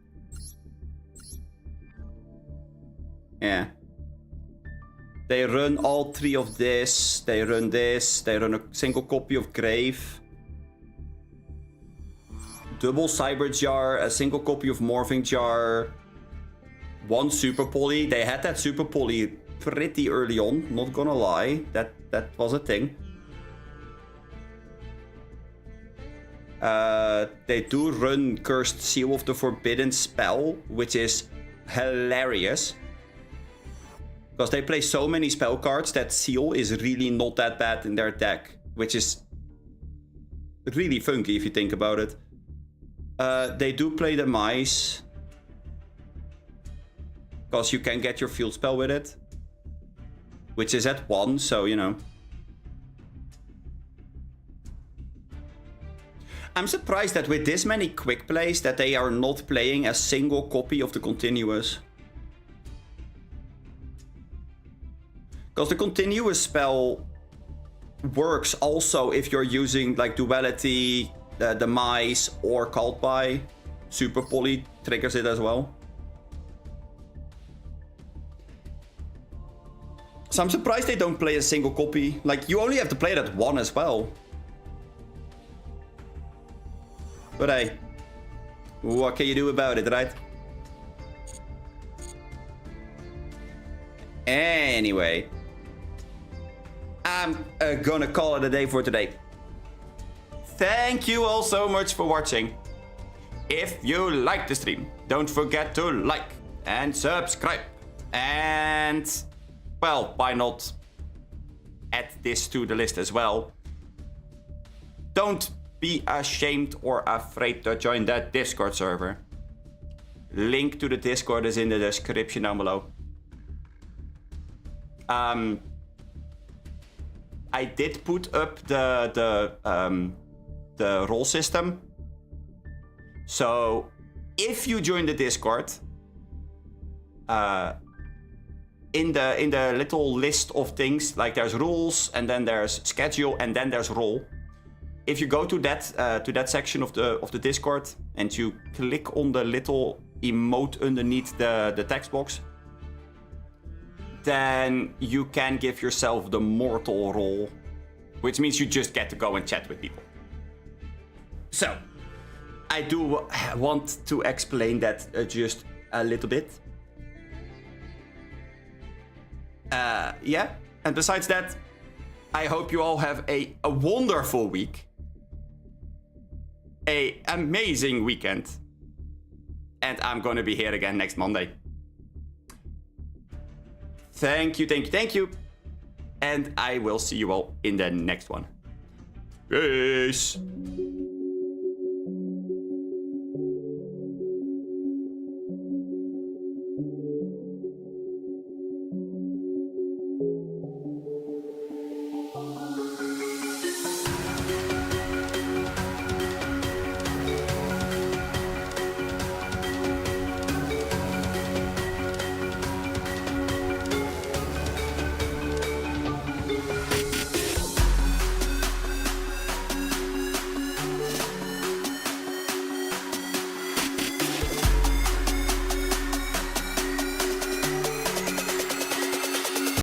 Yeah. They run all 3 of this. They run this. They run a single copy of Grave. Double Cyber Jar. A single copy of Morphing Jar. 1 Super Poly. They had that Super Poly pretty early on. Not gonna lie. That was a thing. They do run Cursed Seal of the Forbidden Spell, which is hilarious. Because they play so many spell cards that Seal is really not that bad in their deck. Which is really funky if you think about it. They do play the Mice. Because you can get your field spell with it. Which is at 1, so you know. I'm surprised that with this many quick plays that they are not playing a single copy of the Continuous. Because the Continuous spell works also if you're using like Duality, the Mice, or Cult by. Super Poly triggers it as well. So I'm surprised they don't play a single copy. Like, you only have to play it at 1 as well. But hey, what can you do about it, right? Anyway, I'm gonna call it a day for today. Thank you all so much for watching. If you liked the stream, don't forget to like and subscribe. And, well, why not add this to the list as well? Don't be ashamed or afraid to join that Discord server. Link to the Discord is in the description down below. I did put up the role system. So if you join the Discord, in the little list of things, like there's rules and then there's schedule and then there's role. If you go to that section of the Discord and you click on the little emote underneath the text box, then you can give yourself the mortal role, which means you just get to go and chat with people. So, I do want to explain that just a little bit. Yeah, and besides that, I hope you all have a wonderful week. An amazing weekend. And I'm gonna be here again next Monday. Thank you, thank you, thank you. And I will see you all in the next one. Peace.